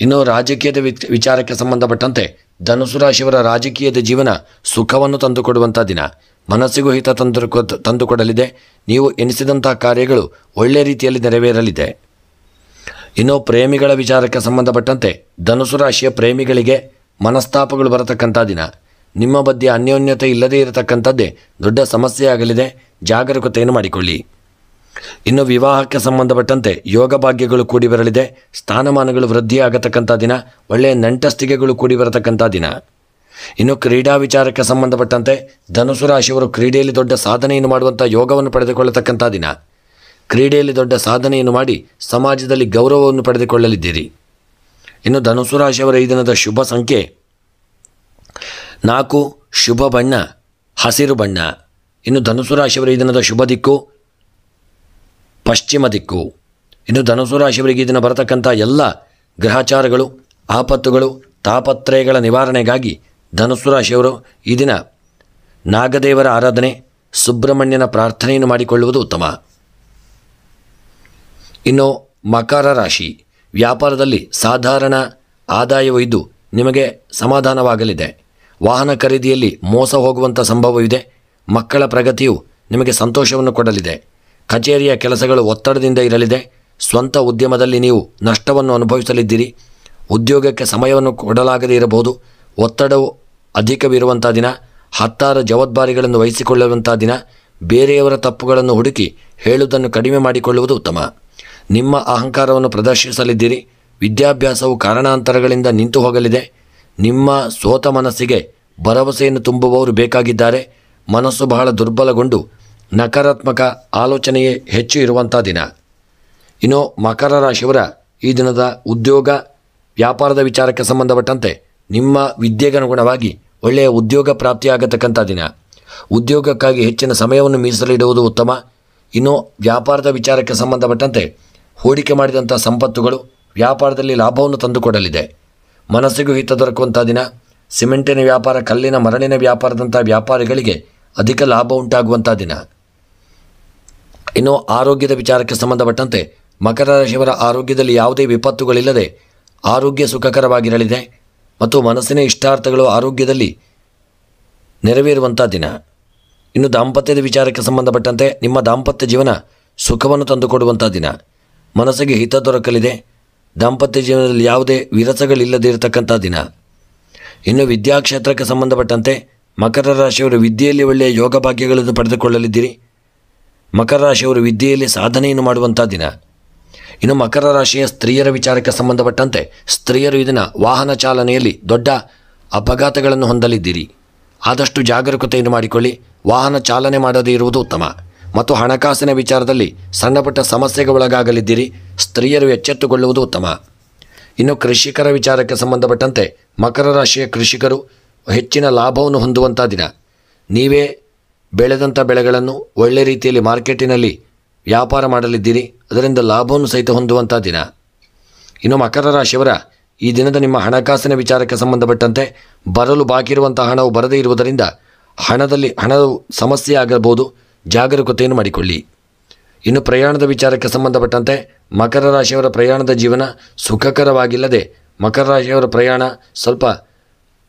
ಇನ್ನು ರಾಜಕೀಯದ ವಿಚಾರಕ್ಕೆ ಸಂಬಂಧಪಟ್ಟಂತೆ ಧನುಸು ರಾಶಿಯವರ ರಾಜಕೀಯದ ಜೀವನ ಸುಖವನ್ನು ತಂದುಕೊಡುವಂಥ ದಿನ. ಮನಸ್ಸಿಗೂ ಹಿತ ತಂದುಕೊಡಲಿದೆ. ನೀವು ಎನಿಸಿದಂಥ ಕಾರ್ಯಗಳು ಒಳ್ಳೆಯ ರೀತಿಯಲ್ಲಿ ನೆರವೇರಲಿದೆ. ಇನ್ನು ಪ್ರೇಮಿಗಳ ವಿಚಾರಕ್ಕೆ ಸಂಬಂಧಪಟ್ಟಂತೆ ಧನುಸು ರಾಶಿಯ ಪ್ರೇಮಿಗಳಿಗೆ ಮನಸ್ತಾಪಗಳು ಬರತಕ್ಕಂಥ ದಿನ. ನಿಮ್ಮ ಮಧ್ಯೆ ಅನ್ಯೋನ್ಯತೆ ಇಲ್ಲದೇ ಇರತಕ್ಕಂಥದ್ದೇ ದೊಡ್ಡ ಸಮಸ್ಯೆಯಾಗಲಿದೆ. ಜಾಗರೂಕತೆಯನ್ನು ಮಾಡಿಕೊಳ್ಳಿ. ಇನ್ನು ವಿವಾಹಕ್ಕೆ ಸಂಬಂಧಪಟ್ಟಂತೆ ಯೋಗ ಭಾಗ್ಯಗಳು ಕೂಡಿ ಬರಲಿದೆ. ಸ್ಥಾನಮಾನಗಳು ವೃದ್ಧಿಯಾಗತಕ್ಕಂಥ ದಿನ. ಒಳ್ಳೆಯ ನಂಟಸ್ತಿಗೆಗಳು ಕೂಡಿ ಬರತಕ್ಕಂಥ ದಿನ. ಇನ್ನು ಕ್ರೀಡಾ ವಿಚಾರಕ್ಕೆ ಸಂಬಂಧಪಟ್ಟಂತೆ ಧನುಸು ರಾಶಿಯವರು ಕ್ರೀಡೆಯಲ್ಲಿ ದೊಡ್ಡ ಸಾಧನೆಯನ್ನು ಮಾಡುವಂಥ ಯೋಗವನ್ನು ಪಡೆದುಕೊಳ್ಳತಕ್ಕಂಥ ದಿನ. ಕ್ರೀಡೆಯಲ್ಲಿ ದೊಡ್ಡ ಸಾಧನೆಯನ್ನು ಮಾಡಿ ಸಮಾಜದಲ್ಲಿ ಗೌರವವನ್ನು ಪಡೆದುಕೊಳ್ಳಲಿದ್ದೀರಿ. ಇನ್ನು ಧನುಸು ರಾಶಿಯವರ ಈ ದಿನದ ಶುಭ ಸಂಖ್ಯೆ 4. ಶುಭ ಬಣ್ಣ ಹಸಿರು ಬಣ್ಣ. ಇನ್ನು ಧನುಸು ರಾಶಿಯವರ ಈ ದಿನದ ಶುಭ ದಿಕ್ಕು ಪಶ್ಚಿಮ ದಿಕ್ಕು. ಇನ್ನು ಧನುಸು ರಾಶಿಯವರಿಗೆ ಈ ದಿನ ಬರತಕ್ಕಂಥ ಎಲ್ಲ ಗ್ರಹಚಾರಗಳು, ಆಪತ್ತುಗಳು, ತಾಪತ್ರಯಗಳ ನಿವಾರಣೆಗಾಗಿ ಧನುಸು ರಾಶಿಯವರು ಈ ದಿನ ನಾಗದೇವರ ಆರಾಧನೆ, ಸುಬ್ರಹ್ಮಣ್ಯನ ಪ್ರಾರ್ಥನೆಯನ್ನು ಮಾಡಿಕೊಳ್ಳುವುದು ಉತ್ತಮ. ಇನ್ನು ಮಕರ ರಾಶಿ ವ್ಯಾಪಾರದಲ್ಲಿ ಸಾಧಾರಣ ಆದಾಯವೊಯ್ದು ನಿಮಗೆ ಸಮಾಧಾನವಾಗಲಿದೆ. ವಾಹನ ಖರೀದಿಯಲ್ಲಿ ಮೋಸ ಹೋಗುವಂಥ ಸಂಭವವಿದೆ. ಮಕ್ಕಳ ಪ್ರಗತಿಯು ನಿಮಗೆ ಸಂತೋಷವನ್ನು ಕೊಡಲಿದೆ. ಕಚೇರಿಯ ಕೆಲಸಗಳು ಒತ್ತಡದಿಂದ ಇರಲಿದೆ. ಸ್ವಂತ ಉದ್ಯಮದಲ್ಲಿ ನೀವು ನಷ್ಟವನ್ನು ಅನುಭವಿಸಲಿದ್ದೀರಿ. ಉದ್ಯೋಗಕ್ಕೆ ಸಮಯವನ್ನು ಕೊಡಲಾಗದೇ ಇರಬಹುದು. ಒತ್ತಡವು ಅಧಿಕವಿರುವಂಥ ದಿನ. ಹತ್ತಾರು ಜವಾಬ್ದಾರಿಗಳನ್ನು ವಹಿಸಿಕೊಳ್ಳುವಂಥ ದಿನ. ಬೇರೆಯವರ ತಪ್ಪುಗಳನ್ನು ಹುಡುಕಿ ಹೇಳುವುದನ್ನು ಕಡಿಮೆ ಮಾಡಿಕೊಳ್ಳುವುದು ಉತ್ತಮ. ನಿಮ್ಮ ಅಹಂಕಾರವನ್ನು ಪ್ರದರ್ಶಿಸಲಿದ್ದೀರಿ. ವಿದ್ಯಾಭ್ಯಾಸವು ಕಾರಣಾಂತರಗಳಿಂದ ನಿಂತು ಹೋಗಲಿದೆ. ನಿಮ್ಮ ಸೋತ ಮನಸ್ಸಿಗೆ ಭರವಸೆಯನ್ನು ತುಂಬುವವರು ಬೇಕಾಗಿದ್ದಾರೆ. ಮನಸ್ಸು ಬಹಳ ದುರ್ಬಲಗೊಂಡು ನಕಾರಾತ್ಮಕ ಆಲೋಚನೆಯೇ ಹೆಚ್ಚು ಇರುವಂಥ ದಿನ. ಇನ್ನು ಮಕರ ರಾಶಿಯವರ ಈ ದಿನದ ಉದ್ಯೋಗ ವ್ಯಾಪಾರದ ವಿಚಾರಕ್ಕೆ ಸಂಬಂಧಪಟ್ಟಂತೆ ನಿಮ್ಮ ವಿದ್ಯೆಗನುಗುಣವಾಗಿ ಒಳ್ಳೆಯ ಉದ್ಯೋಗ ಪ್ರಾಪ್ತಿಯಾಗತಕ್ಕಂಥ ದಿನ. ಉದ್ಯೋಗಕ್ಕಾಗಿ ಹೆಚ್ಚಿನ ಸಮಯವನ್ನು ಮೀಸಲಿಡುವುದು ಉತ್ತಮ. ಇನ್ನು ವ್ಯಾಪಾರದ ವಿಚಾರಕ್ಕೆ ಸಂಬಂಧಪಟ್ಟಂತೆ ಹೂಡಿಕೆ ಮಾಡಿದಂಥ ಸಂಪತ್ತುಗಳು ವ್ಯಾಪಾರದಲ್ಲಿ ಲಾಭವನ್ನು ತಂದುಕೊಡಲಿದೆ. ಮನಸ್ಸಿಗೂ ಹಿತ ದೊರಕುವಂಥ ದಿನ. ಸಿಮೆಂಟಿನ ವ್ಯಾಪಾರ, ಕಲ್ಲಿನ ಮರಳಿನ ವ್ಯಾಪಾರದಂಥ ವ್ಯಾಪಾರಿಗಳಿಗೆ ಅಧಿಕ ಲಾಭ ಉಂಟಾಗುವಂಥ ದಿನ. ಇನ್ನು ಆರೋಗ್ಯದ ವಿಚಾರಕ್ಕೆ ಸಂಬಂಧಪಟ್ಟಂತೆ ಮಕರ ರಾಶಿಯವರ ಆರೋಗ್ಯದಲ್ಲಿ ಯಾವುದೇ ವಿಪತ್ತುಗಳಿಲ್ಲದೆ ಆರೋಗ್ಯ ಸುಖಕರವಾಗಿರಲಿದೆ ಮತ್ತು ಮನಸ್ಸಿನ ಇಷ್ಟಾರ್ಥಗಳು ಆರೋಗ್ಯದಲ್ಲಿ ನೆರವೇರುವಂಥ ದಿನ. ಇನ್ನು ದಾಂಪತ್ಯದ ವಿಚಾರಕ್ಕೆ ಸಂಬಂಧಪಟ್ಟಂತೆ ನಿಮ್ಮ ದಾಂಪತ್ಯ ಜೀವನ ಸುಖವನ್ನು ತಂದುಕೊಡುವಂಥ ದಿನ. ಮನಸ್ಸಿಗೆ ಹಿತ ದೊರಕಲಿದೆ. ದಾಂಪತ್ಯ ಜೀವನದಲ್ಲಿ ಯಾವುದೇ ವಿರಸಗಳಿಲ್ಲದೇ ಇರತಕ್ಕಂಥ ದಿನ. ಇನ್ನು ವಿದ್ಯಾಕ್ಷೇತ್ರಕ್ಕೆ ಸಂಬಂಧಪಟ್ಟಂತೆ ಮಕರ ರಾಶಿಯವರು ವಿದ್ಯೆಯಲ್ಲಿ ಒಳ್ಳೆಯ ಯೋಗ ಭಾಗ್ಯಗಳನ್ನು ಪಡೆದುಕೊಳ್ಳಲಿದ್ದೀರಿ. ಮಕರ ರಾಶಿಯವರು ವಿದ್ಯೆಯಲ್ಲಿ ಸಾಧನೆಯನ್ನು ಮಾಡುವಂಥ ದಿನ. ಇನ್ನು ಮಕರ ರಾಶಿಯ ಸ್ತ್ರೀಯರ ವಿಚಾರಕ್ಕೆ ಸಂಬಂಧಪಟ್ಟಂತೆ ಸ್ತ್ರೀಯರು ಇದನ್ನು ವಾಹನ ಚಾಲನೆಯಲ್ಲಿ ದೊಡ್ಡ ಅಪಘಾತಗಳನ್ನು ಹೊಂದಲಿದ್ದೀರಿ. ಆದಷ್ಟು ಜಾಗರೂಕತೆಯನ್ನು ಮಾಡಿಕೊಳ್ಳಿ. ವಾಹನ ಚಾಲನೆ ಮಾಡದೇ ಇರುವುದು ಉತ್ತಮ. ಮತ್ತು ಹಣಕಾಸಿನ ವಿಚಾರದಲ್ಲಿ ಸಣ್ಣಪುಟ್ಟ ಸಮಸ್ಯೆಗೆ ಒಳಗಾಗಲಿದ್ದೀರಿ. ಸ್ತ್ರೀಯರು ಎಚ್ಚೆತ್ತುಕೊಳ್ಳುವುದು ಉತ್ತಮ. ಇನ್ನು ಕೃಷಿಕರ ವಿಚಾರಕ್ಕೆ ಸಂಬಂಧಪಟ್ಟಂತೆ ಮಕರ ರಾಶಿಯ ಕೃಷಿಕರು ಹೆಚ್ಚಿನ ಲಾಭವನ್ನು ಹೊಂದುವಂಥ ದಿನ. ನೀವೇ ಬೆಳೆದಂಥ ಬೆಳೆಗಳನ್ನು ಒಳ್ಳೆ ರೀತಿಯಲ್ಲಿ ಮಾರ್ಕೆಟಿನಲ್ಲಿ ವ್ಯಾಪಾರ ಮಾಡಲಿದ್ದೀರಿ. ಅದರಿಂದ ಲಾಭವನ್ನು ಸಹಿತ ಹೊಂದುವಂಥ ದಿನ. ಇನ್ನು ಮಕರ ರಾಶಿಯವರ ಈ ದಿನದ ನಿಮ್ಮ ಹಣಕಾಸಿನ ವಿಚಾರಕ್ಕೆ ಸಂಬಂಧಪಟ್ಟಂತೆ ಬರಲು ಬಾಕಿ ಇರುವಂಥ ಹಣವು ಬರದೇ ಇರುವುದರಿಂದ ಹಣದ ಸಮಸ್ಯೆ ಆಗಬಹುದು. ಜಾಗರೂಕತೆಯನ್ನು ಮಾಡಿಕೊಳ್ಳಿ. ಇನ್ನು ಪ್ರಯಾಣದ ವಿಚಾರಕ್ಕೆ ಸಂಬಂಧಪಟ್ಟಂತೆ ಮಕರ ರಾಶಿಯವರ ಪ್ರಯಾಣದ ಜೀವನ ಸುಖಕರವಾಗಿಲ್ಲದೆ ಮಕರ ರಾಶಿಯವರ ಪ್ರಯಾಣ ಸ್ವಲ್ಪ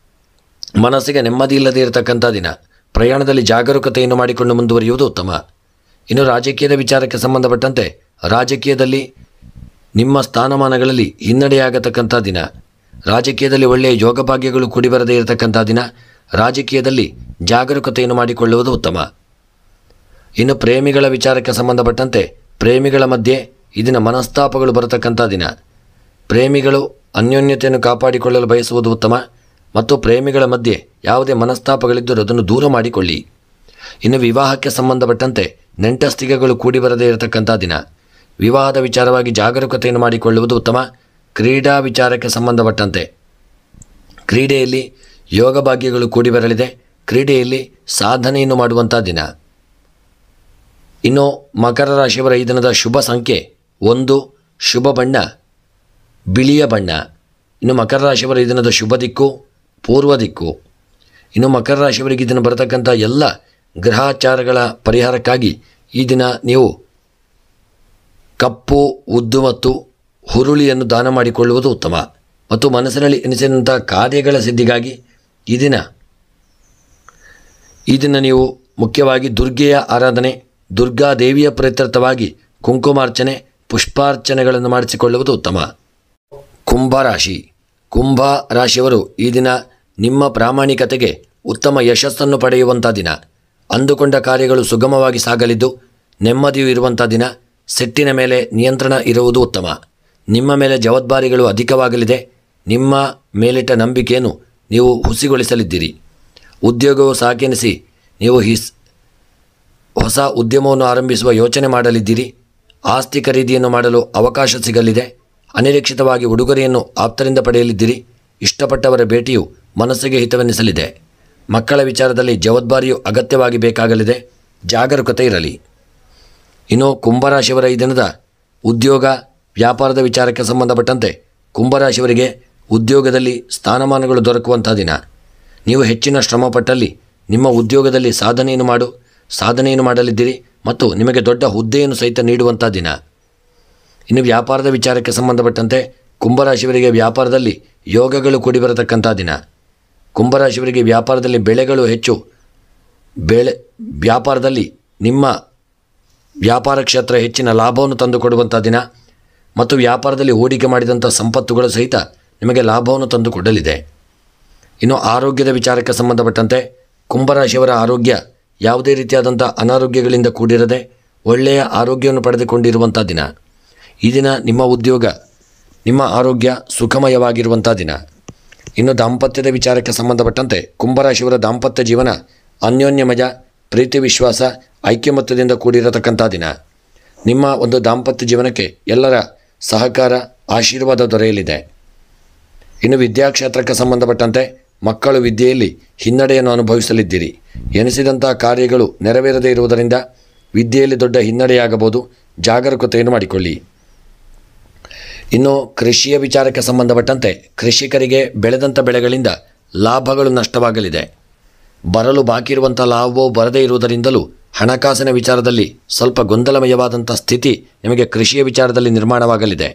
ಮನಸ್ಸಿಗೆ ನೆಮ್ಮದಿ ಇಲ್ಲದೆ ಇರತಕ್ಕಂಥ ದಿನ. ಪ್ರಯಾಣದಲ್ಲಿ ಜಾಗರೂಕತೆಯನ್ನು ಮಾಡಿಕೊಂಡು ಮುಂದುವರಿಯುವುದು ಉತ್ತಮ. ಇನ್ನು ರಾಜಕೀಯದ ವಿಚಾರಕ್ಕೆ ಸಂಬಂಧಪಟ್ಟಂತೆ ರಾಜಕೀಯದಲ್ಲಿ ನಿಮ್ಮ ಸ್ಥಾನಮಾನಗಳಲ್ಲಿ ಹಿನ್ನಡೆಯಾಗತಕ್ಕಂಥ ದಿನ. ರಾಜಕೀಯದಲ್ಲಿ ಒಳ್ಳೆಯ ಯೋಗಭಾಗ್ಯಗಳು ಕೂಡಿ ಬರದೇ ಇರತಕ್ಕಂಥ ದಿನ. ರಾಜಕೀಯದಲ್ಲಿ ಜಾಗರೂಕತೆಯನ್ನು ಮಾಡಿಕೊಳ್ಳುವುದು ಉತ್ತಮ. ಇನ್ನು ಪ್ರೇಮಿಗಳ ವಿಚಾರಕ್ಕೆ ಸಂಬಂಧಪಟ್ಟಂತೆ ಪ್ರೇಮಿಗಳ ಮಧ್ಯೆ ಈ ದಿನ ಮನಸ್ತಾಪಗಳು ಬರತಕ್ಕಂಥ ದಿನ. ಪ್ರೇಮಿಗಳು ಅನ್ಯೋನ್ಯತೆಯನ್ನು ಕಾಪಾಡಿಕೊಳ್ಳಲು ಬಯಸುವುದು ಉತ್ತಮ ಮತ್ತು ಪ್ರೇಮಿಗಳ ಮಧ್ಯೆ ಯಾವುದೇ ಮನಸ್ತಾಪಗಳಿದ್ದರೂ ಅದನ್ನು ದೂರ ಮಾಡಿಕೊಳ್ಳಿ. ಇನ್ನು ವಿವಾಹಕ್ಕೆ ಸಂಬಂಧಪಟ್ಟಂತೆ ನೆಂಟಸ್ತಿಗೆಗಳು ಕೂಡಿ ಬರದೇ ಇರತಕ್ಕಂಥ ದಿನ. ವಿವಾಹದ ವಿಚಾರವಾಗಿ ಜಾಗರೂಕತೆಯನ್ನು ಮಾಡಿಕೊಳ್ಳುವುದು ಉತ್ತಮ. ಕ್ರೀಡಾ ವಿಚಾರಕ್ಕೆ ಸಂಬಂಧಪಟ್ಟಂತೆ ಕ್ರೀಡೆಯಲ್ಲಿ ಯೋಗ ಭಾಗ್ಯಗಳು ಕೂಡಿ ಬರಲಿದೆ. ಕ್ರೀಡೆಯಲ್ಲಿ ಸಾಧನೆಯನ್ನು ಮಾಡುವಂಥ ದಿನ. ಇನ್ನು ಮಕರ ರಾಶಿಯವರ ಈ ದಿನದ ಶುಭ ಸಂಖ್ಯೆ 1, ಶುಭ ಬಣ್ಣ ಬಿಳಿಯ ಬಣ್ಣ. ಇನ್ನು ಮಕರ ರಾಶಿಯವರ ಈ ದಿನದ ಶುಭ ದಿಕ್ಕು ಪೂರ್ವ ದಿಕ್ಕು. ಇನ್ನು ಮಕರ ರಾಶಿಯವರಿಗೆ ಈ ದಿನ ಬರತಕ್ಕಂಥ ಎಲ್ಲ ಗ್ರಹಾಚಾರಗಳ ಪರಿಹಾರಕ್ಕಾಗಿ ಈ ದಿನ ನೀವು ಕಪ್ಪು ಉದ್ದು ಮತ್ತು ಹುರುಳಿಯನ್ನು ದಾನ ಮಾಡಿಕೊಳ್ಳುವುದು ಉತ್ತಮ. ಮತ್ತು ಮನಸ್ಸಿನಲ್ಲಿ ಎನಿಸಿದಂಥ ಕಾರ್ಯಗಳ ಸಿದ್ಧಿಗಾಗಿ ಈ ದಿನ ನೀವು ಮುಖ್ಯವಾಗಿ ದುರ್ಗೆಯ ಆರಾಧನೆ, ದುರ್ಗಾದೇವಿಯ ಪ್ರೀತ್ಯರ್ಥವಾಗಿ ಕುಂಕುಮಾರ್ಚನೆ, ಪುಷ್ಪಾರ್ಚನೆಗಳನ್ನು ಮಾಡಿಸಿಕೊಳ್ಳುವುದು ಉತ್ತಮ. ಕುಂಭರಾಶಿ. ಕುಂಭ ರಾಶಿಯವರು ಈ ದಿನ ನಿಮ್ಮ ಪ್ರಾಮಾಣಿಕತೆಗೆ ಉತ್ತಮ ಯಶಸ್ಸನ್ನು ಪಡೆಯುವಂಥ ದಿನ. ಅಂದುಕೊಂಡ ಕಾರ್ಯಗಳು ಸುಗಮವಾಗಿ ಸಾಗಲಿದ್ದು ನೆಮ್ಮದಿಯೂ ಇರುವಂಥ ದಿನ. ಸಿಟ್ಟಿನ ಮೇಲೆ ನಿಯಂತ್ರಣ ಇರುವುದು ಉತ್ತಮ. ನಿಮ್ಮ ಮೇಲೆ ಜವಾಬ್ದಾರಿಗಳು ಅಧಿಕವಾಗಲಿದೆ. ನಿಮ್ಮ ಮೇಲಿಟ್ಟ ನಂಬಿಕೆಯನ್ನು ನೀವು ಹುಸಿಗೊಳಿಸಲಿದ್ದೀರಿ. ಉದ್ಯೋಗವು ಸಾಕೆನಿಸಿ ನೀವು ಹೊಸ ಉದ್ಯಮವನ್ನು ಆರಂಭಿಸುವ ಯೋಚನೆ ಮಾಡಲಿದ್ದೀರಿ. ಆಸ್ತಿ ಖರೀದಿಯನ್ನು ಮಾಡಲು ಅವಕಾಶ ಸಿಗಲಿದೆ. ಅನಿರೀಕ್ಷಿತವಾಗಿ ಉಡುಗೊರೆಯನ್ನು ಆಪ್ತರಿಂದ ಪಡೆಯಲಿದ್ದೀರಿ. ಇಷ್ಟಪಟ್ಟವರ ಭೇಟಿಯು ಮನಸ್ಸಿಗೆ ಹಿತವೆನ್ನಿಸಲಿದೆ. ಮಕ್ಕಳ ವಿಚಾರದಲ್ಲಿ ಜವಾಬ್ದಾರಿಯು ಅಗತ್ಯವಾಗಿ ಬೇಕಾಗಲಿದೆ. ಜಾಗರೂಕತೆ ಇರಲಿ. ಇನ್ನು ಕುಂಭರಾಶಿಯವರ ಈ ದಿನದ ಉದ್ಯೋಗ ವ್ಯಾಪಾರದ ವಿಚಾರಕ್ಕೆ ಸಂಬಂಧಪಟ್ಟಂತೆ ಕುಂಭರಾಶಿಯವರಿಗೆ ಉದ್ಯೋಗದಲ್ಲಿ ಸ್ಥಾನಮಾನಗಳು ದೊರಕುವಂಥ ದಿನ. ನೀವು ಹೆಚ್ಚಿನ ಶ್ರಮಪಟ್ಟಲ್ಲಿ ನಿಮ್ಮ ಉದ್ಯೋಗದಲ್ಲಿ ಸಾಧನೆಯನ್ನು ಮಾಡಲಿದ್ದೀರಿ ಮತ್ತು ನಿಮಗೆ ದೊಡ್ಡ ಹುದ್ದೆಯನ್ನು ಸಹಿತ ನೀಡುವಂಥ ದಿನ. ಇನ್ನು ವ್ಯಾಪಾರದ ವಿಚಾರಕ್ಕೆ ಸಂಬಂಧಪಟ್ಟಂತೆ ಕುಂಭರಾಶಿಯವರಿಗೆ ವ್ಯಾಪಾರದಲ್ಲಿ ಯೋಗಗಳು ಕೂಡಿ ಬರತಕ್ಕಂಥ ದಿನ. ಕುಂಭರಾಶಿಯವರಿಗೆ ವ್ಯಾಪಾರದಲ್ಲಿ ಬೆಳೆಗಳು ಹೆಚ್ಚು. ವ್ಯಾಪಾರದಲ್ಲಿ ನಿಮ್ಮ ವ್ಯಾಪಾರ ಕ್ಷೇತ್ರ ಹೆಚ್ಚಿನ ಲಾಭವನ್ನು ತಂದುಕೊಡುವಂಥ ದಿನ ಮತ್ತು ವ್ಯಾಪಾರದಲ್ಲಿ ಹೂಡಿಕೆ ಮಾಡಿದಂಥ ಸಂಪತ್ತುಗಳು ಸಹಿತ ನಿಮಗೆ ಲಾಭವನ್ನು ತಂದುಕೊಡಲಿದೆ. ಇನ್ನು ಆರೋಗ್ಯದ ವಿಚಾರಕ್ಕೆ ಸಂಬಂಧಪಟ್ಟಂತೆ ಕುಂಭರಾಶಿಯವರ ಆರೋಗ್ಯ ಯಾವುದೇ ರೀತಿಯಾದಂಥ ಅನಾರೋಗ್ಯಗಳಿಂದ ಕೂಡಿರದೆ ಒಳ್ಳೆಯ ಆರೋಗ್ಯವನ್ನು ಪಡೆದುಕೊಂಡಿರುವಂಥ ದಿನ. ಈ ದಿನ ನಿಮ್ಮ ಆರೋಗ್ಯ ಸುಖಮಯವಾಗಿರುವಂಥ ದಿನ. ಇನ್ನು ದಾಂಪತ್ಯದ ವಿಚಾರಕ್ಕೆ ಸಂಬಂಧಪಟ್ಟಂತೆ ಕುಂಭರಾಶಿಯವರ ದಾಂಪತ್ಯ ಜೀವನ ಅನ್ಯೋನ್ಯಮಯ, ಪ್ರೀತಿ, ವಿಶ್ವಾಸ, ಐಕ್ಯಮತ್ಯದಿಂದ ಕೂಡಿರತಕ್ಕಂಥ ದಿನ. ನಿಮ್ಮ ಒಂದು ದಾಂಪತ್ಯ ಜೀವನಕ್ಕೆ ಎಲ್ಲರ ಸಹಕಾರ, ಆಶೀರ್ವಾದ ದೊರೆಯಲಿದೆ. ಇನ್ನು ವಿದ್ಯಾಕ್ಷೇತ್ರಕ್ಕೆ ಸಂಬಂಧಪಟ್ಟಂತೆ ಮಕ್ಕಳು ವಿದ್ಯೆಯಲ್ಲಿ ಹಿನ್ನಡೆಯನ್ನು ಅನುಭವಿಸಲಿದ್ದೀರಿ. ಎನಿಸಿದಂಥ ಕಾರ್ಯಗಳು ನೆರವೇರದೇ ಇರುವುದರಿಂದ ವಿದ್ಯೆಯಲ್ಲಿ ದೊಡ್ಡ ಹಿನ್ನಡೆಯಾಗಬಹುದು. ಜಾಗರೂಕತೆಯನ್ನು ಮಾಡಿಕೊಳ್ಳಿ. ಇನ್ನು ಕೃಷಿಯ ವಿಚಾರಕ್ಕೆ ಸಂಬಂಧಪಟ್ಟಂತೆ ಕೃಷಿಕರಿಗೆ ಬೆಳೆದಂಥ ಬೆಳೆಗಳಿಂದ ಲಾಭಗಳು ನಷ್ಟವಾಗಲಿದೆ. ಬರಲು ಬಾಕಿ ಇರುವಂಥ ಲಾಭವು ಬರದೇ ಇರುವುದರಿಂದಲೂ ಹಣಕಾಸಿನ ವಿಚಾರದಲ್ಲಿ ಸ್ವಲ್ಪ ಗೊಂದಲಮಯವಾದಂಥ ಸ್ಥಿತಿ ನಿಮಗೆ ಕೃಷಿಯ ವಿಚಾರದಲ್ಲಿ ನಿರ್ಮಾಣವಾಗಲಿದೆ.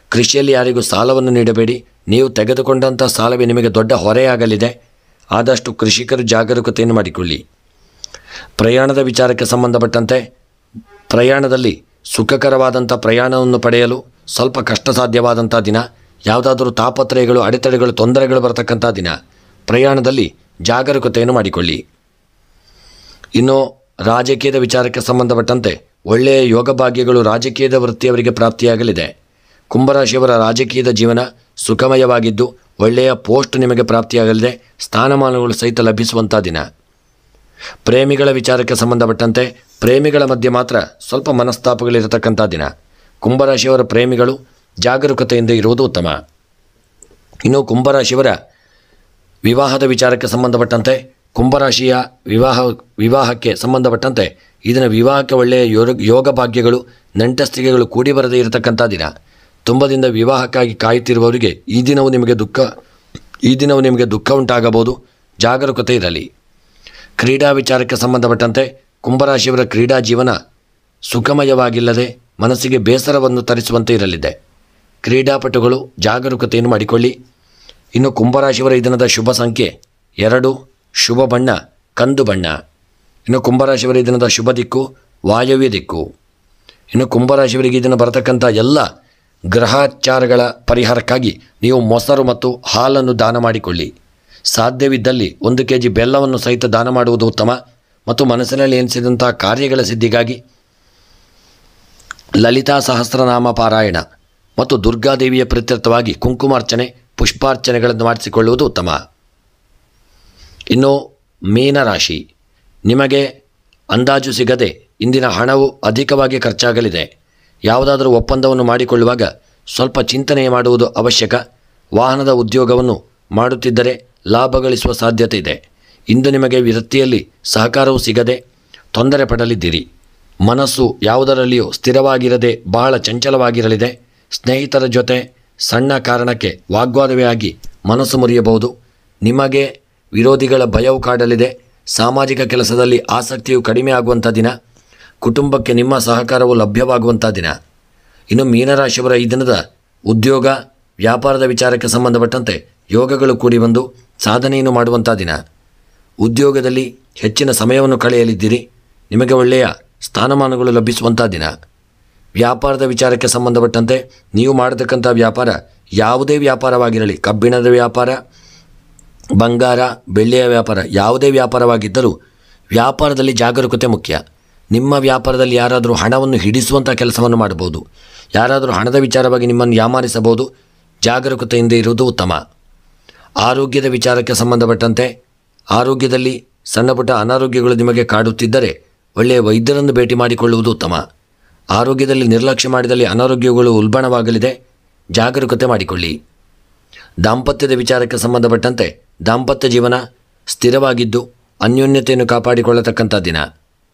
ಕೃಷಿಯಲ್ಲಿ ಯಾರಿಗೂ ಸಾಲವನ್ನು ನೀಡಬೇಡಿ. ನೀವು ತೆಗೆದುಕೊಂಡಂಥ ಸಾಲವೇ ನಿಮಗೆ ದೊಡ್ಡ ಹೊರೆಯಾಗಲಿದೆ. ಆದಷ್ಟು ಕೃಷಿಕರು ಜಾಗರೂಕತೆಯನ್ನು ಮಾಡಿಕೊಳ್ಳಿ. ಪ್ರಯಾಣದ ವಿಚಾರಕ್ಕೆ ಸಂಬಂಧಪಟ್ಟಂತೆ ಪ್ರಯಾಣದಲ್ಲಿ ಸುಖಕರವಾದಂಥ ಪ್ರಯಾಣವನ್ನು ಪಡೆಯಲು ಸ್ವಲ್ಪ ಕಷ್ಟ ಸಾಧ್ಯವಾದಂಥ ದಿನ. ಯಾವುದಾದರೂ ತಾಪತ್ರಯಗಳು, ಅಡೆತಡೆಗಳು, ತೊಂದರೆಗಳು ಬರತಕ್ಕಂಥ ದಿನ. ಪ್ರಯಾಣದಲ್ಲಿ ಜಾಗರೂಕತೆಯನ್ನು ಮಾಡಿಕೊಳ್ಳಿ. ಇನ್ನು ರಾಜಕೀಯದ ವಿಚಾರಕ್ಕೆ ಸಂಬಂಧಪಟ್ಟಂತೆ ಒಳ್ಳೆಯ ಯೋಗ ಭಾಗ್ಯಗಳು ರಾಜಕೀಯದ ವೃತ್ತಿಯವರಿಗೆ ಪ್ರಾಪ್ತಿಯಾಗಲಿದೆ. ಕುಂಭರಾಶಿಯವರ ರಾಜಕೀಯದ ಜೀವನ ಸುಖಮಯವಾಗಿದ್ದು ಒಳ್ಳೆಯ ಪೋಸ್ಟ್ ನಿಮಗೆ ಪ್ರಾಪ್ತಿಯಾಗಲಿದೆ. ಸ್ಥಾನಮಾನಗಳು ಸಹಿತ ಲಭಿಸುವಂಥ ದಿನ. ಪ್ರೇಮಿಗಳ ವಿಚಾರಕ್ಕೆ ಸಂಬಂಧಪಟ್ಟಂತೆ ಪ್ರೇಮಿಗಳ ಮಧ್ಯೆ ಮಾತ್ರ ಸ್ವಲ್ಪ ಮನಸ್ತಾಪಗಳಿರತಕ್ಕಂಥ ದಿನ. ಕುಂಭರಾಶಿಯವರ ಪ್ರೇಮಿಗಳು ಜಾಗರೂಕತೆಯಿಂದ ಇರುವುದು ಉತ್ತಮ. ಇನ್ನು ಕುಂಭರಾಶಿಯವರ ವಿವಾಹದ ವಿಚಾರಕ್ಕೆ ಸಂಬಂಧಪಟ್ಟಂತೆ ಕುಂಭರಾಶಿಯ ವಿವಾಹಕ್ಕೆ ಸಂಬಂಧಪಟ್ಟಂತೆ ಇದನ್ನು ವಿವಾಹಕ್ಕೆ ಒಳ್ಳೆಯ ಯೋಗ ಭಾಗ್ಯಗಳು, ನೆಂಟಸ್ತಿಗೆಗಳು ಕೂಡಿ ಬರದೇ ಇರತಕ್ಕಂಥ ದಿನ. ತುಂಬದಿಂದ ವಿವಾಹಕ್ಕಾಗಿ ಕಾಯುತ್ತಿರುವವರಿಗೆ ಈ ದಿನವೂ ನಿಮಗೆ ದುಃಖ ಉಂಟಾಗಬಹುದು. ಜಾಗರೂಕತೆ ಇರಲಿ. ಕ್ರೀಡಾ ವಿಚಾರಕ್ಕೆ ಸಂಬಂಧಪಟ್ಟಂತೆ ಕುಂಭರಾಶಿಯವರ ಕ್ರೀಡಾ ಜೀವನ ಸುಖಮಯವಾಗಿಲ್ಲದೆ ಮನಸ್ಸಿಗೆ ಬೇಸರವನ್ನು ತರಿಸುವಂತೆ ಇರಲಿದೆ. ಕ್ರೀಡಾಪಟುಗಳು ಜಾಗರೂಕತೆಯನ್ನು ಮಾಡಿಕೊಳ್ಳಿ. ಇನ್ನು ಕುಂಭರಾಶಿಯವರ ಈ ದಿನದ ಶುಭ ಸಂಖ್ಯೆ 2, ಶುಭ ಬಣ್ಣ ಕಂದು ಬಣ್ಣ. ಇನ್ನು ಕುಂಭರಾಶಿಯವರ ಈ ದಿನದ ಶುಭ ದಿಕ್ಕು ವಾಯವ್ಯ ದಿಕ್ಕು. ಇನ್ನು ಕುಂಭರಾಶಿಯವರಿಗೆ ಈ ದಿನ ಬರತಕ್ಕಂಥ ಎಲ್ಲ ಗ್ರಹಾಚಾರಗಳ ಪರಿಹಾರಕ್ಕಾಗಿ ನೀವು ಮೊಸರು ಮತ್ತು ಹಾಲನ್ನು ದಾನ ಮಾಡಿಕೊಳ್ಳಿ. ಸಾಧ್ಯವಿದ್ದಲ್ಲಿ 1 kg ಬೆಲ್ಲವನ್ನು ಸಹಿತ ದಾನ ಮಾಡುವುದು ಉತ್ತಮ. ಮತ್ತು ಮನಸ್ಸಿನಲ್ಲಿ ಎನಿಸಿದಂಥ ಕಾರ್ಯಗಳ ಸಿದ್ಧಿಗಾಗಿ ಲಲಿತಾ ಸಹಸ್ರನಾಮ ಪಾರಾಯಣ ಮತ್ತು ದುರ್ಗಾದೇವಿಯ ಪ್ರೀತ್ಯರ್ಥವಾಗಿ ಕುಂಕುಮಾರ್ಚನೆ ಪುಷ್ಪಾರ್ಚನೆಗಳನ್ನು ಮಾಡಿಸಿಕೊಳ್ಳುವುದು ಉತ್ತಮ. ಇನ್ನು ಮೀನರಾಶಿ, ನಿಮಗೆ ಅಂದಾಜು ಸಿಗದೆ ಇಂದಿನ ಹಣವು ಅಧಿಕವಾಗಿ ಖರ್ಚಾಗಲಿದೆ. ಯಾವುದಾದರೂ ಒಪ್ಪಂದವನ್ನು ಮಾಡಿಕೊಳ್ಳುವಾಗ ಸ್ವಲ್ಪ ಚಿಂತನೆ ಮಾಡುವುದು ಅವಶ್ಯಕ. ವಾಹನದ ಉದ್ಯೋಗವನ್ನು ಮಾಡುತ್ತಿದ್ದರೆ ಲಾಭ ಗಳಿಸುವ ಸಾಧ್ಯತೆ ಇದೆ. ಇಂದು ನಿಮಗೆ ವೃತ್ತಿಯಲ್ಲಿ ಸಹಕಾರವು ಸಿಗದೆ ತೊಂದರೆ ಪಡಲಿದ್ದೀರಿ. ಮನಸ್ಸು ಯಾವುದರಲ್ಲಿಯೂ ಸ್ಥಿರವಾಗಿರದೆ ಬಹಳ ಚಂಚಲವಾಗಿರಲಿದೆ. ಸ್ನೇಹಿತರ ಜೊತೆ ಸಣ್ಣ ಕಾರಣಕ್ಕೆ ವಾಗ್ವಾದವೇ ಆಗಿ ಮನಸ್ಸು ಮುರಿಯಬಹುದು. ನಿಮಗೆ ವಿರೋಧಿಗಳ ಭಯವು ಕಾಡಲಿದೆ. ಸಾಮಾಜಿಕ ಕೆಲಸದಲ್ಲಿ ಆಸಕ್ತಿಯು ಕಡಿಮೆ ಆಗುವಂಥ ದಿನ. ಕುಟುಂಬಕ್ಕೆ ನಿಮ್ಮ ಸಹಕಾರವು ಲಭ್ಯವಾಗುವಂಥ ದಿನ. ಇನ್ನು ಮೀನರಾಶಿಯವರ ಈ ದಿನದ ಉದ್ಯೋಗ ವ್ಯಾಪಾರದ ವಿಚಾರಕ್ಕೆ ಸಂಬಂಧಪಟ್ಟಂತೆ ಯೋಗಗಳು ಕೂಡಿ ಬಂದು ಸಾಧನೆಯನ್ನು ಮಾಡುವಂಥ ದಿನ. ಉದ್ಯೋಗದಲ್ಲಿ ಹೆಚ್ಚಿನ ಸಮಯವನ್ನು ಕಳೆಯಲಿದ್ದೀರಿ. ನಿಮಗೆ ಒಳ್ಳೆಯ ಸ್ಥಾನಮಾನಗಳು ಲಭಿಸುವಂಥ ದಿನ. ವ್ಯಾಪಾರದ ವಿಚಾರಕ್ಕೆ ಸಂಬಂಧಪಟ್ಟಂತೆ ನೀವು ಮಾಡತಕ್ಕಂಥ ವ್ಯಾಪಾರ ಯಾವುದೇ ವ್ಯಾಪಾರವಾಗಿರಲಿ, ಕಬ್ಬಿಣದ ವ್ಯಾಪಾರ, ಬಂಗಾರ, ಬೆಳ್ಳಿಯ ವ್ಯಾಪಾರ, ಯಾವುದೇ ವ್ಯಾಪಾರವಾಗಿದ್ದರೂ ವ್ಯಾಪಾರದಲ್ಲಿ ಜಾಗರೂಕತೆ ಮುಖ್ಯ. ನಿಮ್ಮ ವ್ಯಾಪಾರದಲ್ಲಿ ಯಾರಾದರೂ ಹಣವನ್ನು ಹಿಡಿಸುವಂಥ ಕೆಲಸವನ್ನು ಮಾಡಬಹುದು. ಯಾರಾದರೂ ಹಣದ ವಿಚಾರವಾಗಿ ನಿಮ್ಮನ್ನು ಯಾಮಾರಿಸಬಹುದು. ಜಾಗರೂಕತೆಯಿಂದ ಇರುವುದು ಉತ್ತಮ. ಆರೋಗ್ಯದ ವಿಚಾರಕ್ಕೆ ಸಂಬಂಧಪಟ್ಟಂತೆ ಆರೋಗ್ಯದಲ್ಲಿ ಸಣ್ಣ ಪುಟ್ಟ ಅನಾರೋಗ್ಯಗಳು ನಿಮಗೆ ಕಾಡುತ್ತಿದ್ದರೆ ಒಳ್ಳೆಯ ವೈದ್ಯರನ್ನು ಭೇಟಿ ಮಾಡಿಕೊಳ್ಳುವುದು ಉತ್ತಮ. ಆರೋಗ್ಯದಲ್ಲಿ ನಿರ್ಲಕ್ಷ್ಯ ಮಾಡಿದಲ್ಲಿ ಅನಾರೋಗ್ಯಗಳು ಉಲ್ಬಣವಾಗಲಿದೆ. ಜಾಗರೂಕತೆ ಮಾಡಿಕೊಳ್ಳಿ. ದಾಂಪತ್ಯದ ವಿಚಾರಕ್ಕೆ ಸಂಬಂಧಪಟ್ಟಂತೆ ದಾಂಪತ್ಯ ಜೀವನ ಸ್ಥಿರವಾಗಿದ್ದು ಅನ್ಯೋನ್ಯತೆಯನ್ನು ಕಾಪಾಡಿಕೊಳ್ಳತಕ್ಕಂಥ ದಿನ.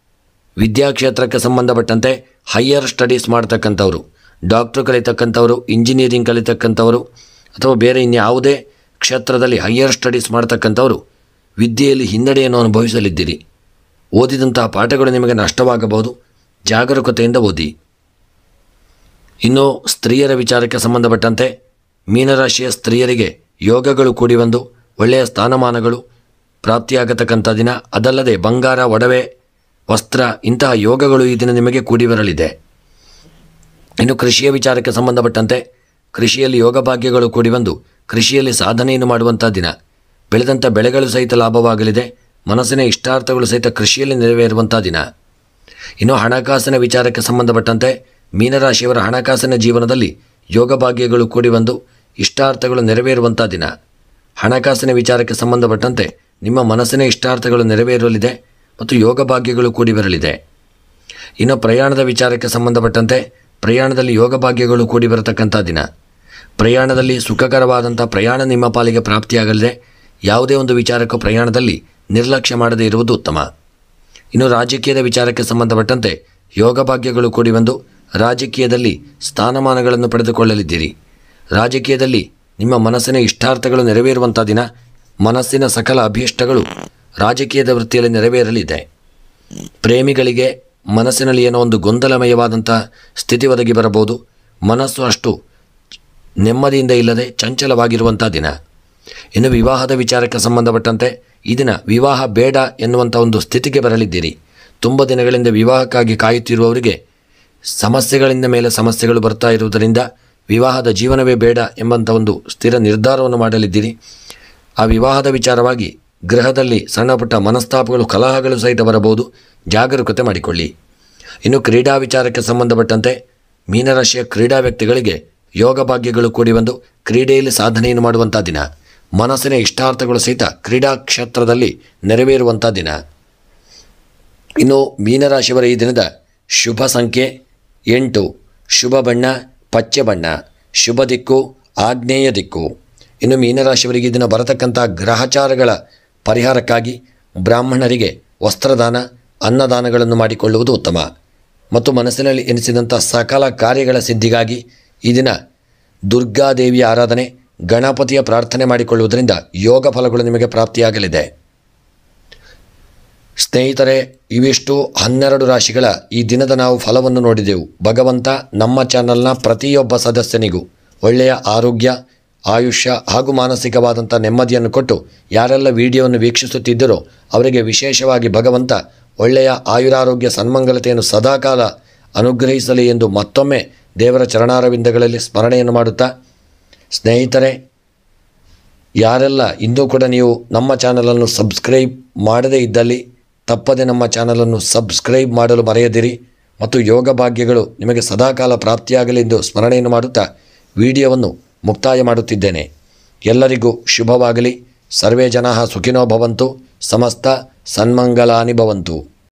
ವಿದ್ಯಾಕ್ಷೇತ್ರಕ್ಕೆ ಸಂಬಂಧಪಟ್ಟಂತೆ ಹೈಯರ್ ಸ್ಟಡೀಸ್ ಮಾಡ್ತಕ್ಕಂಥವರು, ಡಾಕ್ಟ್ರು ಕಲಿತಕ್ಕಂಥವರು, ಇಂಜಿನಿಯರಿಂಗ್ ಕಲಿತಕ್ಕಂಥವರು ಅಥವಾ ಬೇರೆ ಇನ್ಯಾವುದೇ ಕ್ಷೇತ್ರದಲ್ಲಿ ಹೈಯರ್ ಸ್ಟಡೀಸ್ ಮಾಡ್ತಕ್ಕಂಥವರು ವಿದ್ಯೆಯಲ್ಲಿ ಹಿನ್ನಡೆಯನ್ನು ಅನುಭವಿಸಲಿದ್ದೀರಿ. ಓದಿದಂತಹ ಪಾಠಗಳು ನಿಮಗೆ ನಷ್ಟವಾಗಬಹುದು. ಜಾಗರೂಕತೆಯಿಂದ ಓದಿ. ಇನ್ನು ಸ್ತ್ರೀಯರ ವಿಚಾರಕ್ಕೆ ಸಂಬಂಧಪಟ್ಟಂತೆ ಮೀನರಾಶಿಯ ಸ್ತ್ರೀಯರಿಗೆ ಯೋಗಗಳು ಕೂಡಿ ಬಂದು ಒಳ್ಳೆಯ ಸ್ಥಾನಮಾನಗಳು ಪ್ರಾಪ್ತಿಯಾಗತಕ್ಕಂಥ ದಿನ. ಅದಲ್ಲದೆ ಬಂಗಾರ, ಒಡವೆ, ವಸ್ತ್ರ ಇಂತಹ ಯೋಗಗಳು ಈ ದಿನ ನಿಮಗೆ ಕೂಡಿ ಬರಲಿದೆ. ಇನ್ನು ಕೃಷಿಯ ವಿಚಾರಕ್ಕೆ ಸಂಬಂಧಪಟ್ಟಂತೆ ಕೃಷಿಯಲ್ಲಿ ಯೋಗ ಭಾಗ್ಯಗಳು ಕೂಡಿ ಬಂದು ಕೃಷಿಯಲ್ಲಿ ಸಾಧನೆಯನ್ನು ಮಾಡುವಂಥ ದಿನ. ಬೆಳೆದಂಥ ಬೆಳೆಗಳು ಸಹಿತ ಲಾಭವಾಗಲಿದೆ. ಮನಸ್ಸಿನ ಇಷ್ಟಾರ್ಥಗಳು ಸಹಿತ ಕೃಷಿಯಲ್ಲಿ ನೆರವೇರುವಂಥ ದಿನ. ಇನ್ನು ಹಣಕಾಸಿನ ವಿಚಾರಕ್ಕೆ ಸಂಬಂಧಪಟ್ಟಂತೆ ಮೀನರಾಶಿಯವರ ಹಣಕಾಸಿನ ಜೀವನದಲ್ಲಿ ಯೋಗ ಭಾಗ್ಯಗಳು ಕೂಡಿ ಬಂದು ಇಷ್ಟಾರ್ಥಗಳು ನೆರವೇರುವಂಥ ದಿನ. ಹಣಕಾಸಿನ ವಿಚಾರಕ್ಕೆ ಸಂಬಂಧಪಟ್ಟಂತೆ ನಿಮ್ಮ ಮನಸ್ಸಿನ ಇಷ್ಟಾರ್ಥಗಳು ನೆರವೇರಲಿದೆ ಮತ್ತು ಯೋಗ ಭಾಗ್ಯಗಳು ಕೂಡಿ ಬರಲಿದೆ. ಇನ್ನು ಪ್ರಯಾಣದ ವಿಚಾರಕ್ಕೆ ಸಂಬಂಧಪಟ್ಟಂತೆ ಪ್ರಯಾಣದಲ್ಲಿ ಯೋಗ ಭಾಗ್ಯಗಳು ಕೂಡಿ ಬರತಕ್ಕಂಥ ದಿನ. ಪ್ರಯಾಣದಲ್ಲಿ ಸುಖಕರವಾದಂಥ ಪ್ರಯಾಣ ನಿಮ್ಮ ಪಾಲಿಗೆ ಪ್ರಾಪ್ತಿಯಾಗಲಿದೆ. ಯಾವುದೇ ಒಂದು ವಿಚಾರಕ್ಕೂ ಪ್ರಯಾಣದಲ್ಲಿ ನಿರ್ಲಕ್ಷ್ಯ ಮಾಡದೇ ಇರುವುದು ಉತ್ತಮ. ಇನ್ನು ರಾಜಕೀಯದ ವಿಚಾರಕ್ಕೆ ಸಂಬಂಧಪಟ್ಟಂತೆ ಯೋಗ ಭಾಗ್ಯಗಳು ಕೂಡಿ ಬಂದು ರಾಜಕೀಯದಲ್ಲಿ ಸ್ಥಾನಮಾನಗಳನ್ನು ಪಡೆದುಕೊಳ್ಳಲಿದ್ದೀರಿ. ರಾಜಕೀಯದಲ್ಲಿ ನಿಮ್ಮ ಮನಸ್ಸಿನ ಇಷ್ಟಾರ್ಥಗಳು ನೆರವೇರುವಂಥ ದಿನ. ಮನಸ್ಸಿನ ಸಕಲ ಅಭೀಷ್ಟಗಳು ರಾಜಕೀಯದ ವೃತ್ತಿಯಲ್ಲಿ ನೆರವೇರಲಿದೆ. ಪ್ರೇಮಿಗಳಿಗೆ ಮನಸ್ಸಿನಲ್ಲಿ ಏನೋ ಒಂದು ಗೊಂದಲಮಯವಾದಂಥ ಸ್ಥಿತಿ ಒದಗಿ ಬರಬಹುದು. ಮನಸ್ಸು ಅಷ್ಟು ನೆಮ್ಮದಿಯಿಂದ ಇಲ್ಲದೆ ಚಂಚಲವಾಗಿರುವಂಥ ದಿನ. ಇನ್ನು ವಿವಾಹದ ವಿಚಾರಕ್ಕೆ ಸಂಬಂಧಪಟ್ಟಂತೆ ಈ ದಿನ ವಿವಾಹ ಬೇಡ ಎನ್ನುವಂಥ ಒಂದು ಸ್ಥಿತಿಗೆ ಬರಲಿದ್ದೀರಿ. ತುಂಬ ದಿನಗಳಿಂದ ವಿವಾಹಕ್ಕಾಗಿ ಕಾಯುತ್ತಿರುವವರಿಗೆ ಸಮಸ್ಯೆಗಳಿಂದ ಮೇಲೆ ಸಮಸ್ಯೆಗಳು ಬರ್ತಾ ಇರುವುದರಿಂದ ವಿವಾಹದ ಜೀವನವೇ ಬೇಡ ಎಂಬಂಥ ಒಂದು ಸ್ಥಿರ ನಿರ್ಧಾರವನ್ನು ಮಾಡಲಿದ್ದೀರಿ. ಆ ವಿವಾಹದ ವಿಚಾರವಾಗಿ ಗೃಹದಲ್ಲಿ ಸಣ್ಣ ಪುಟ್ಟ ಮನಸ್ತಾಪಗಳು, ಕಲಹಗಳು ಸಹಿತ ಬರಬಹುದು. ಜಾಗರೂಕತೆ ಮಾಡಿಕೊಳ್ಳಿ. ಇನ್ನು ಕ್ರೀಡಾ ವಿಚಾರಕ್ಕೆ ಸಂಬಂಧಪಟ್ಟಂತೆ ಮೀನರಾಶಿಯ ಕ್ರೀಡಾ ವ್ಯಕ್ತಿಗಳಿಗೆ ಯೋಗ ಭಾಗ್ಯಗಳು ಕೂಡಿ ಬಂದು ಕ್ರೀಡೆಯಲ್ಲಿ ಸಾಧನೆಯನ್ನು ಮಾಡುವಂಥ ದಿನ. ಮನಸ್ಸಿನ ಇಷ್ಟಾರ್ಥಗಳು ಸಹಿತ ಕ್ರೀಡಾ ಕ್ಷೇತ್ರದಲ್ಲಿ ನೆರವೇರುವಂಥ ದಿನ. ಇನ್ನು ಮೀನರಾಶಿಯವರ ಈ ದಿನದ ಶುಭ ಸಂಖ್ಯೆ 8, ಶುಭ ಬಣ್ಣ ಪಚ್ಚೆ ಬಣ್ಣ, ಶುಭ ದಿಕ್ಕು ಆಗ್ನೇಯ ದಿಕ್ಕು. ಇನ್ನು ಮೀನರಾಶಿಯವರಿಗೆ ಈ ದಿನ ಬರತಕ್ಕಂಥ ಗ್ರಹಚಾರಗಳ ಪರಿಹಾರಕ್ಕಾಗಿ ಬ್ರಾಹ್ಮಣರಿಗೆ ವಸ್ತ್ರದಾನ, ಅನ್ನದಾನಗಳನ್ನು ಮಾಡಿಕೊಳ್ಳುವುದು ಉತ್ತಮ. ಮತ್ತು ಮನಸ್ಸಿನಲ್ಲಿ ಎನಿಸಿದಂಥ ಸಕಲ ಕಾರ್ಯಗಳ ಸಿದ್ಧಿಗಾಗಿ ಈ ದಿನ ದುರ್ಗಾದೇವಿಯ ಆರಾಧನೆ, ಗಣಪತಿಯ ಪ್ರಾರ್ಥನೆ ಮಾಡಿಕೊಳ್ಳುವುದರಿಂದ ಯೋಗ ಫಲಗಳು ನಿಮಗೆ ಪ್ರಾಪ್ತಿಯಾಗಲಿದೆ. ಸ್ನೇಹಿತರೆ, ಇವಿಷ್ಟು 12 ರಾಶಿಗಳ ಈ ದಿನದ ನಾವು ಫಲವನ್ನು ನೋಡಿದೆವು. ಭಗವಂತ ನಮ್ಮ ಚಾನಲ್ನ ಪ್ರತಿಯೊಬ್ಬ ಸದಸ್ಯನಿಗೂ ಒಳ್ಳೆಯ ಆರೋಗ್ಯ, ಆಯುಷ್ಯ ಹಾಗೂ ಮಾನಸಿಕವಾದಂಥ ನೆಮ್ಮದಿಯನ್ನು ಕೊಟ್ಟು ಯಾರೆಲ್ಲ ವಿಡಿಯೋವನ್ನು ವೀಕ್ಷಿಸುತ್ತಿದ್ದರೋ ಅವರಿಗೆ ವಿಶೇಷವಾಗಿ ಭಗವಂತ ಒಳ್ಳೆಯ ಆಯುರಾರೋಗ್ಯ ಸನ್ಮಂಗಲತೆಯನ್ನು ಸದಾಕಾಲ ಅನುಗ್ರಹಿಸಲಿ ಎಂದು ಮತ್ತೊಮ್ಮೆ ದೇವರ ಚರಣಾರವಿಂದಗಳಲ್ಲಿ ಸ್ಮರಣೆಯನ್ನು ಮಾಡುತ್ತಾ, ಸ್ನೇಹಿತರೆ, ಯಾರೆಲ್ಲ ಇಂದು ಕೂಡ ನೀವು ನಮ್ಮ ಚಾನಲನ್ನು ಸಬ್ಸ್ಕ್ರೈಬ್ ಮಾಡದೇ ಇದ್ದಲ್ಲಿ ತಪ್ಪದೆ ನಮ್ಮ ಚಾನಲನ್ನು ಸಬ್ಸ್ಕ್ರೈಬ್ ಮಾಡಲು ಮರೆಯದಿರಿ ಮತ್ತು ಯೋಗ ಭಾಗ್ಯಗಳು ನಿಮಗೆ ಸದಾಕಾಲ ಪ್ರಾಪ್ತಿಯಾಗಲಿ ಎಂದು ಸ್ಮರಣೆಯನ್ನು ಮಾಡುತ್ತಾ ವಿಡಿಯೋವನ್ನು ಮುಕ್ತಾಯ ಮಾಡುತ್ತಿದ್ದೇನೆ. ಎಲ್ಲರಿಗೂ ಶುಭವಾಗಲಿ. ಸರ್ವೇ ಜನಾಃ ಸುಖಿನೋ ಭವಂತು. ಸಮಸ್ತ ಸನ್ಮಂಗಲಾನಿ ಭವಂತು.